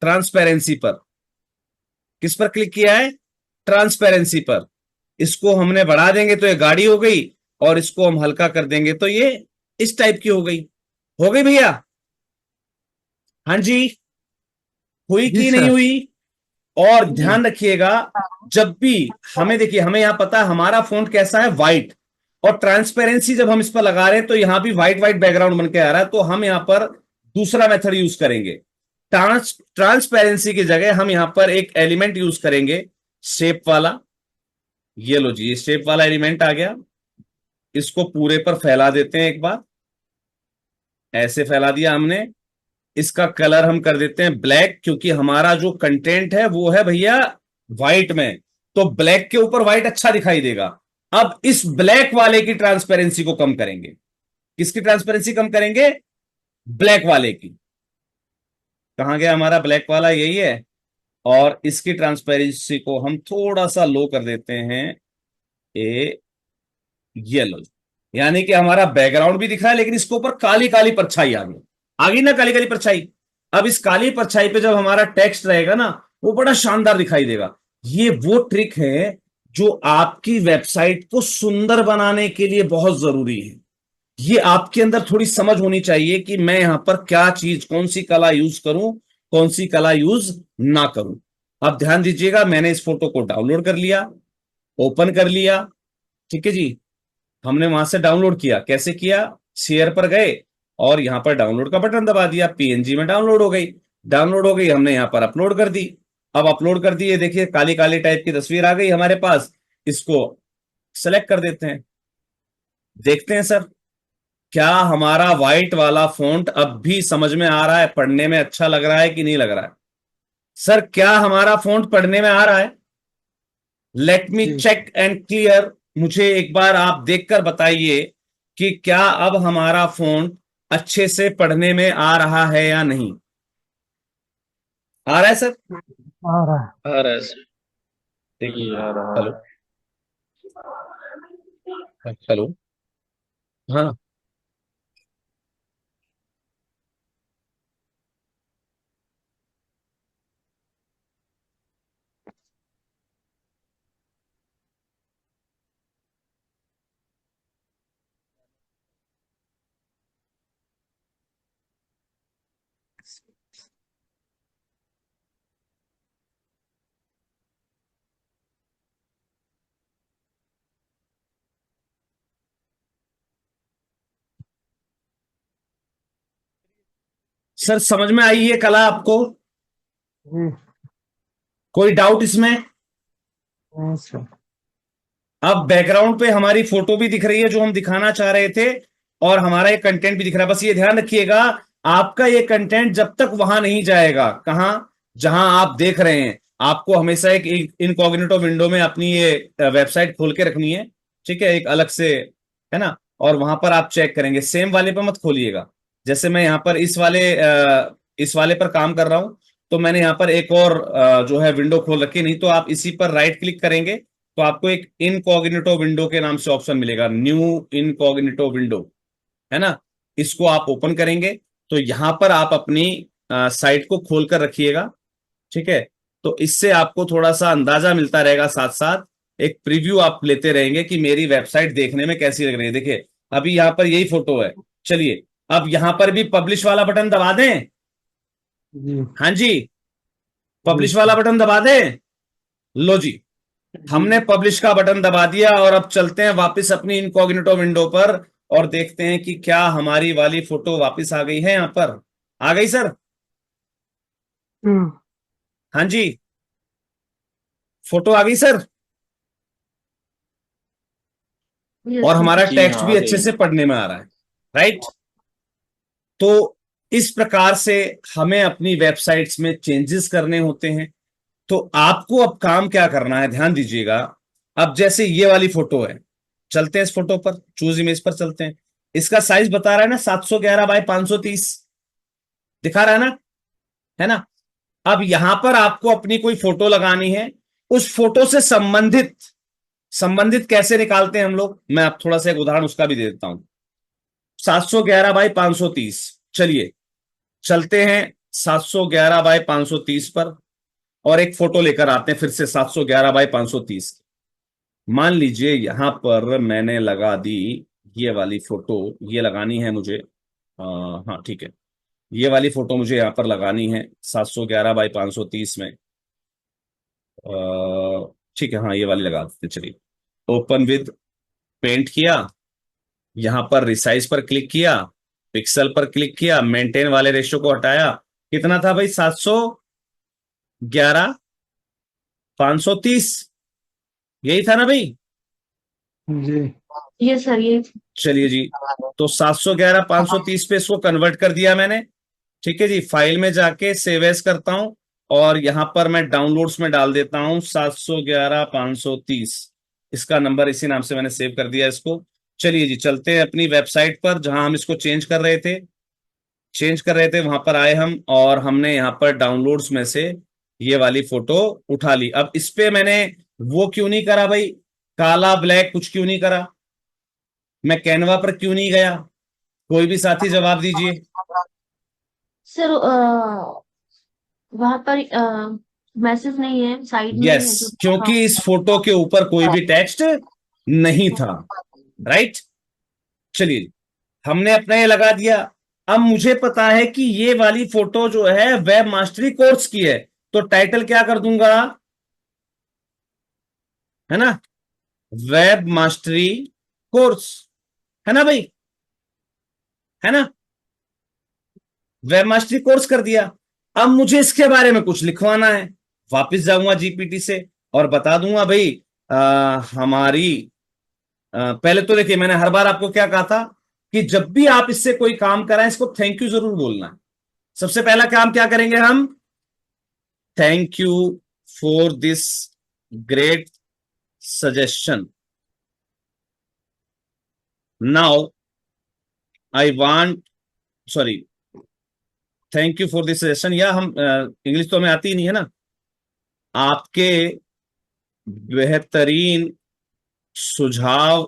ट्रांसपेरेंसी पर। किस पर क्लिक किया है? ट्रांसपेरेंसी पर। इसको हमने बढ़ा देंगे तो ये गाढ़ी हो गई, और इसको हम हल्का कर देंगे तो ये इस टाइप की हो गई। हो गई भैया? हाँ जी, हुई जी कि नहीं सर। हुई? और जी ध्यान रखिएगा, जब भी हमें, देखिए हमें यहां पता है हमारा फॉन्ट कैसा है, व्हाइट। और ट्रांसपेरेंसी जब हम इस पर लगा रहे हैं तो यहां भी व्हाइट व्हाइट बैकग्राउंड बन के आ रहा है, तो हम यहां पर दूसरा मेथड यूज करेंगे। ट्रांसपेरेंसी की जगह हम यहां पर एक एलिमेंट यूज करेंगे, शेप वाला। ये लो जी, ये शेप वाला एलिमेंट आ गया। इसको पूरे पर फैला देते हैं एक बार। ऐसे फैला दिया हमने। इसका कलर हम कर देते हैं ब्लैक, क्योंकि हमारा जो कंटेंट है वो है भैया व्हाइट में, तो ब्लैक के ऊपर व्हाइट अच्छा दिखाई देगा। अब इस ब्लैक वाले की ट्रांसपेरेंसी को कम करेंगे। किसकी ट्रांसपेरेंसी कम करेंगे? ब्लैक वाले की। कहां गया हमारा ब्लैक वाला? यही है। और इसकी ट्रांसपेरेंसी को हम थोड़ा सा लो कर देते हैं। ए, ये लो। यानी कि हमारा बैकग्राउंड भी दिख रहा है, लेकिन इसके ऊपर काली काली परछाई आ गई। आ गई ना काली काली परछाई। अब इस काली परछाई पे जब हमारा टेक्स्ट रहेगा ना, वो बड़ा शानदार दिखाई देगा। ये वो ट्रिक है जो आपकी वेबसाइट को सुंदर बनाने के लिए बहुत जरूरी है। ये आपके अंदर थोड़ी समझ होनी चाहिए कि मैं यहां पर क्या चीज, कौन सी कला यूज करूं, कौन सी कला यूज ना करूं। अब ध्यान दीजिएगा, मैंने इस फोटो को डाउनलोड कर लिया, ओपन कर लिया। ठीक है जी। हमने वहां से डाउनलोड किया, कैसे किया? शेयर पर गए और यहां पर डाउनलोड का बटन दबा दिया, पीएनजी में डाउनलोड हो गई। डाउनलोड हो गई, हमने यहां पर अपलोड कर दी। अब अपलोड कर दी, ये देखिए काली काली टाइप की तस्वीर आ गई हमारे पास। इसको सेलेक्ट कर देते हैं। देखते हैं सर, क्या हमारा व्हाइट वाला फॉन्ट अब भी समझ में आ रहा है, पढ़ने में अच्छा लग रहा है कि नहीं लग रहा है? सर क्या हमारा फॉन्ट पढ़ने में आ रहा है? लेट मी जी चेक एंड क्लियर। मुझे एक बार आप देखकर बताइए कि क्या अब हमारा फोन अच्छे से पढ़ने में आ रहा है या नहीं। आ रहा है सर? आ रहा है। आ रहा है सर। ठीक है। ये आ रहा हेलो। है। हेलो। हाँ। सर समझ में आई ये कला आपको? जी कोई डाउट इसमें? हाँ सर। अब बैकग्राउंड पे हमारी फोटो भी दिख रही है जो हम दिखाना चाह रहे थे, और हमारा ये कंटेंट भी दिख रहा है। बस ये ध्यान रखिएगा, आपका ये कंटेंट जब तक वहां नहीं जाएगा, कहां, जहां आप देख रहे हैं, आपको हमेशा एक इनकॉग्निटो विंडो में अपनी ये वेबसाइट खोल के रखनी है, ठीक है, एक अलग से, है ना। और वहां पर आप चेक करेंगे, सेम वाले पर मत खोलिएगा। जैसे मैं यहाँ पर इस वाले पर काम कर रहा हूं, तो मैंने यहाँ पर एक और जो है विंडो खोल रखी है। नहीं तो आप इसी पर राइट क्लिक करेंगे तो आपको एक इनकॉग्निटो विंडो के नाम से ऑप्शन मिलेगा, न्यू इनकॉग्निटो विंडो, है ना। इसको आप ओपन करेंगे तो यहां पर आप अपनी साइट को खोल कर रखिएगा, ठीक है। तो इससे आपको थोड़ा सा अंदाजा मिलता रहेगा, साथ साथ एक प्रीव्यू आप लेते रहेंगे कि मेरी वेबसाइट देखने में कैसी लग रही है। देखिए अभी यहां पर यही फोटो है। चलिए अब यहां पर भी पब्लिश वाला बटन दबा दें। जी हाँ जी, जी पब्लिश वाला सर। बटन दबा दें। लो जी, जी हमने पब्लिश का बटन दबा दिया, और अब चलते हैं वापस अपनी इनकॉग्निटो विंडो पर और देखते हैं कि क्या हमारी वाली फोटो वापस आ गई है। यहां पर आ गई सर? हम्म, हाँ जी, फोटो आ गई सर, और यस सर। हमारा जी टेक्स्ट हाँ, भी आ अच्छे गई। से पढ़ने में आ रहा है, राइट। तो इस प्रकार से हमें अपनी वेबसाइट्स में चेंजेस करने होते हैं। तो आपको अब काम क्या करना है, ध्यान दीजिएगा। अब जैसे ये वाली फोटो है, चलते हैं इस फोटो पर, चूज इमेज पर चलते हैं। इसका साइज बता रहा है ना 711 बाय 530, दिखा रहा है ना, है ना। अब यहां पर आपको अपनी कोई फोटो लगानी है, उस फोटो से संबंधित, संबंधित कैसे निकालते हैं हम लोग, मैं आप थोड़ा सा एक उदाहरण उसका भी दे देता हूं। 711 बाय 530, चलिए चलते हैं 711 बाय 530 पर, और एक फोटो लेकर आते हैं फिर से 711 बाय 530। मान लीजिए यहां पर मैंने लगा दी ये वाली फोटो, ये लगानी है मुझे, हाँ ठीक है, ये वाली फोटो मुझे यहां पर लगानी है 711 बाय 530 में। ठीक है, हाँ ये वाली लगा देते हैं, चलिए। ओपन विद, पेंट किया, यहां पर रिसाइज पर क्लिक किया, पिक्सल पर क्लिक किया, मेंटेन वाले रेशियो को हटाया। कितना था भाई, 711 530, यही था ना भाई? जी यस सर, ये चलिए जी, तो 711 530 पे इसको कन्वर्ट कर दिया मैंने, ठीक है जी। फाइल में जाके सेव एज करता हूं, और यहां पर मैं डाउनलोड्स में डाल देता हूं 711 530, इसका नंबर इसी नाम से मैंने सेव कर दिया इसको। चलिए जी, चलते हैं अपनी वेबसाइट पर जहां हम इसको चेंज कर रहे थे वहां पर आए हम, और हमने यहाँ पर डाउनलोड्स में से ये वाली फोटो उठा ली। अब इस पे मैंने वो क्यों नहीं करा भाई, काला ब्लैक कुछ क्यों नहीं करा, मैं कैनवा पर क्यों नहीं गया, कोई भी साथी जवाब दीजिए। सर वहां पर मैसेज नहीं है, साइड में ही यस, है जो लिखा क्योंकि इस फोटो के ऊपर कोई भी टेक्स्ट नहीं था, राइट। चलिए, हमने अपना ये लगा दिया। अब मुझे पता है कि ये वाली फोटो जो है वेब मास्टरी कोर्स की है, तो टाइटल क्या कर दूंगा, है ना, वेब मास्टरी कोर्स, है ना भाई, है ना, वेब मास्टरी कोर्स कर दिया। अब मुझे इसके बारे में कुछ लिखवाना है, वापस जाऊंगा जीपीटी से और बता दूंगा भाई, हमारी पहले तो देखिए, मैंने हर बार आपको क्या कहा था कि जब भी आप इससे कोई काम कराएं इसको थैंक यू जरूर बोलना है। सबसे पहला काम क्या करेंगे हम, thank you for this great suggestion, now I want, sorry, thank you for this suggestion, या हम इंग्लिश तो हमें आती ही नहीं है ना, आपके बेहतरीन सुझाव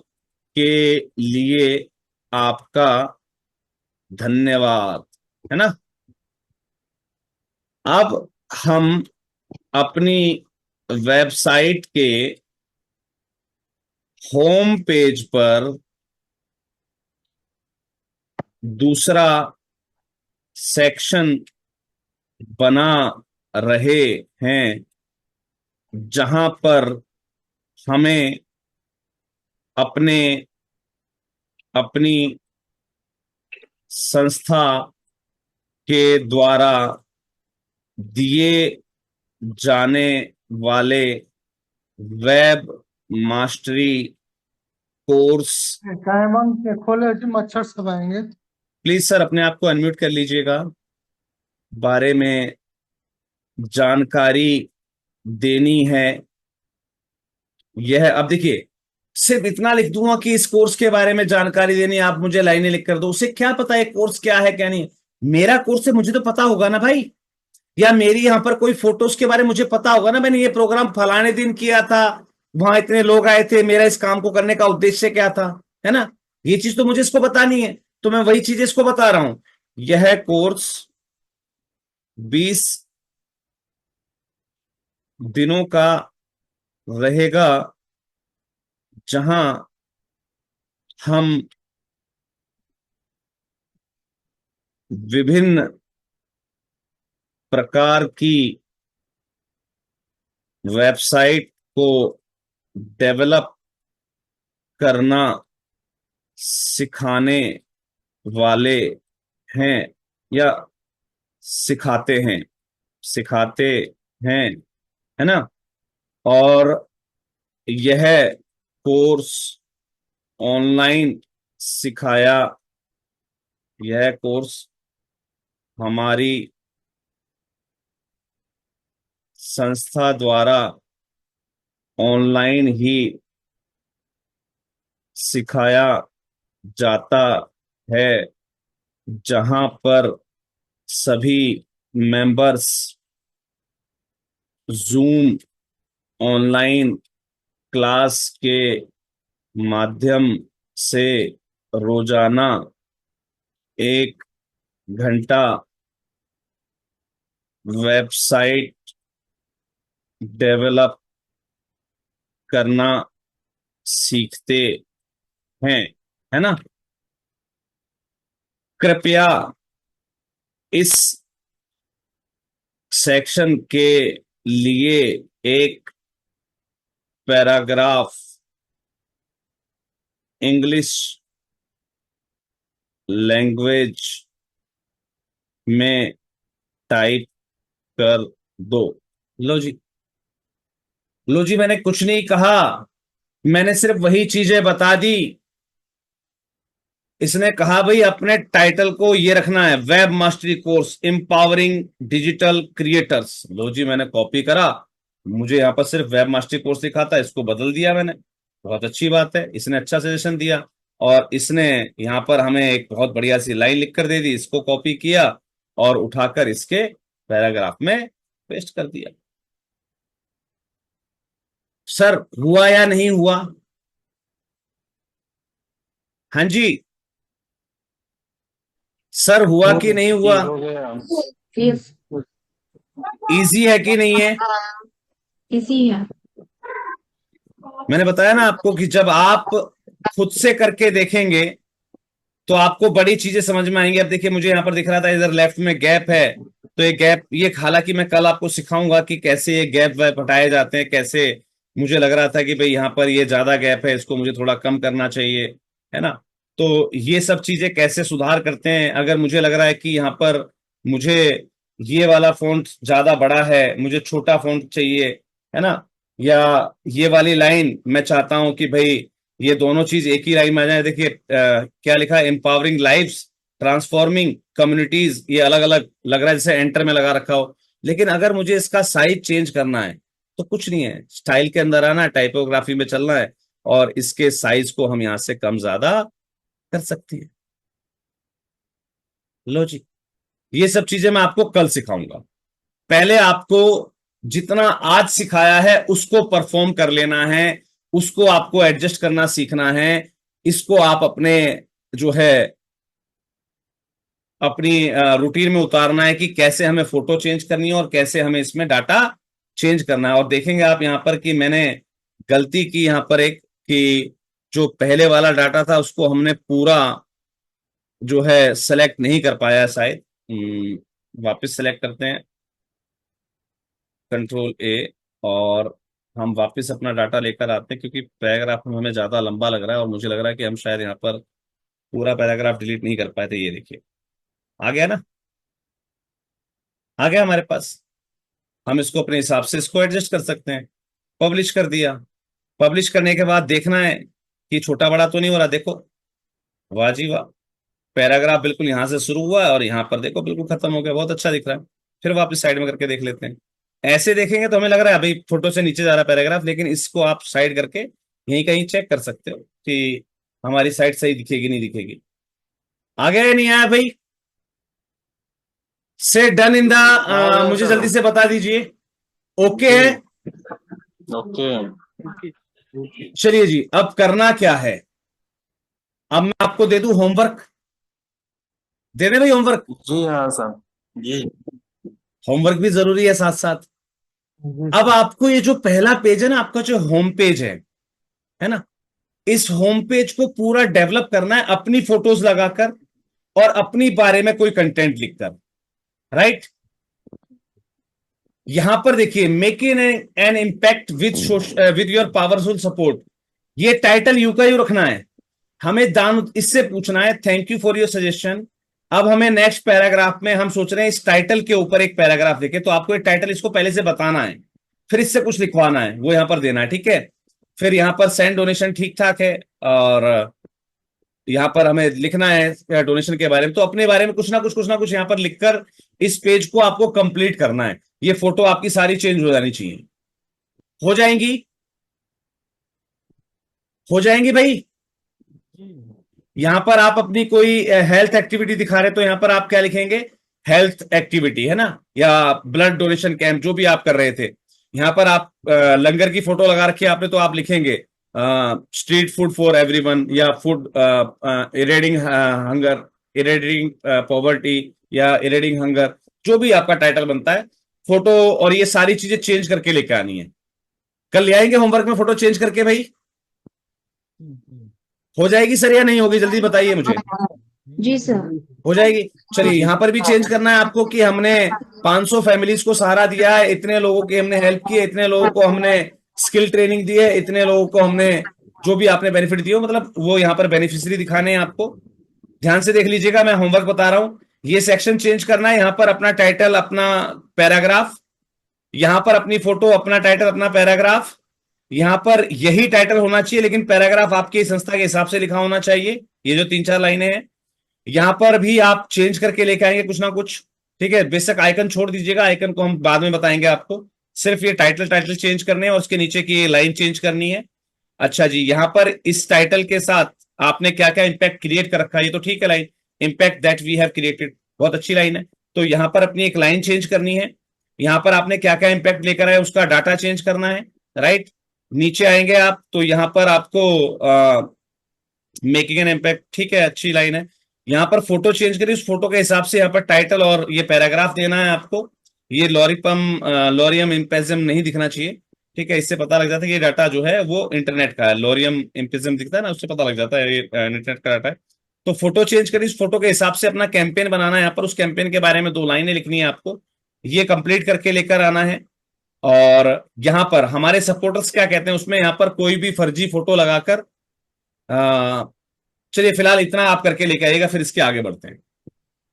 के लिए आपका धन्यवाद, है ना। अब हम अपनी वेबसाइट के होम पेज पर दूसरा सेक्शन बना रहे हैं, जहां पर हमें अपने अपनी संस्था के द्वारा दिए जाने वाले वेब मास्टरी कोर्स। टाइम के खोले जी, मच्छर सब आएंगे। प्लीज सर अपने आप को अनम्यूट कर लीजिएगा, बारे में जानकारी देनी है। यह अब देखिए, सिर्फ इतना लिख दूंगा कि इस कोर्स के बारे में जानकारी देनी है, आप मुझे लाइनें लिख कर दो, उसे क्या पता है कोर्स क्या है क्या नहीं। मेरा कोर्स है, मुझे तो पता होगा ना भाई, या मेरी यहां पर कोई फोटोज के बारे में मुझे पता होगा ना, मैंने ये प्रोग्राम फलाने दिन किया था, वहां इतने लोग आए थे, मेरा इस काम को करने का उद्देश्य क्या था, है ना। ये चीज तो मुझे इसको बतानी है, तो मैं वही चीज इसको बता रहा हूं। यह कोर्स 20 दिनों का रहेगा, जहां हम विभिन्न प्रकार की वेबसाइट को डेवलप करना सिखाने वाले हैं, या सिखाते हैं, है ना। और यह कोर्स ऑनलाइन सिखाया यह कोर्स हमारी संस्था द्वारा ऑनलाइन ही सिखाया जाता है, जहां पर सभी मेंबर्स जूम ऑनलाइन क्लास के माध्यम से रोजाना 1 घंटा वेबसाइट डेवलप करना सीखते हैं, है ना। कृपया इस सेक्शन के लिए एक पैराग्राफ इंग्लिश लैंग्वेज में टाइप कर दो। लो जी, लो जी, मैंने कुछ नहीं कहा, मैंने सिर्फ वही चीजें बता दी। इसने कहा भाई अपने टाइटल को ये रखना है, web mastery course empowering digital creators. लो जी, मैंने कॉपी करा, मुझे यहाँ पर सिर्फ वेब मास्टरी कोर्स लिखा था, इसको बदल दिया मैंने। बहुत अच्छी बात है, इसने अच्छा सजेशन दिया, और इसने यहाँ पर हमें एक बहुत बढ़िया सी लाइन लिख कर दे दी, इसको कॉपी किया और उठाकर इसके पैराग्राफ में पेस्ट कर दिया। सर हुआ या नहीं हुआ? हाँ जी सर, हुआ कि नहीं हुआ? हो गया। यस। इजी है कि नहीं है? इजी है। मैंने बताया ना आपको कि जब आप खुद से करके देखेंगे तो आपको बड़ी चीजें समझ में आएंगी। अब देखिए, मुझे यहाँ पर दिख रहा था इधर लेफ्ट में गैप है, तो ये गैप, ये हालांकि मैं कल आपको सिखाऊंगा कि कैसे ये गैप वैप हटाए जाते हैं, कैसे। मुझे लग रहा था कि भाई यहाँ पर ये ज्यादा गैप है, इसको मुझे थोड़ा कम करना चाहिए, है ना। तो ये सब चीजें कैसे सुधार करते हैं, अगर मुझे लग रहा है कि यहाँ पर मुझे ये वाला फॉन्ट ज्यादा बड़ा है, मुझे छोटा फॉन्ट चाहिए, है ना, या ये वाली लाइन मैं चाहता हूं कि भाई ये दोनों चीज एक ही लाइन में आ जाए। देखिए क्या लिखा है, एम्पावरिंग लाइव्स, ट्रांसफॉर्मिंग कम्युनिटीज, ये अलग अलग लग रहा है जैसे एंटर में लगा रखा हो। लेकिन अगर मुझे इसका साइज चेंज करना है तो कुछ नहीं है, स्टाइल के अंदर आना है, टाइपोग्राफी में चलना है, और इसके साइज को हम यहां से कम ज्यादा कर सकते हैं। लो जी, ये सब चीजें मैं आपको कल सिखाऊंगा। पहले आपको जितना आज सिखाया है उसको परफॉर्म कर लेना है, उसको आपको एडजस्ट करना सीखना है। इसको आप अपने जो है अपनी रूटीन में उतारना है कि कैसे हमें फोटो चेंज करनी है और कैसे हमें इसमें डाटा चेंज करना है। और देखेंगे आप यहाँ पर कि मैंने गलती की यहाँ पर एक, कि जो पहले वाला डाटा था उसको हमने पूरा जो है सेलेक्ट नहीं कर पाया शायद। वापस सेलेक्ट करते हैं कंट्रोल ए, और हम वापस अपना डाटा लेकर आते हैं, क्योंकि पैराग्राफ हमें ज्यादा लंबा लग रहा है और मुझे लग रहा है कि हम शायद यहाँ पर पूरा पैराग्राफ डिलीट नहीं कर पाए थे। ये देखिए आ गया ना, आ गया हमारे पास। हम इसको अपने हिसाब से इसको एडजस्ट कर सकते हैं। पब्लिश कर दिया। पब्लिश करने के बाद देखना है कि छोटा बड़ा तो नहीं हो रहा। देखो, वाह जी वाह, पैराग्राफ बिल्कुल यहाँ से शुरू हुआ है और यहाँ पर देखो बिल्कुल खत्म हो गया, बहुत अच्छा दिख रहा है। फिर वापस साइड में करके देख लेते हैं। ऐसे देखेंगे तो हमें लग रहा है अभी फोटो से नीचे जा रहा है पैराग्राफ, लेकिन इसको आप साइड करके यहीं कहीं चेक कर सकते हो कि हमारी साइड सही दिखेगी नहीं दिखेगी। आ गया या नहीं आया भाई? से डन इन द, मुझे जल्दी से बता दीजिए। ओके है? ओके। चलिए जी, अब करना क्या है? अब मैं आपको दे दूं होमवर्क, दे दे भाई होमवर्क। जी हाँ सर जी। होमवर्क भी जरूरी है साथ साथ। अब आपको ये जो पहला पेज है ना, आपका जो होम पेज है ना, इस होम पेज को पूरा डेवलप करना है अपनी फोटोज लगाकर और अपनी बारे में कोई कंटेंट लिखकर, राइट? यहां पर देखिए, make in an impact with your powerful support. ये टाइटल यू का यू रखना है। हमें दान इससे पूछना है thank you for your suggestion. अब हमें नेक्स्ट पैराग्राफ में हम सोच रहे हैं इस टाइटल के ऊपर एक पैराग्राफ लिखे, तो आपको एक टाइटल इसको पहले से बताना है, फिर इससे कुछ लिखवाना है, वो यहां पर देना है, ठीक है? फिर यहां पर सेंड डोनेशन ठीक ठाक है, और यहां पर हमें लिखना है डोनेशन के बारे में, तो अपने बारे में कुछ ना कुछ यहां पर लिखकर इस पेज को आपको कंप्लीट करना है। ये फोटो आपकी सारी चेंज हो जानी चाहिए। हो जाएंगी? हो जाएंगी भाई? यहां पर आप अपनी कोई हेल्थ एक्टिविटी दिखा रहे, तो यहां पर आप क्या लिखेंगे? हेल्थ एक्टिविटी, है ना, या ब्लड डोनेशन कैंप, जो भी आप कर रहे थे। यहां पर आप लंगर की फोटो लगा रखी है आपने, तो आप लिखेंगे स्ट्रीट फूड फॉर एवरीवन, या फूड इरेडिंग हंगर, इरेडिंग पॉवर्टी, या इरेडिंग हंगर, जो भी आपका टाइटल बनता है फोटो। और ये सारी चीजें चेंज करके लेके आनी है। कल ले आएंगे होमवर्क में फोटो चेंज करके भाई? हो जाएगी सर या नहीं होगी? जल्दी बताइए मुझे। जी सर। हो जाएगी। चलिए, यहां पर भी चेंज करना है आपको कि हमने 500 फैमिलीज को सहारा दिया है, इतने लोगों की हमने हेल्प की है, इतने लोगों को हमने स्किल ट्रेनिंग दी है, इतने लोगों को हमने जो भी आपने बेनिफिट दिए, मतलब वो यहाँ पर बेनिफिशियरी दिखाने हैं आपको। ध्यान से देख लीजिएगा, मैं होमवर्क बता रहा हूं। ये सेक्शन चेंज करना है। यहां पर अपना टाइटल, अपना पैराग्राफ, यहां पर अपनी फोटो, अपना टाइटल, अपना पैराग्राफ। यहां पर यही टाइटल होना चाहिए, लेकिन पैराग्राफ आपकी संस्था के हिसाब से लिखा होना चाहिए। ये जो 3-4 लाइनें हैं, यहां पर भी आप चेंज करके लेके आएंगे कुछ ना कुछ, ठीक है? बेशक आइकन छोड़ दीजिएगा, आइकन को हम बाद में बताएंगे आपको। सिर्फ ये टाइटल चेंज करने हैं और उसके नीचे की लाइन चेंज करनी है। अच्छा जी, यहां पर इस टाइटल के साथ आपने क्या क्या इंपैक्ट क्रिएट कर रखा है, ये तो ठीक है line, impact that we have created, बहुत अच्छी लाइन है। तो यहां पर अपनी एक लाइन चेंज करनी है। यहां पर आपने क्या क्या इंपैक्ट लेकर आए उसका डाटा चेंज करना है, राइट? नीचे आएंगे आप तो यहां पर आपको मेकिंग एन इम्पैक्ट, ठीक है, अच्छी लाइन है। यहाँ पर फोटो चेंज करिए, उस फोटो के हिसाब से यहाँ पर टाइटल और ये पैराग्राफ देना है आपको। ये लॉरियम इम्पेजियम नहीं दिखना चाहिए, ठीक है? इससे पता लग जाता है कि ये डाटा जो है वो इंटरनेट का है। लॉरियम इम्पेजियम दिखता है ना, उससे पता लग जाता है ये इंटरनेट का डाटा है। तो फोटो चेंज करिए, उस फोटो के हिसाब से अपना कैंपेन बनाना है। यहाँ पर उस कैंपेन के बारे में 2 लाइनें लिखनी है आपको, ये कंप्लीट करके लेकर आना है। और यहाँ पर हमारे सपोर्टर्स क्या कहते हैं उसमें, यहाँ पर कोई भी फर्जी फोटो लगाकर चलिए फिलहाल इतना आप करके लेके आइएगा, फिर इसके आगे बढ़ते हैं।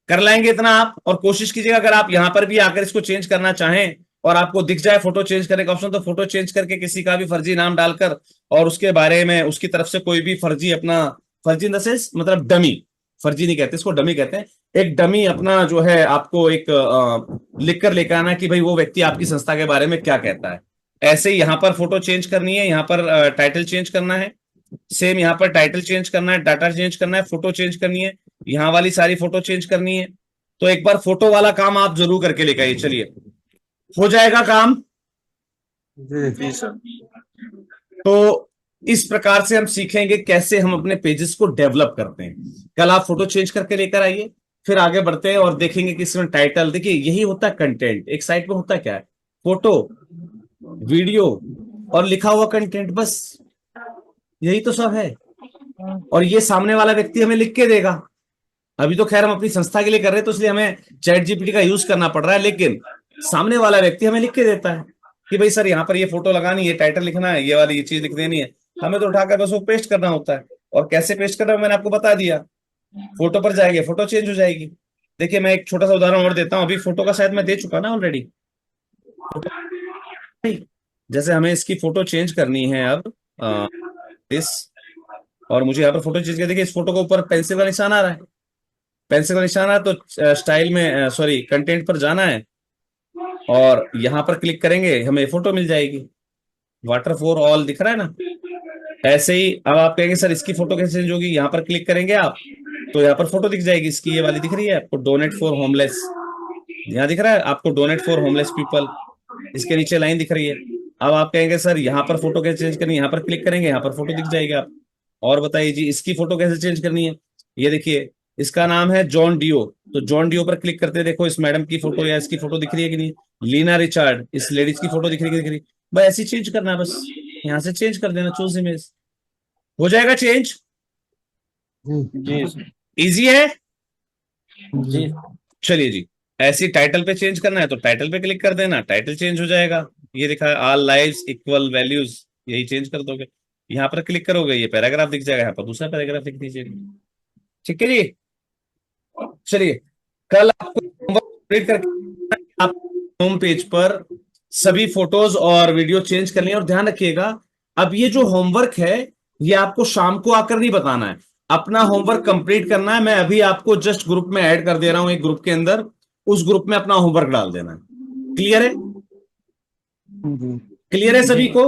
कर लाएंगे इतना आप, और कोशिश कीजिएगा अगर आप यहां पर भी आकर इसको चेंज करना चाहें और आपको दिख जाए फोटो चेंज करने का ऑप्शन, तो फोटो चेंज करके किसी का भी फर्जी नाम डालकर और उसके बारे में उसकी तरफ से कोई भी फर्जी अपना, फर्जी इन द सेंस मतलब डमी, फर्जी नहीं कहते इसको, डमी कहते हैं, एक डमी अपना जो है आपको एक लिख कर लेकर आना कि भाई वो व्यक्ति आपकी संस्था के बारे में क्या कहता है। ऐसे ही यहां पर फोटो चेंज करनी है, यहां पर टाइटल चेंज करना है, सेम यहाँ पर टाइटल चेंज करना है, डाटा चेंज करना है, फोटो चेंज करनी है, यहाँ वाली सारी फोटो चेंज करनी है। तो एक बार फोटो वाला काम आप जरूर करके लेकर आइए। चलिए, हो जाएगा काम? जी सर। तो इस प्रकार से हम सीखेंगे कैसे हम अपने पेजेस को डेवलप करते हैं। कल आप फोटो चेंज करके लेकर आइए, फिर आगे बढ़ते हैं और देखेंगे कि इसमें टाइटल, देखिए यही होता है कंटेंट। एक साइट पे होता क्या है, फोटो, वीडियो और लिखा हुआ कंटेंट, बस यही तो सब है। और ये सामने वाला व्यक्ति हमें लिख के देगा। अभी तो खैर हम अपनी संस्था के लिए कर रहे हैं, तो इसलिए हमें चैट जीपीटी का यूज करना पड़ रहा है, लेकिन सामने वाला व्यक्ति हमें लिख के देता है कि भाई सर यहाँ पर ये फोटो लगानी है, टाइटल लिखना है, ये वाली ये चीज लिख देनी है, हमें तो उठाकर बस वो पेस्ट करना होता है। और कैसे पेस्ट करना है मैंने आपको बता दिया, फोटो पर जाएंगे, फोटो चेंज हो जाएगी। देखिए मैं एक छोटा सा उदाहरण और देता हूँ, अभी फोटो का शायद मैं दे चुका ना ऑलरेडी। जैसे हमें इसकी फोटो चेंज करनी है अब इस, और मुझे यहाँ पर फोटो चेंज कर, देखिए इस फोटो के ऊपर पेंसिल का निशान आ रहा है, पेंसिल का निशान आ रहा है, तो स्टाइल में सॉरी कंटेंट पर जाना है और यहाँ पर क्लिक करेंगे, हमें फोटो मिल जाएगी। वाटर फॉर ऑल दिख रहा है ना, ऐसे ही अब आप कहेंगे सर इसकी फोटो कैसे चेंज होगी, यहाँ पर क्लिक करेंगे आप तो यहाँ पर फोटो दिख जाएगी इसकी, ये वाली दिख रही है आपको, डोनेट फॉर होमलेस, यहाँ दिख रहा है आपको डोनेट फॉर होमलेस पीपल, इसके नीचे लाइन दिख रही है। अब आप कहेंगे सर यहाँ पर फोटो कैसे चेंज करनी है, यहाँ पर क्लिक करेंगे, यहाँ पर फोटो दिख जाएगी आप। और बताइए जी इसकी फोटो कैसे चेंज करनी है, ये देखिए इसका नाम है जॉन डियो, तो जॉन डियो पर क्लिक करते देखो इस मैडम की फोटो या इसकी फोटो दिख रही है कि नहीं, लीना रिचार्ड, इस लेडीज की फोटो दिख रही है, बस ऐसी चेंज करना है, बस यहाँ से चेंज कर देना, चूज इमेज, हो जाएगा चेंज। जी सर। इजी है। जी चलिए जी, ऐसी टाइटल पे चेंज करना है तो टाइटल पे क्लिक कर देना, टाइटल चेंज हो जाएगा, ये लिखा है ऑल लाइव्स इक्वल वैल्यूज, यही चेंज कर दोगे, यहाँ पर क्लिक करोगे ये पैराग्राफ दिख जाएगा, यहाँ पर दूसरा पैराग्राफ लिख दीजिएगा। ठीक है जी। चलिए कल आपको होमवर्क कंप्लीट करके आप होम पेज पर सभी फोटोज और वीडियो चेंज करनी है। और ध्यान रखिएगा अब ये जो होमवर्क है ये आपको शाम को आकर नहीं बताना है, अपना होमवर्क कंप्लीट करना है। मैं अभी आपको जस्ट ग्रुप में ऐड कर दे रहा हूं, एक ग्रुप के अंदर, उस ग्रुप में अपना होमवर्क डाल देना है। क्लियर है? क्लियर है सभी को?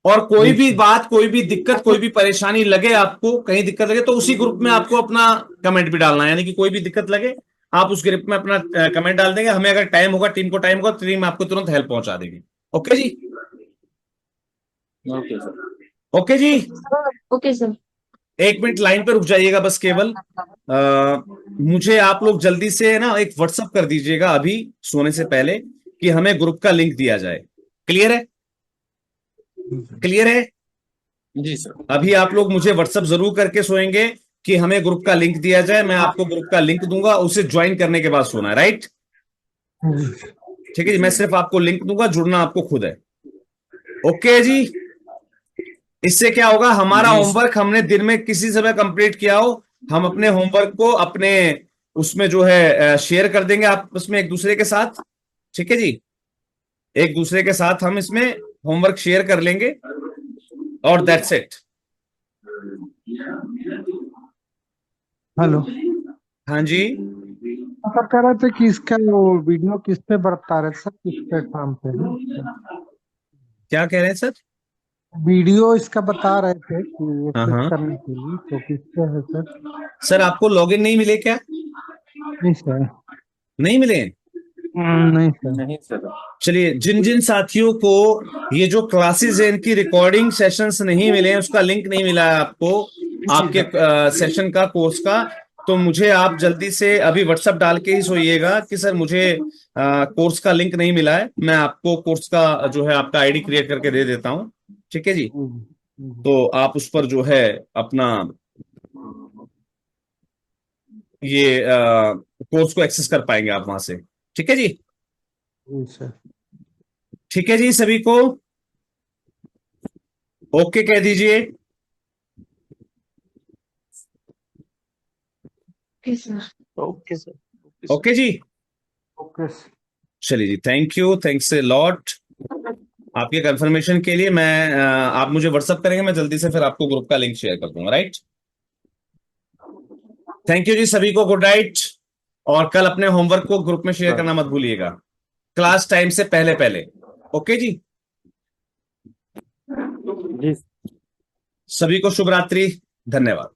और कोई भी बात, कोई भी दिक्कत, कोई भी परेशानी लगे आपको, कहीं दिक्कत लगे तो उसी ग्रुप में आपको अपना कमेंट भी डालना है, यानी कि कोई भी दिक्कत लगे आप उस ग्रुप में अपना कमेंट डाल देंगे, हमें अगर टाइम होगा, टीम को टाइम होगा तो टीम आपको तुरंत हेल्प पहुंचा देगी। ओके जी? Okay sir. ओके जी, ओके सर। एक मिनट लाइन पे रुक जाइएगा बस केवल। मुझे आप लोग जल्दी से ना एक व्हाट्सअप कर दीजिएगा अभी सोने से पहले कि हमें ग्रुप का लिंक दिया जाए। क्लियर है? क्लियर है? जी सर। अभी आप लोग मुझे व्हाट्सअप जरूर करके सोएंगे कि हमें ग्रुप का लिंक दिया जाए, मैं आपको ग्रुप का लिंक दूंगा, उसे ज्वाइन करने के बाद सोना है, राइट? ठीक है जी, मैं सिर्फ आपको लिंक दूंगा, जुड़ना आपको खुद है। ओके जी, इससे क्या होगा, हमारा होमवर्क हमने दिन में किसी समय कंप्लीट किया हो, हम अपने होमवर्क को अपने उसमें जो है शेयर कर देंगे आपस में एक दूसरे के साथ। ठीक है जी, एक दूसरे के साथ हम इसमें होमवर्क शेयर कर लेंगे और दैट्स इट। हेलो हाँ जी, सर, कह रहे थे कि इसका वो वीडियो किस पे बता रहे थे सर, किस प्लेटफॉर्म पे है? क्या कह रहे हैं सर? वीडियो इसका बता रहे थे कि ये हाँ क्लिक हाँ करने के लिए, तो किस पे है सर? सर, आपको लॉगिन नहीं मिले क्या? नहीं सर। नहीं मिले? नहीं सर। नहीं सर। चलिए, जिन जिन साथियों को ये जो क्लासेस है इनकी रिकॉर्डिंग सेशंस नहीं मिले हैं, उसका लिंक नहीं मिला है आपको आपके सेशन का, कोर्स का, तो मुझे आप जल्दी से अभी व्हाट्सएप डाल के ही सोइएगा कि सर मुझे कोर्स का लिंक नहीं मिला है, मैं आपको कोर्स का जो है आपका आईडी क्रिएट करके दे देता हूँ। ठीक है जी, तो आप उस पर जो है अपना ये कोर्स को एक्सेस कर पाएंगे आप वहां से। ठीक है जी? सर। ठीक है जी, सभी को ओके कह दीजिए। Okay sir. Okay sir. Okay जी, ओके। चलिए जी, thank you, thanks a lot आपके कंफर्मेशन के लिए। मैं आप मुझे व्हाट्सअप करेंगे, मैं जल्दी से फिर आपको ग्रुप का लिंक शेयर कर दूंगा, राइट? थैंक यू जी सभी को, गुड नाइट। और कल अपने होमवर्क को ग्रुप में शेयर करना मत भूलिएगा, क्लास टाइम से पहले पहले। ओके जी, जी। सभी को शुभ रात्रि, धन्यवाद।